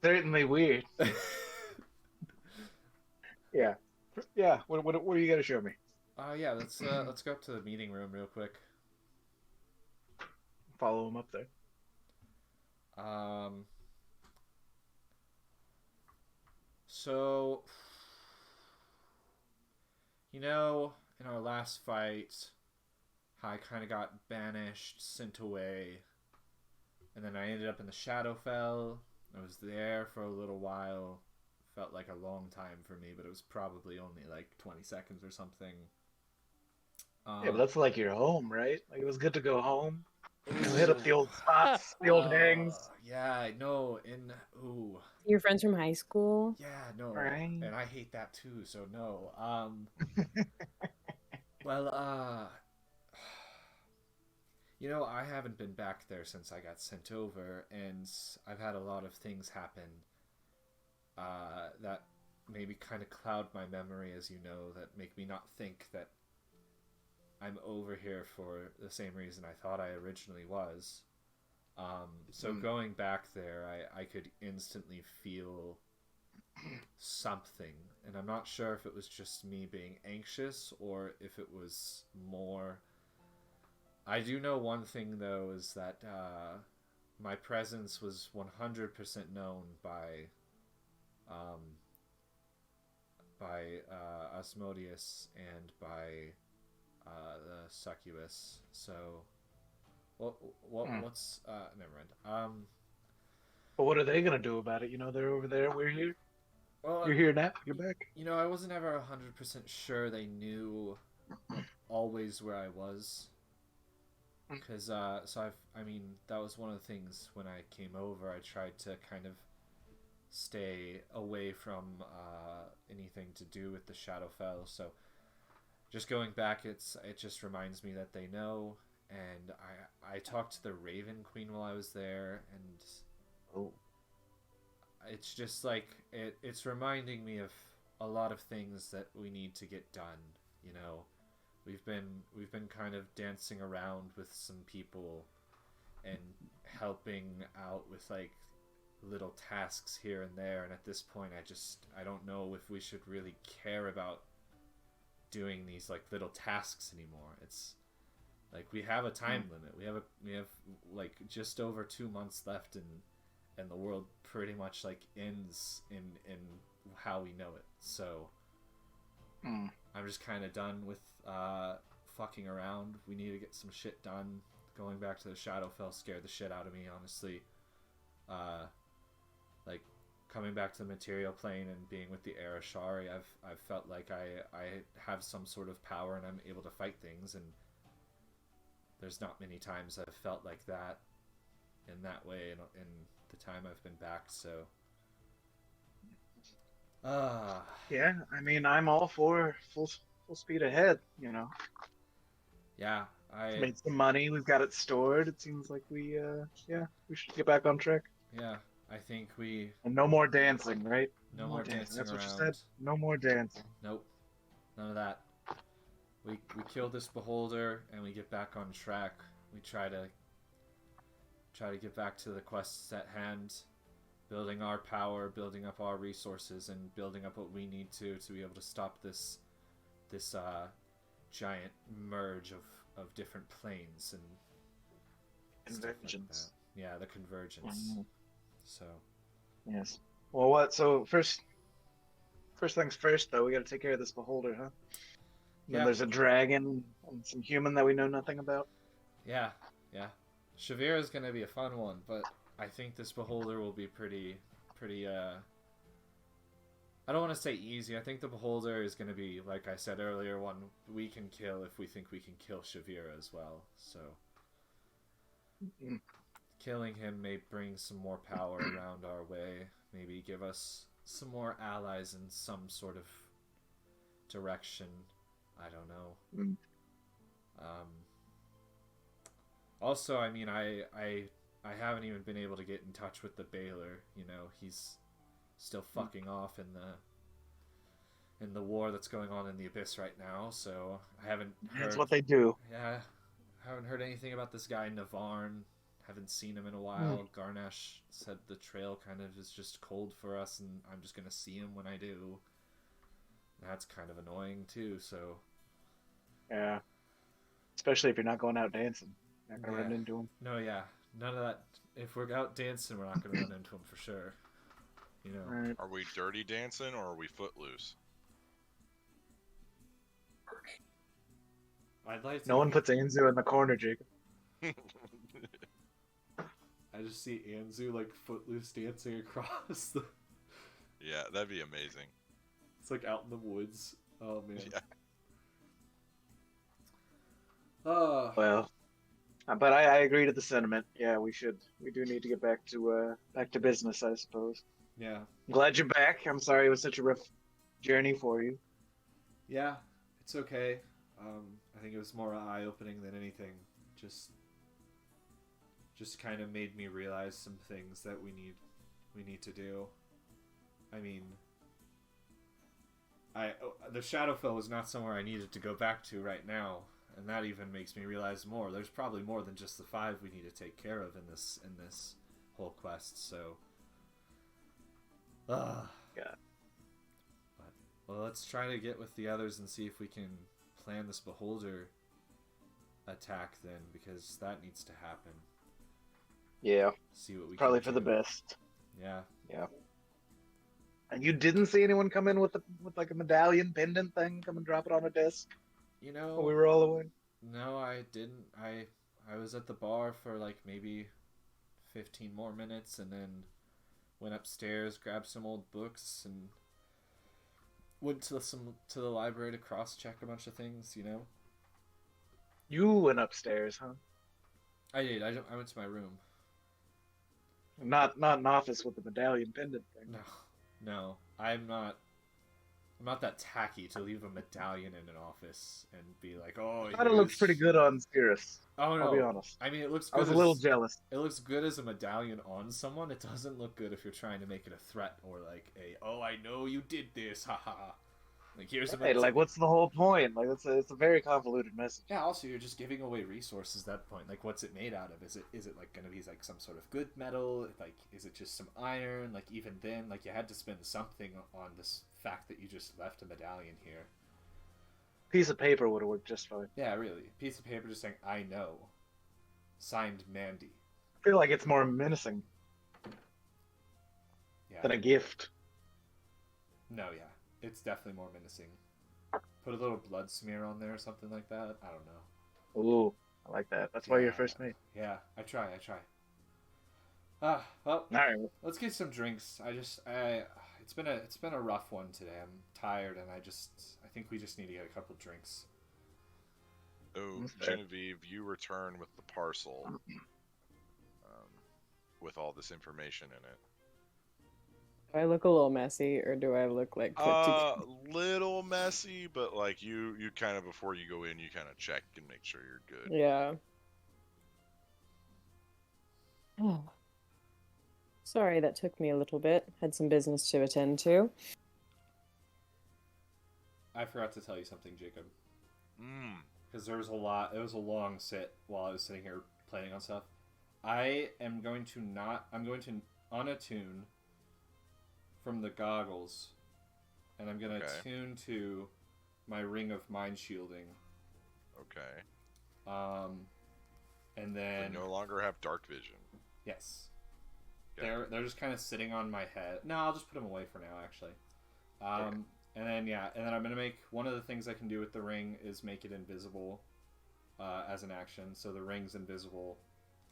Certainly weird. Yeah. Yeah. What are you gonna show me? Yeah, let's go up to the meeting room real quick. Follow him up there. So, you know, in our last fight, I kind of got banished, sent away, and then I ended up in the Shadowfell. I was there for a little while. Felt like a long time for me, but it was probably only like 20 seconds or something. Yeah, but that's like your home, right? Like it was good to go home. Hit up the old spots, the old hangs. Yeah, I know. Ooh. Your friends from high school? Yeah, no. Right. And I hate that too, so no. Well, you know, I haven't been back there since I got sent over, and I've had a lot of things happen that maybe kind of cloud my memory, as you know, that make me not think that I'm over here for the same reason I thought I originally was. So going back there, I could instantly feel something, and I'm not sure if it was just me being anxious or if it was more. I do know one thing though, is that my presence was 100% known by Asmodeus and by the succubus. So what's never mind. But what are they gonna do about it? You know, they're over there. We're here. Well, You're here now. You're back. you know, I wasn't ever 100% sure they knew always where I was. Because, I mean, that was one of the things when I came over. I tried to kind of stay away from anything to do with the Shadowfell. So, just going back, it just reminds me that they know. And I talked to the Raven Queen while I was there, and it's just like it's reminding me of a lot of things that we need to get done. You know, we've been kind of dancing around with some people and helping out with like little tasks here and there, and at this point I don't know if we should really care about doing these like little tasks anymore. It's like we have a time limit. We have like just over 2 months left, and the world pretty much like ends in how we know it. So I'm just kind of done with fucking around. We need to get some shit done. Going back to the Shadowfell scared the shit out of me, honestly. Like coming back to the material plane and being with the Arashari, I've felt like I have some sort of power and I'm able to fight things, and there's not many times I've felt like that in that way in the time I've been back. So yeah, I mean, I'm all for full speed ahead, you know. Yeah, We've made some money, we've got it stored. It seems like we should get back on track. Yeah, I think we... And no more dancing, right? No more dancing That's around. what you said? No more dancing. Nope. None of that. We kill this beholder and we get back on track. We try to get back to the quests at hand, building our power, building up our resources, and building up what we need to be able to stop this giant merge of different planes and Convergence. Like yeah, the convergence. Mm-hmm. So yes. Well, what? So first things first, though, we got to take care of this beholder, huh? And then there's a dragon and some human that we know nothing about. Yeah. Shavira is gonna be a fun one, but I think this beholder will be pretty. I don't want to say easy. I think the beholder is gonna be, like I said earlier, one we can kill if we think we can kill Shavira as well. So killing him may bring some more power around our way. Maybe give us some more allies in some sort of direction. I don't know. Also, I mean, I haven't even been able to get in touch with the Baylor. You know, he's still fucking off in the war that's going on in the Abyss right now. So I haven't heard. That's what they do. Yeah, haven't heard anything about this guy Navarn. Haven't seen him in a while. Garnash said the trail kind of is just cold for us, and I'm just gonna see him when I do. That's kind of annoying too. So yeah, especially if you're not going out dancing. Not gonna run into him. No, yeah, none of that. If we're out dancing, we're not gonna run into him for sure. You know. Right. Are we dirty dancing or are we footloose? I'd like to. No one puts Anzu in the corner, Jacob. I just see Anzu like footloose dancing across the. Yeah, that'd be amazing. It's like out in the woods. Oh man. Yeah. Well, but I agree to the sentiment. Yeah, we do need to get back to business, I suppose. Yeah. I'm glad you're back. I'm sorry it was such a rough journey for you. Yeah, it's okay. I think it was more eye-opening than anything. Just kind of made me realize some things that we need to do. I mean, the Shadowfell was not somewhere I needed to go back to right now, and that even makes me realize more. There's probably more than just the 5 we need to take care of in this whole quest. So, yeah. Well, let's try to get with the others and see if we can plan this beholder attack then, because that needs to happen. Yeah. See what we probably can for do. the best. Yeah. Yeah. And you didn't see anyone come in with like a medallion pendant thing, come and drop it on a desk? You know, while we were all away? No, I didn't. I was at the bar for like maybe 15 more minutes, and then went upstairs, grabbed some old books, and went to the library to cross-check a bunch of things. You know. You went upstairs, huh? I did. I went to my room. Not an office with the medallion pendant thing. No, I'm not that tacky to leave a medallion in an office and be like, oh. I thought it looked pretty good on Cirrus. Oh no, I'll be honest. I mean, it looks good. I was a little jealous. It looks good as a medallion on someone. It doesn't look good if you're trying to make it a threat or like oh, I know you did this, haha. Like here's a like what's the whole point? Like it's a very convoluted message. Yeah. Also, you're just giving away resources at that point. Like, what's it made out of? Is it like gonna be like some sort of good metal? Like, is it just some iron? Like, even then, like you had to spend something on this fact that you just left a medallion here. piece of paper would have worked just fine. Yeah, really. Piece of paper just saying, I know. Signed Mandy. I feel like it's more menacing Yeah. than a gift. No, yeah. It's definitely more menacing. Put a little blood smear on there or something like that. I don't know. Ooh, I like that. That's why you're first mate. Yeah, I try. Well, All right. let's get some drinks. It's been a rough one today. I'm tired, and I think we just need to get a couple drinks. So, Genevieve, you return with the parcel, with all this information in it. Do I look a little messy, or do I look like put together? Little messy, but like you kind of, before you go in, you kind of check and make sure you're good. Yeah. Oh. Sorry, that took me a little bit. Had some business to attend to. I forgot to tell you something, Jacob. Because there was a lot. It was a long sit while I was sitting here planning on stuff. I'm going to unattune from the goggles, and I'm going to tune to my ring of mind shielding. Okay. And then you no longer have dark vision. Yes. Okay. They're just kind of sitting on my head. No, I'll just put them away for now, actually. Okay. And then I'm gonna make one of the things I can do with the ring is make it invisible, as an action. So the ring's invisible,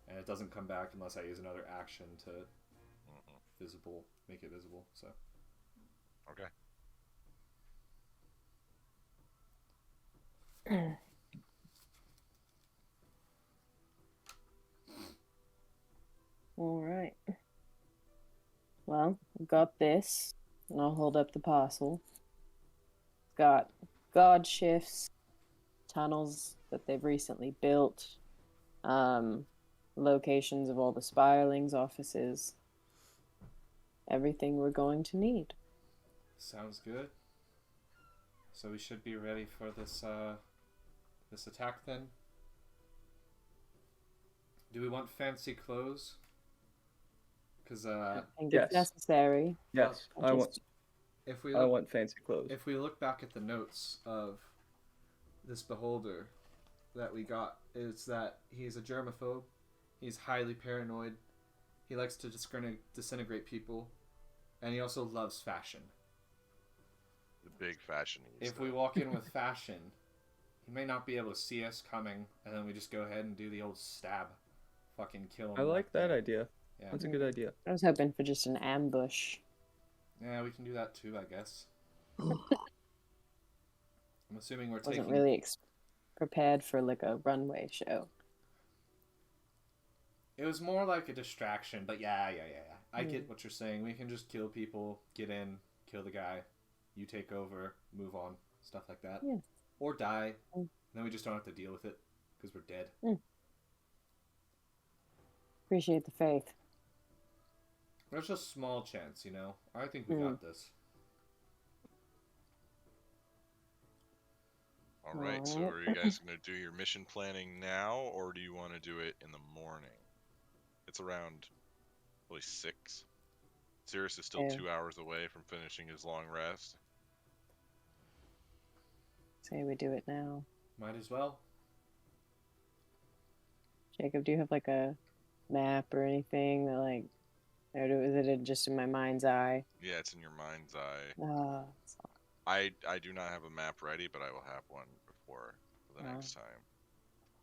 and it doesn't come back unless I use another action to make it visible. So. Okay. All right. Well, I've got this, and I'll hold up the parcel. Got guard shifts, tunnels that they've recently built, locations of all the spiralings offices, everything we're going to need. Sounds good. So we should be ready for this attack then. Do we want fancy clothes? Because I think yes. it's necessary. Yes, I want fancy clothes. If we look back at the notes of this beholder that we got, is that he's a germaphobe, he's highly paranoid, he likes to disintegrate people, and he also loves fashion. The big fashionista. If we walk in with fashion, he may not be able to see us coming, and then we just go ahead and do the old stab. Fucking kill him. I like that idea. Yeah. That's a good idea. I was hoping for just an ambush. Yeah, we can do that too, I guess. I'm assuming we're Wasn't really prepared for like a runway show. It was more like a distraction, but yeah. I get what you're saying. We can just kill people, get in, kill the guy, you take over, move on, stuff like that. Yeah. Or die, and then we just don't have to deal with it because we're dead. Appreciate the faith. There's a small chance, you know. I think we got this. All right, so are you guys going to do your mission planning now, or do you want to do it in the morning? It's around probably 6. Sirius is still 2 hours away from finishing his long rest. Say we do it now. Might as well. Jacob, do you have like a map or anything that like, or is it just in my mind's eye? Yeah, it's in your mind's eye. I do not have a map ready, but I will have one for the next time.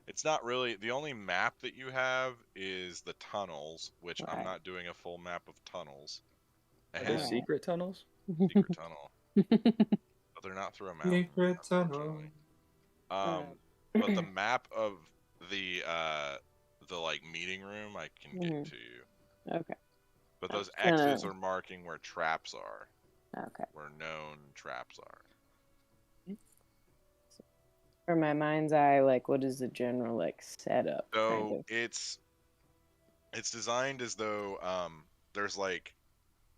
It's not really, the only map that you have is the tunnels, which I'm not doing a full map of tunnels. Are those secret tunnels? Secret tunnel. But they're not through a mountain. Secret tunnel. But the map of the like meeting room I can get to you. Okay. But those X's are marking where traps are. Okay. Where known traps are. For my mind's eye, like, what is the general like setup? So kind of? it's designed as though there's like,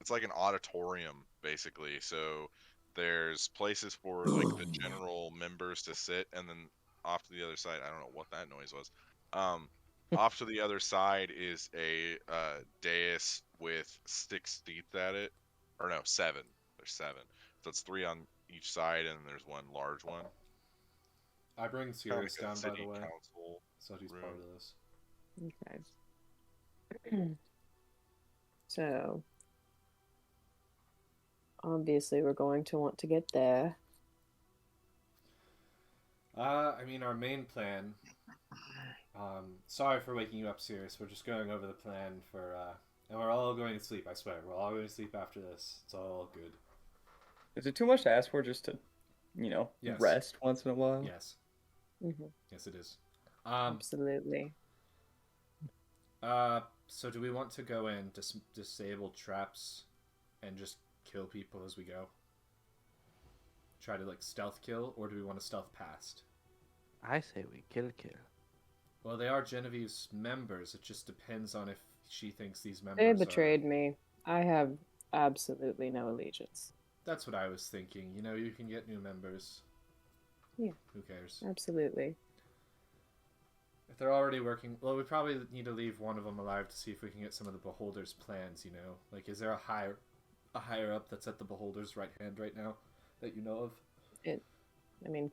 it's like an auditorium basically. So there's places for like the general members to sit, and then off to the other side, I don't know what that noise was. Off to the other side is a dais with 6 seats at it, or no, 7. There's 7. So it's 3 on each side, and there's one large one. I bring Kind of Sirius like a down, by the city way, council so he's part room. of this. Okay. So, obviously, we're going to want to get there. I mean, our main plan. Sorry for waking you up, Sirius. We're just going over the plan for, and we're all going to sleep. I swear, we're all going to sleep after this. It's all good. Is it too much to ask for just to, Yes. rest once in a while? Yes. Mm-hmm. Yes, it is. Absolutely. So do we want to go in, disable traps, and just kill people as we go? Try to, like, stealth kill, or do we want to stealth past? I say we kill. Well, they are Genevieve's members. It just depends on if she thinks these members They betrayed me. I have absolutely no allegiance. That's what I was thinking. You can get new members. Yeah. Who cares? Absolutely. If they're already working... Well, we probably need to leave one of them alive to see if we can get some of the Beholder's plans, Like, is there a higher up that's at the Beholder's right hand right now that you know of?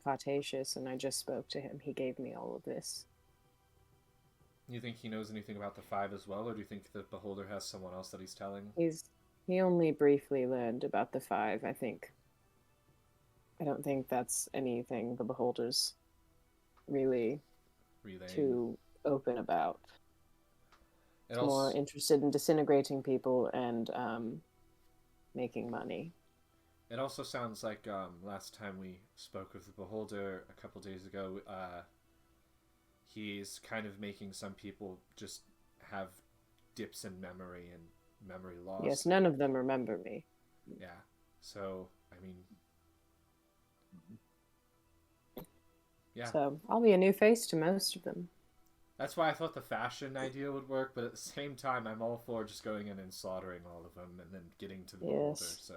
Cartasius, and I just spoke to him. He gave me all of this. You think he knows anything about the 5 as well, or do you think the Beholder has someone else that he's telling? He only briefly learned about the 5, I think. I don't think that's anything the Beholder's really too open about. It's more interested in disintegrating people and making money. It also sounds like last time we spoke with the Beholder a couple days ago, he's kind of making some people just have dips in memory and memory loss. Yes, none of them remember me. Yeah, so, yeah. So, I'll be a new face to most of them. That's why I thought the fashion idea would work, but at the same time, I'm all for just going in and slaughtering all of them and then getting to the Beholder, so...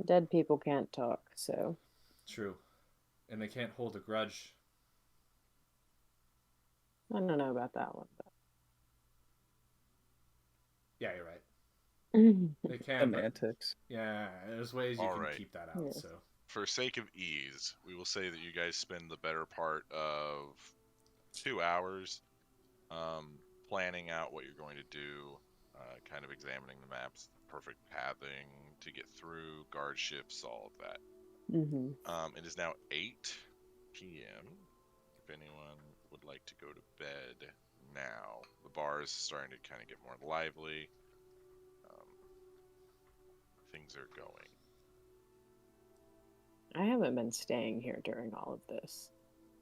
Dead people can't talk, so... True. And they can't hold a grudge. I don't know about that one, but... Yeah, you're right. They can. Semantics. Yeah, there's ways you can keep that out, so... For sake of ease, we will say that you guys spend the better part of 2 hours planning out what you're going to do, kind of examining the maps, perfect pathing to get through, guard shifts, all of that. Mm-hmm. It is now 8 p.m. If anyone would like to go to bed now, the bar is starting to kind of get more lively. Things are going. I haven't been staying here during all of this.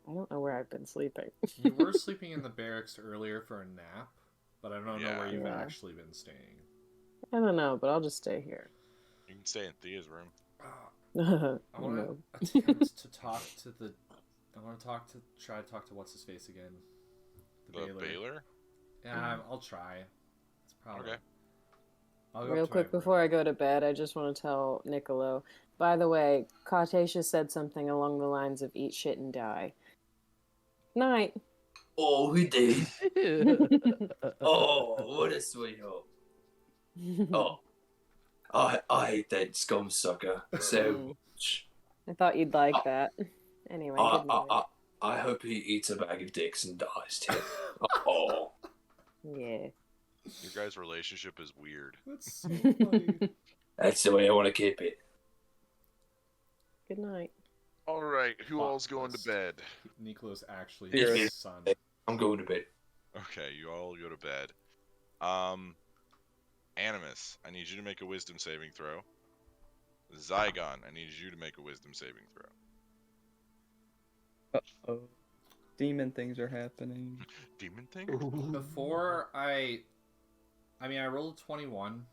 I don't know where I've been sleeping. You were sleeping in the barracks earlier for a nap, but I don't know where you've actually been staying. I don't know, but I'll just stay here. You can stay in Thea's room. I want to attempt to talk to the... I want to try to talk to what's-his-face again. The Baylor? Yeah, I'll try. It's probably... Okay. Real quick, before I go to bed, I just want to tell Niccolo, by the way, Cartasia said something along the lines of eat shit and die. Night. Oh, he did. Oh, what a sweetheart. Oh, I hate that scum sucker so much. I thought you'd like that. Anyway, good night. I hope he eats a bag of dicks and dies too. Oh. Yeah. Your guys' relationship is weird. That's so funny. That's the way I want to keep it. Good night. All right, who all's going to bed? Nicolo's actually Yeah. his son. I'm going to bed. Okay, you all go to bed. Animus, I need you to make a wisdom saving throw. Zygon, I need you to make a wisdom saving throw. Uh-oh. Demon things are happening. Demon thing? Before I rolled 21.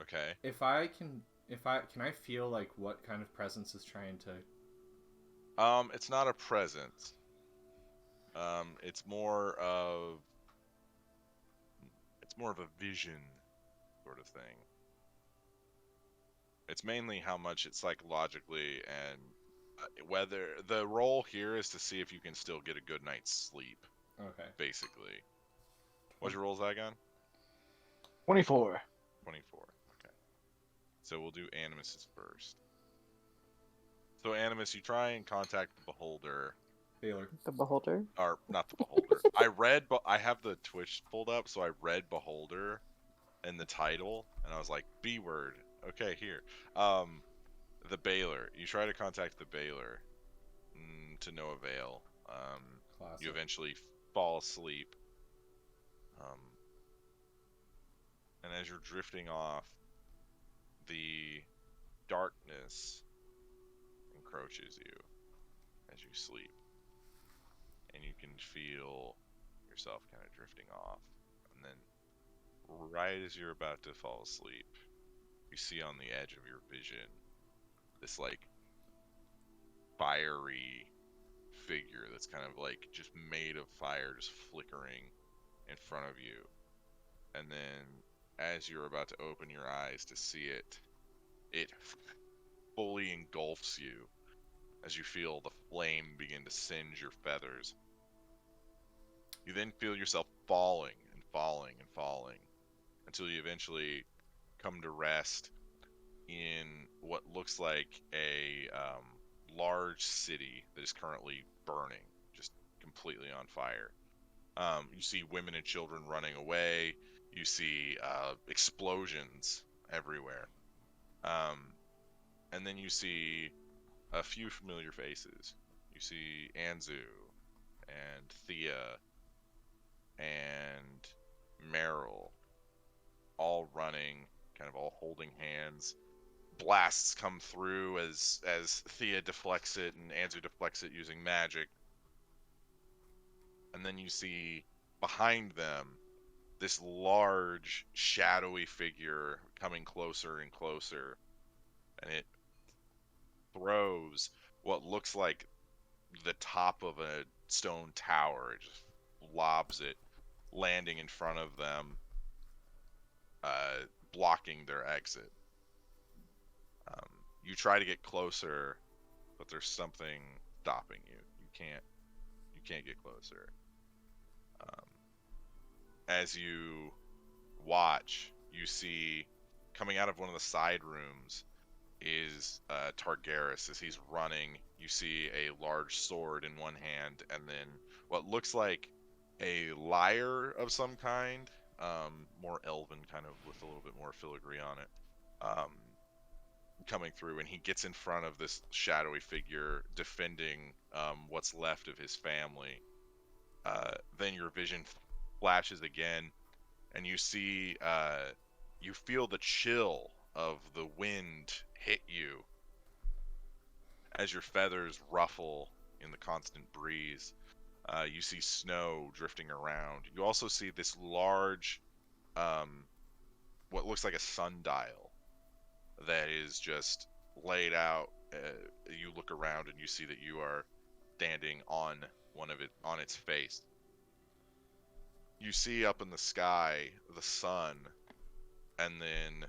Okay. Can I feel like what kind of presence is trying to... It's not a presence. It's more of a vision sort of thing. It's mainly how much it psychologically and whether the role here is to see if you can still get a good night's sleep. Okay. Basically. What's your roll, Zygon? 24. 24. Okay. So we'll do Animus's first. So Animus, you try and contact the Beholder. Baylor. The beholder. Or not the Beholder. I have the Twitch pulled up, so I read Beholder in the title, and I was like, B word. Okay, here. The Baylor. You try to contact the Baylor, to no avail. Classic. You eventually fall asleep. And as you're drifting off, the darkness encroaches you as you sleep. And you can feel yourself kind of drifting off. And then, right as you're about to fall asleep, you see on the edge of your vision this, like, fiery figure that's kind of, like, just made of fire, just flickering in front of you. And then, as you're about to open your eyes to see it, it fully engulfs you as you feel the flame begin to singe your feathers. You then feel yourself falling and falling and falling until you eventually come to rest in what looks like a large city that is currently burning, just completely on fire. You see women and children running away. You see explosions everywhere. And then you see a few familiar faces. You see Anzu and Thea and Meryl all running, kind of all holding hands. Blasts come through as Thea deflects it and Anzu deflects it using magic. And then you see behind them this large, shadowy figure coming closer and closer. And it throws what looks like the top of a stone tower. It just lobs it, landing in front of them, blocking their exit. You try to get closer, but there's something stopping you. You can't get closer. As you watch, you see coming out of one of the side rooms is Targarus. As he's running, you see a large sword in one hand, and then what looks like a lyre of some kind, more elven, kind of with a little bit more filigree on it, coming through, and he gets in front of this shadowy figure defending what's left of his family. Then your vision flashes again, and you see, you feel the chill of the wind hit you as your feathers ruffle in the constant breeze. You see snow drifting around. You also see this large, what looks like a sundial that is just laid out. You look around and you see that you are standing on on its face. You see up in the sky the sun, and then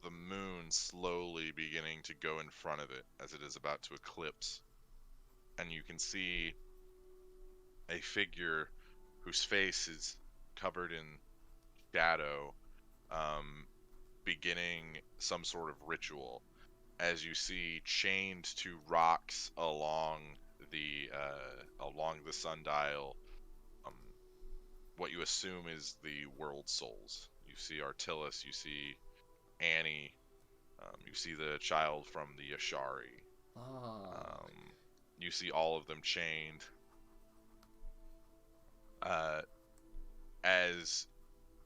the moon slowly beginning to go in front of it as it is about to eclipse. And you can see a figure whose face is covered in shadow, beginning some sort of ritual, as you see chained to rocks along the sundial, what you assume is the world souls. You see Artlist, you see Annie, you see the child from the Ashari. You see all of them chained. As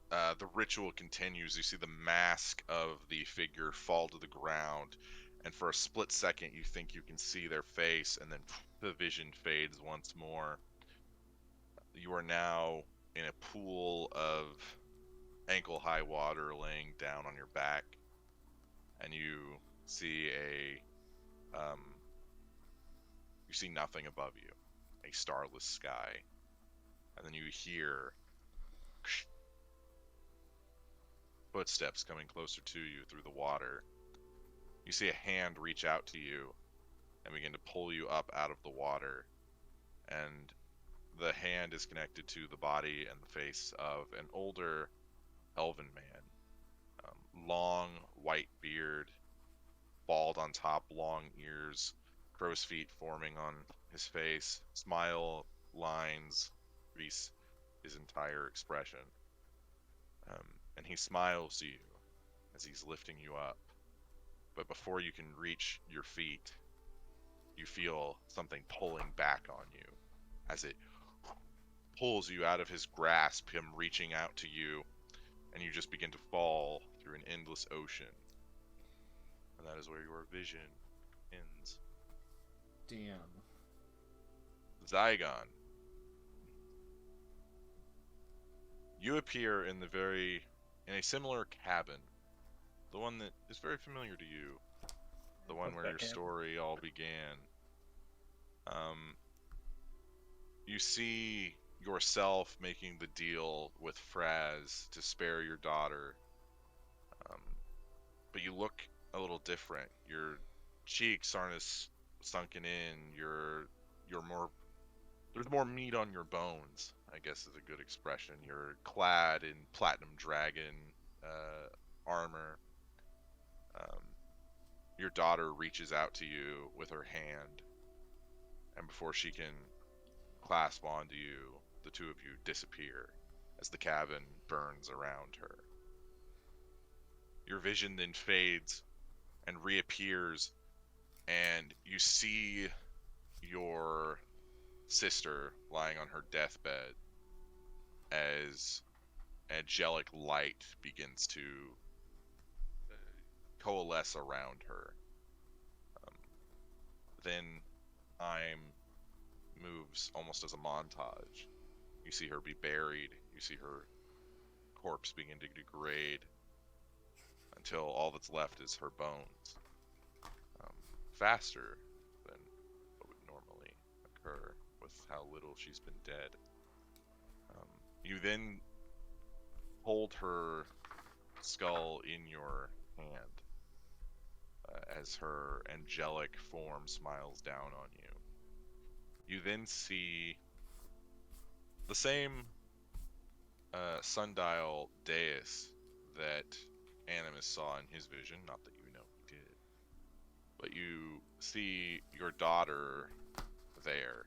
the ritual continues, you see the mask of the figure fall to the ground, and for a split second you think you can see their face, and then the vision fades once more. You are now in a pool of ankle-high water laying down on your back, and you see you see nothing above you, a starless sky, and then you hear footsteps coming closer to you through the water. You see a hand reach out to you and begin to pull you up out of the water, and the hand is connected to the body and the face of an older elven man. Long white beard, bald on top, long ears, crow's feet forming on his face. Smile lines crease his entire expression. And he smiles to you as he's lifting you up. But before you can reach your feet, you feel something pulling back on you as it pulls you out of his grasp, him reaching out to you, and you just begin to fall through an endless ocean. And that is where your vision ends. Damn. Zygon. You appear in a similar cabin. The one that is very familiar to you. The one where your story all began. You see yourself making the deal with Fraz to spare your daughter. But you look a little different. Your cheeks aren't as sunken in. You're more... There's more meat on your bones, I guess is a good expression. You're clad in Platinum Dragon armor. Your daughter reaches out to you with her hand, and before she can clasp onto you, the two of you disappear as the cabin burns around her. Your vision then fades and reappears, and you see your sister lying on her deathbed as angelic light begins to coalesce around her. Then time moves almost as a montage. You see her be buried. You see her corpse begin to degrade until all that's left is her bones. Faster than what would normally occur with how little she's been dead. You then hold her skull in your hand as her angelic form smiles down on you. You then see the same sundial dais that Animus saw in his vision, not that you know he did. But you see your daughter there.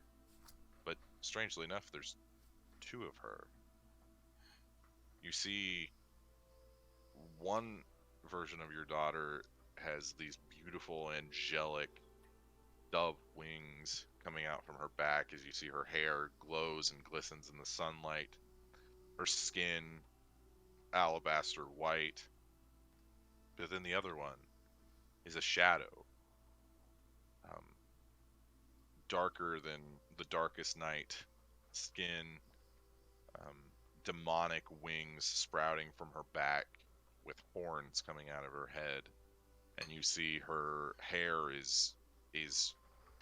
But strangely enough, there's two of her. You see one version of your daughter has these beautiful angelic dove wings coming out from her back as you see her hair glows and glistens in the sunlight. Her skin alabaster white. But then the other one is a shadow. Darker than the darkest night. Skin, demonic wings sprouting from her back with horns coming out of her head. And you see her hair is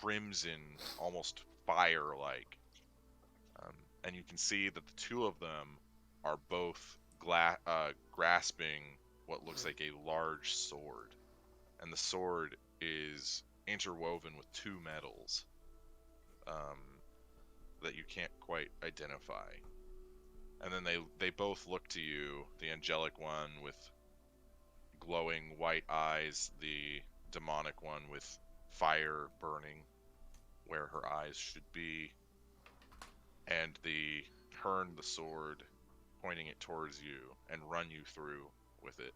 crimson, almost fire-like. And you can see that the two of them are both grasping what looks like a large sword. And the sword is interwoven with two metals that you can't quite identify. And then they both look to you, the angelic one with glowing white eyes, the demonic one with fire burning where her eyes should be, and they turn the sword, pointing it towards you, and run you through with it.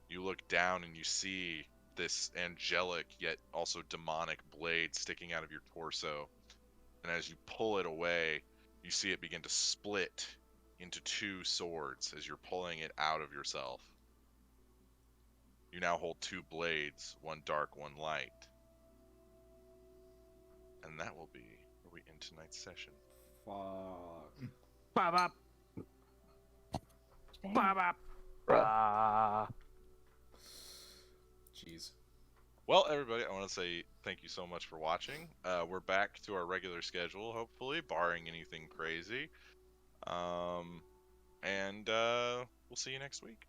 You look down and you see this angelic yet also demonic blade sticking out of your torso, and as you pull it away, you see it begin to split into two swords as you're pulling it out of yourself. You now hold two blades, one dark, one light. And that will be where we end tonight's session. Fuck. Bop, bop, bop. Jeez. Well, everybody, I want to say thank you so much for watching. We're back to our regular schedule, hopefully, barring anything crazy. And we'll see you next week.